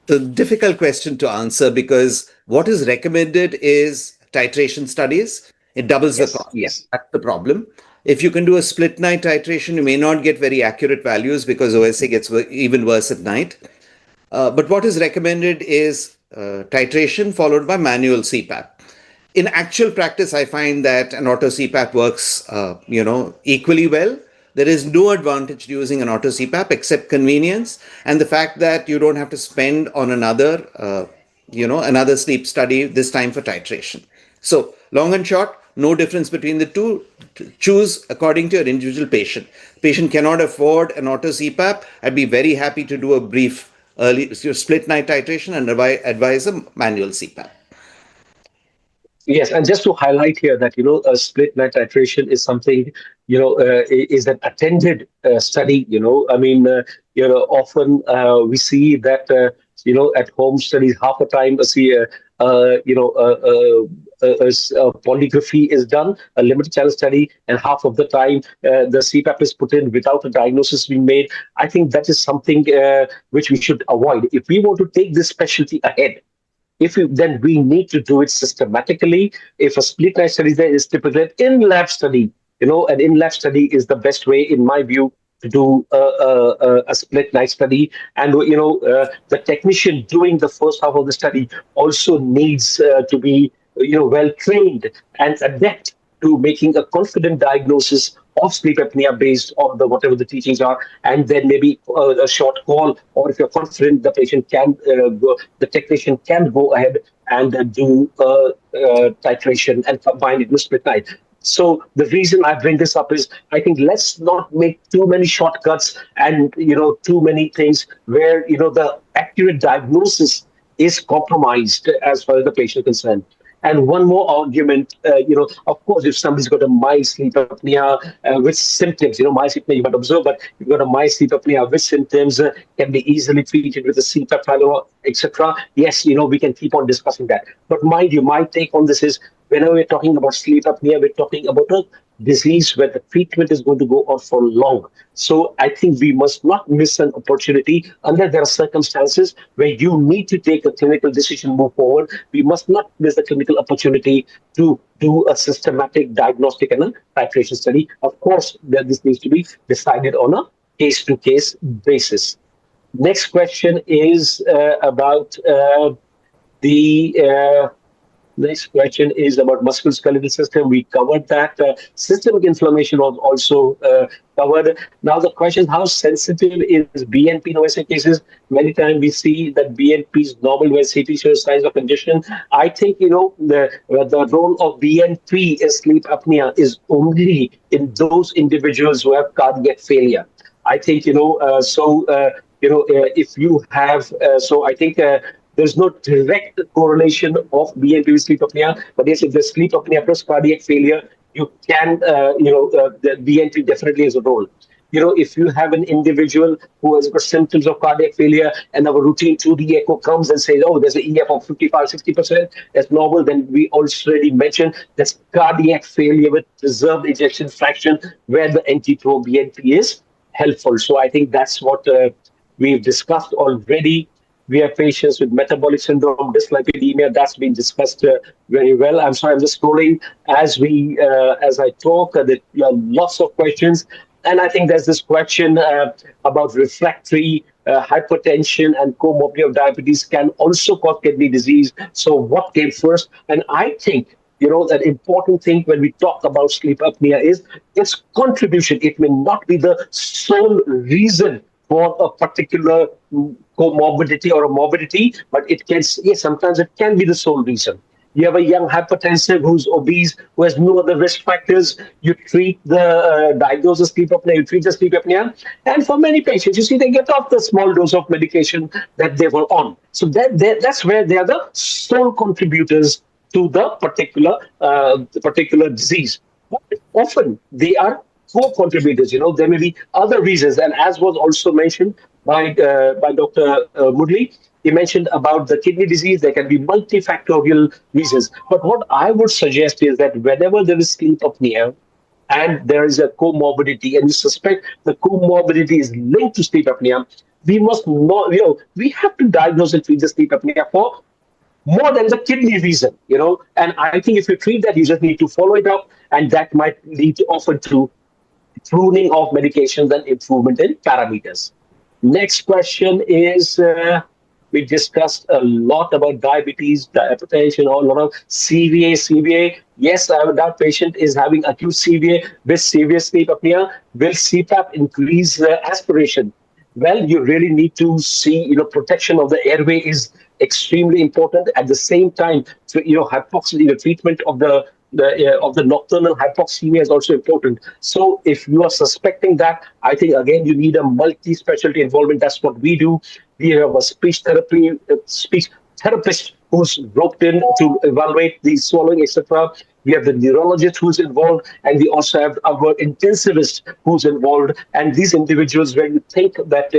The difficult question to answer because what is recommended is titration studies. It doubles the cost. Yes. That's the problem. If you can do a split night titration, you may not get very accurate values because OSA gets even worse at night. But what is recommended is titration followed by manual CPAP. In actual practice, I find that an auto CPAP works, equally well. There is no advantage to using an auto CPAP except convenience and the fact that you don't have to spend on another sleep study, this time for titration. So, long and short, no difference between the two. Choose according to your individual patient. Patient cannot afford an auto CPAP. I'd be very happy to do a brief early split night titration and advise a manual CPAP. Yes, and just to highlight here that a split night titration is something is an attended study. Often we see that at home studies half the time a polygraphy is done, a limited channel study, and half of the time the CPAP is put in without a diagnosis being made. I think that is something which we should avoid if we want to take this specialty ahead. Then we need to do it systematically. If a split night study there is typically an in-lab study, an in-lab study is the best way, in my view, to do a split night study. And the technician doing the first half of the study also needs to be well trained and adept to making a confident diagnosis of sleep apnea based on whatever the teachings are, and then maybe a short call, or if you're confident, the patient can the technician can go ahead and do titration and combine it with split night. So the reason I bring this up is I think let's not make too many shortcuts and too many things where the accurate diagnosis is compromised as far as the patient is concerned. And one more argument, of course, if somebody's got a mild sleep apnea with symptoms, mild sleep apnea you might observe, but if you've got a mild sleep apnea with symptoms, can be easily treated with a CPAP follower, etc. Yes, we can keep on discussing that. But mind you, my take on this is whenever we're talking about sleep apnea, we're talking about a disease where the treatment is going to go on for long. So I think we must not miss an opportunity unless there are circumstances where you need to take a clinical decision, move forward. We must not miss the clinical opportunity to do a systematic diagnostic and a titration study. Of course, this needs to be decided on a case-to-case basis. Next question is about the next question is about musculoskeletal system. We covered that. Systemic inflammation was also covered. Now the question is, how sensitive is BNP in OSA cases? Many times we see that BNP is normal when CT shows signs of congestion. I think, the role of BNP in sleep apnea is only in those individuals who have cardiac failure. I think, if you have, I think there's no direct correlation of BNP with sleep apnea, but yes, if there's sleep apnea plus cardiac failure, you can, the BNP definitely has a role. If you have an individual who has got symptoms of cardiac failure and our routine 2D echo comes and says, oh, there's an EF of 55-60%, that's normal, then we already mentioned that's cardiac failure with preserved ejection fraction where the NT-proBNP is helpful. So I think that's what we've discussed already. We have patients with metabolic syndrome, dyslipidemia. That's been discussed very well. I'm sorry, I'm just scrolling as I talk. There are lots of questions. And I think there's this question about refractory hypertension and comorbidity of diabetes can also cause kidney disease. So what came first? And I think an important thing when we talk about sleep apnea is its contribution. It may not be the sole reason for a particular comorbidity or a morbidity, but it can, yes, sometimes it can be the sole reason. You have a young hypertensive who's obese, who has no other risk factors. You treat the diagnosis sleep apnea, you treat the sleep apnea. And for many patients, you see, they get off the small dose of medication that they were on. So that's where they are the sole contributors to the particular disease. But often they are co-contributors. There may be other reasons, and as was also mentioned by Dr. Murli, he mentioned about the kidney disease. There can be multifactorial reasons. But what I would suggest is that whenever there is sleep apnea and there is a comorbidity, and we suspect the comorbidity is linked to sleep apnea, we must not, we have to diagnose and treat the sleep apnea for more than the kidney reason. And I think if you treat that, you just need to follow it up, and that might lead often to pruning of medications and improvement in parameters. Next question is, we discussed a lot about diabetes, hypertension, a lot of CVA. Yes, that patient is having acute CVA with severe sleep apnea. Will CPAP increase aspiration? Well, you really need to see, protection of the airway is extremely important. At the same time, hypoxia, treatment of the nocturnal hypoxemia is also important. So if you are suspecting that, I think, again, you need a multi-specialty involvement. That's what we do. We have a speech therapist who's roped in to evaluate the swallowing, etc. We have the neurologist who's involved, and we also have our intensivist who's involved. And these individuals, when you think that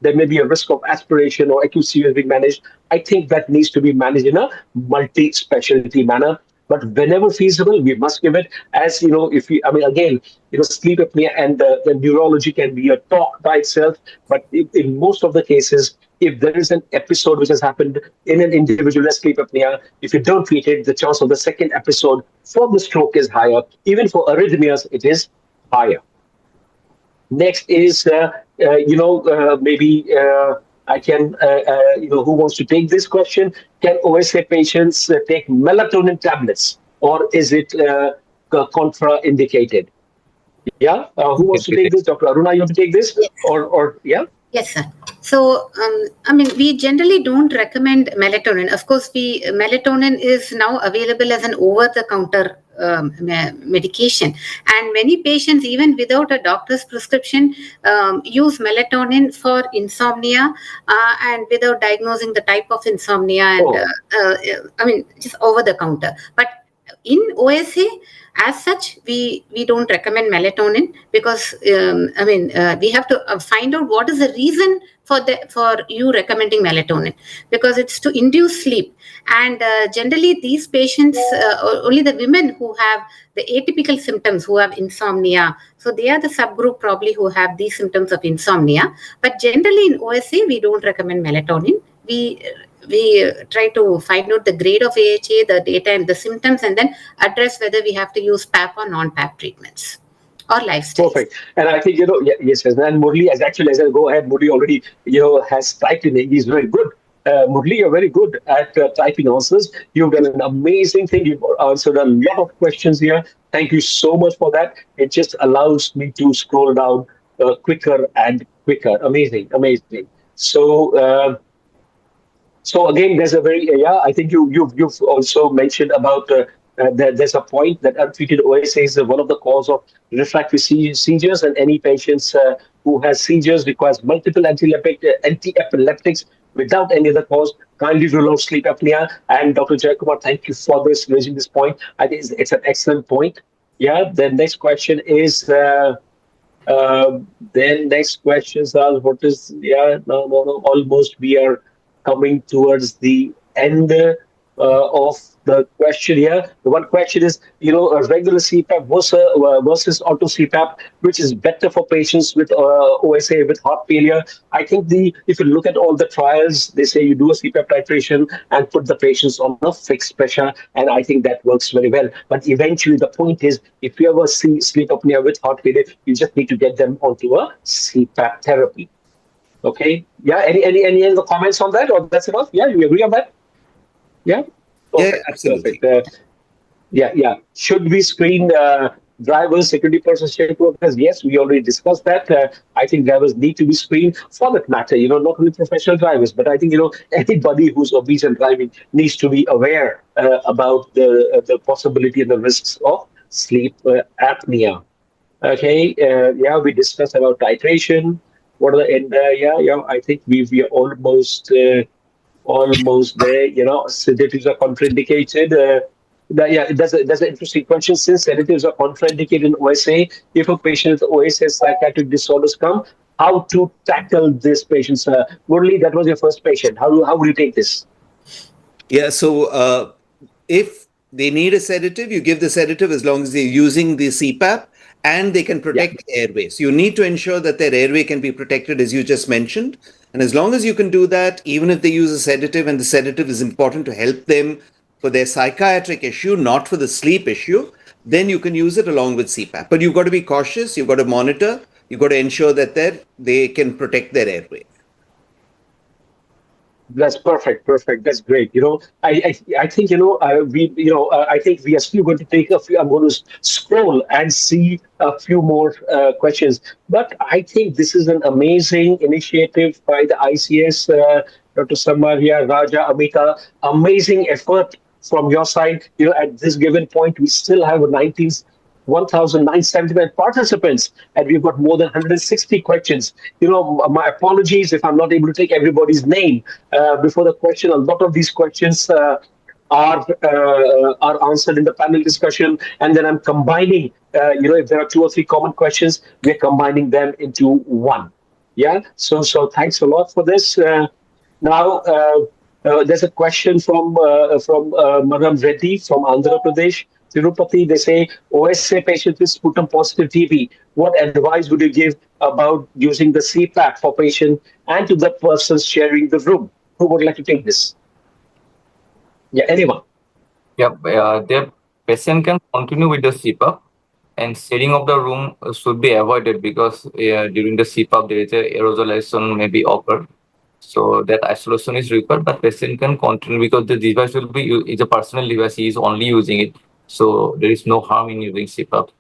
there may be a risk of aspiration or acute CVA being managed, I think that needs to be managed in a multi-specialty manner. But whenever feasible, we must give it. As again, sleep apnea and the neurology can be a talk by itself. But in most of the cases, if there is an episode which has happened in an individual with sleep apnea, if you don't treat it, the chance of the second episode for the stroke is higher. Even for arrhythmias, it is higher. Next is, maybe I can, who wants to take this question? Can OSA patients take melatonin tablets, or is it contraindicated? Yeah, who wants to take this? Dr. Aruna, you want to take this? Yes. Or yeah? Yes, sir. So, we generally don't recommend melatonin. Of course, melatonin is now available as an over-the-counter medication, and many patients, even without a doctor's prescription, use melatonin for insomnia, and without diagnosing the type of insomnia, and just over-the-counter. But in OSA, as such, we don't recommend melatonin because we have to find out what is the reason for you recommending melatonin, because it's to induce sleep. And generally, these patients, only the women who have the atypical symptoms, who have insomnia, so they are the subgroup probably who have these symptoms of insomnia. But generally in OSA, we don't recommend melatonin. We try to find out the grade of AHA, the data and the symptoms, and then address whether we have to use PAP or non-PAP treatments or lifestyle. Perfect. And I think, yes. And Murli, as I go ahead, Murli already, has typed in it. He's very good. Murli, you're very good at typing answers. You've done an amazing thing. You've answered a lot of questions here. Thank you so much for that. It just allows me to scroll down quicker and quicker. Amazing. So again, there's a I think you've also mentioned about there's a point that untreated OSA is one of the cause of refractory seizures, and any patients who has seizures requires multiple anti-epileptics without any other cause. Kindly rule out sleep apnea. And Dr. Jayakumar, thank you for raising this point. I think it's an excellent point. Yeah. The next question is. Then next questions are what is almost we are coming towards the end of the question here. The one question is, a regular CPAP versus auto CPAP, which is better for patients with OSA, with heart failure. I think if you look at all the trials, they say you do a CPAP titration and put the patients on a fixed pressure, and I think that works very well. But eventually, the point is, if you ever see sleep apnea with heart failure, you just need to get them onto a CPAP therapy. Okay. Yeah. Any other comments on that, or that's enough? Yeah. You agree on that? Yeah. Perfect. Yeah, absolutely. Perfect. Yeah. Should we screen drivers, security persons, shift workers? Yes, we already discussed that. I think drivers need to be screened for that matter, not only professional drivers, but I think, anybody who's obese and driving needs to be aware about the possibility and the risks of sleep apnea. Okay, yeah, we discussed about titration. What are the, and yeah, I think we are almost there. Sedatives are contraindicated. Yeah, that's an interesting question. Since sedatives are contraindicated in OSA, if a patient with OSA psychiatric disorders come, how to tackle this patient? Murli, that was your first patient. How would you take this? Yeah, so if they need a sedative, you give the sedative as long as they're using the CPAP and they can Yeah. protect the airway. So you need to ensure that their airway can be protected, as you just mentioned. And as long as you can do that, even if they use a sedative, and the sedative is important to help them for their psychiatric issue, not for the sleep issue, then you can use it along with CPAP. But you've got to be cautious, you've got to monitor, you've got to ensure that they can protect their airway. That's perfect. Perfect. That's great. I think I think we are still going to take a few. I'm going to scroll and see a few more questions. But I think this is an amazing initiative by the ICS, Dr. Sarmah, Raja, Amita. Amazing effort from your side. At this given point, we still have 1,979 participants, and we've got more than 160 questions. My apologies if I'm not able to take everybody's name before the question. A lot of these questions are answered in the panel discussion, and then I'm combining. If there are two or three common questions, we're combining them into one. Yeah. So thanks a lot for this. Now. There's a question from Madam Reddy from Andhra Pradesh. Tirupati, they say, OSA patient with sputum positive TB. What advice would you give about using the CPAP for patient and to the persons sharing the room? Who would like to take this? Yeah, anyone? Yeah, the patient can continue with the CPAP, and sharing of the room should be avoided because during the CPAP there is a aerosolization may be occur. So that isolation is required, but patient can continue because the device will be is a personal device. He is only using it, so there is no harm in using CPAP.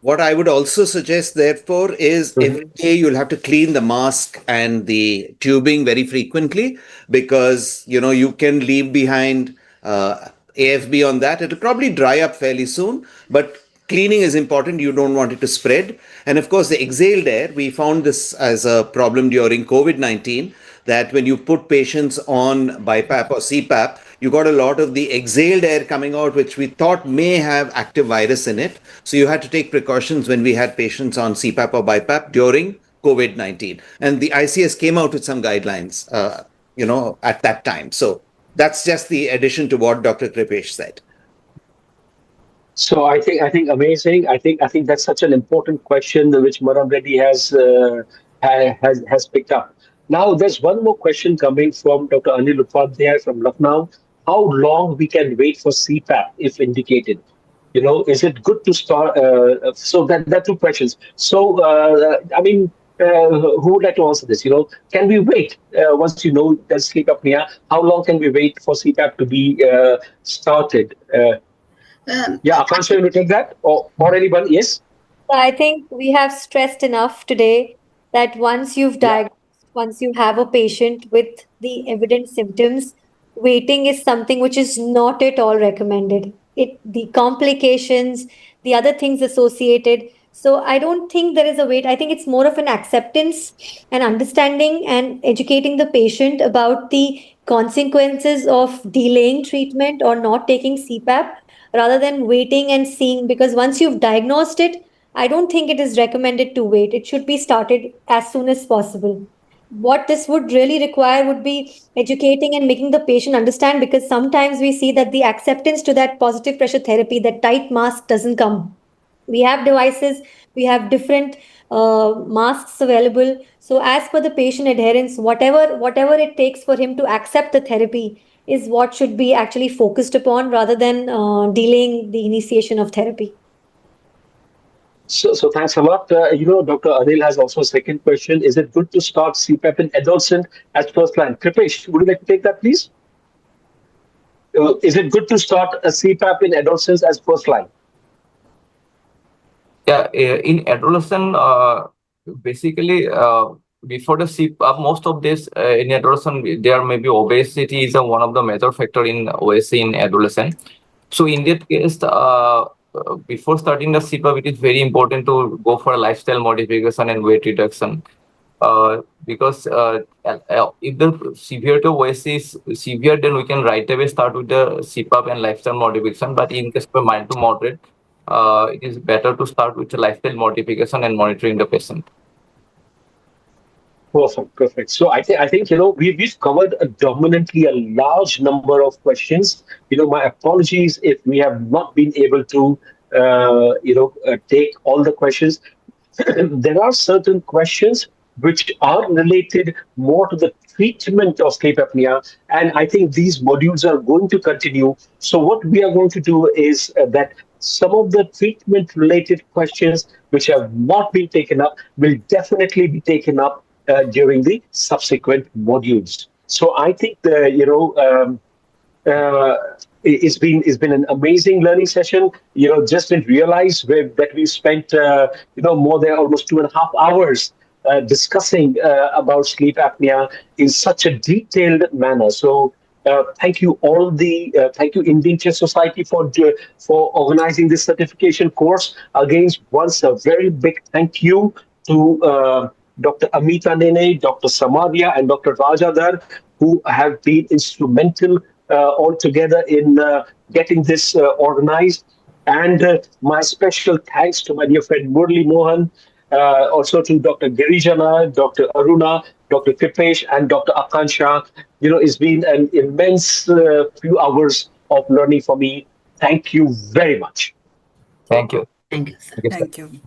What I would also suggest, therefore, is every day you'll have to clean the mask and the tubing very frequently because, you can leave behind AFB on that. It'll probably dry up fairly soon, but cleaning is important. You don't want it to spread. And of course, the exhaled air, we found this as a problem during COVID-19, that when you put patients on BiPAP or CPAP, you got a lot of the exhaled air coming out, which we thought may have active virus in it. So you had to take precautions when we had patients on CPAP or BiPAP during COVID-19. And the ICS came out with some guidelines, at that time. So that's just the addition to what Dr. Kripesh said. So I think amazing. I think that's such an important question which Madam Reddy has picked up. Now there's one more question coming from Dr. Anil Upadhyay from Lucknow. How long we can wait for CPAP if indicated? Is it good to start? So that two questions. So who would like to answer this? Can we wait once there's sleep apnea? How long can we wait for CPAP to be started? Yeah, Aakanksha, you want to take that? Or anybody? Yes? I think we have stressed enough today that once you've diagnosed, once you have a patient with the evident symptoms, waiting is something which is not at all recommended. The complications, the other things associated. So I don't think there is a wait. I think it's more of an acceptance and understanding and educating the patient about the consequences of delaying treatment or not taking CPAP rather than waiting and seeing, because once you've diagnosed it, I don't think it is recommended to wait. It should be started as soon as possible. What this would really require would be educating and making the patient understand, because sometimes we see that the acceptance to that positive pressure therapy, that tight mask, doesn't come. We have devices, we have different masks available. So as per the patient adherence, whatever it takes for him to accept the therapy is what should be actually focused upon rather than delaying the initiation of therapy. So thanks a lot. Dr. Anil has also a second question. Is it good to start CPAP in adolescent as first line? Kripesh, would you like to take that, please? Is it good to start a CPAP in adolescence as first line? Yeah, in adolescent, basically, before the CPAP, most of this in adolescent, there may be obesity is one of the major factor in OSA in adolescent. So in that case, before starting the CPAP, it is very important to go for a lifestyle modification and weight reduction. Because if the severity of OSA is severe, then we can right away start with the CPAP and lifestyle modification. But in case of mild to moderate, it is better to start with the lifestyle modification and monitoring the patient. Perfect. So I think we've covered dominantly a large number of questions. My apologies if we have not been able to take all the questions. There are certain questions which are related more to the treatment of sleep apnea, and I think these modules are going to continue. So what we are going to do is that some of the treatment related questions which have not been taken up will definitely be taken up during the subsequent modules. So I think it's been an amazing learning session. Just didn't realize that we spent more than almost 2.5 hours discussing about sleep apnea in such a detailed manner. So thank you thank you Indian Chest Society for organizing this certification course. Again, once a very big thank you to Dr. Amita Nene, Dr. Samaria, and Dr. Rajadhar, who have been instrumental altogether in getting this organized. And my special thanks to my dear friend Murli Mohan, also to Dr. Girija, Dr. Aruna, Dr. Kripesh, and Dr. Aakanksha. It's been an immense few hours of learning for me. Thank you very much. Thank you. Thank you, sir. Thank you.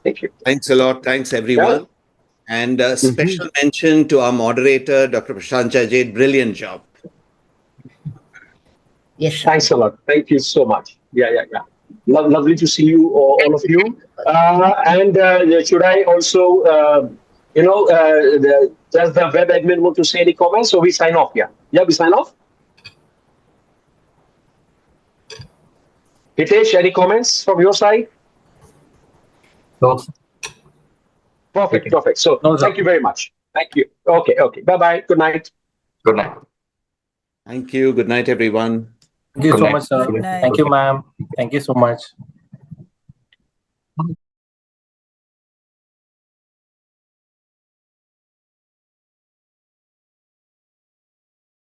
Thank you. Thanks a lot. Thanks, everyone. And a special mention to our moderator, Dr. Prashant Chhajed. Brilliant job. Yes. Thanks a lot. Thank you so much. Yeah. Lovely to see you, all of you. And should I also, does the web admin want to say any comments, or we sign off? Yeah, we sign off. Hitesh, any comments from your side? No. Perfect. So thank you very much. Thank you. Okay. Bye-bye. Good night. Good night. Thank you. Good night, everyone. Thank you Good so night. much, sir. Good night. Thank you, ma'am. Thank you so much.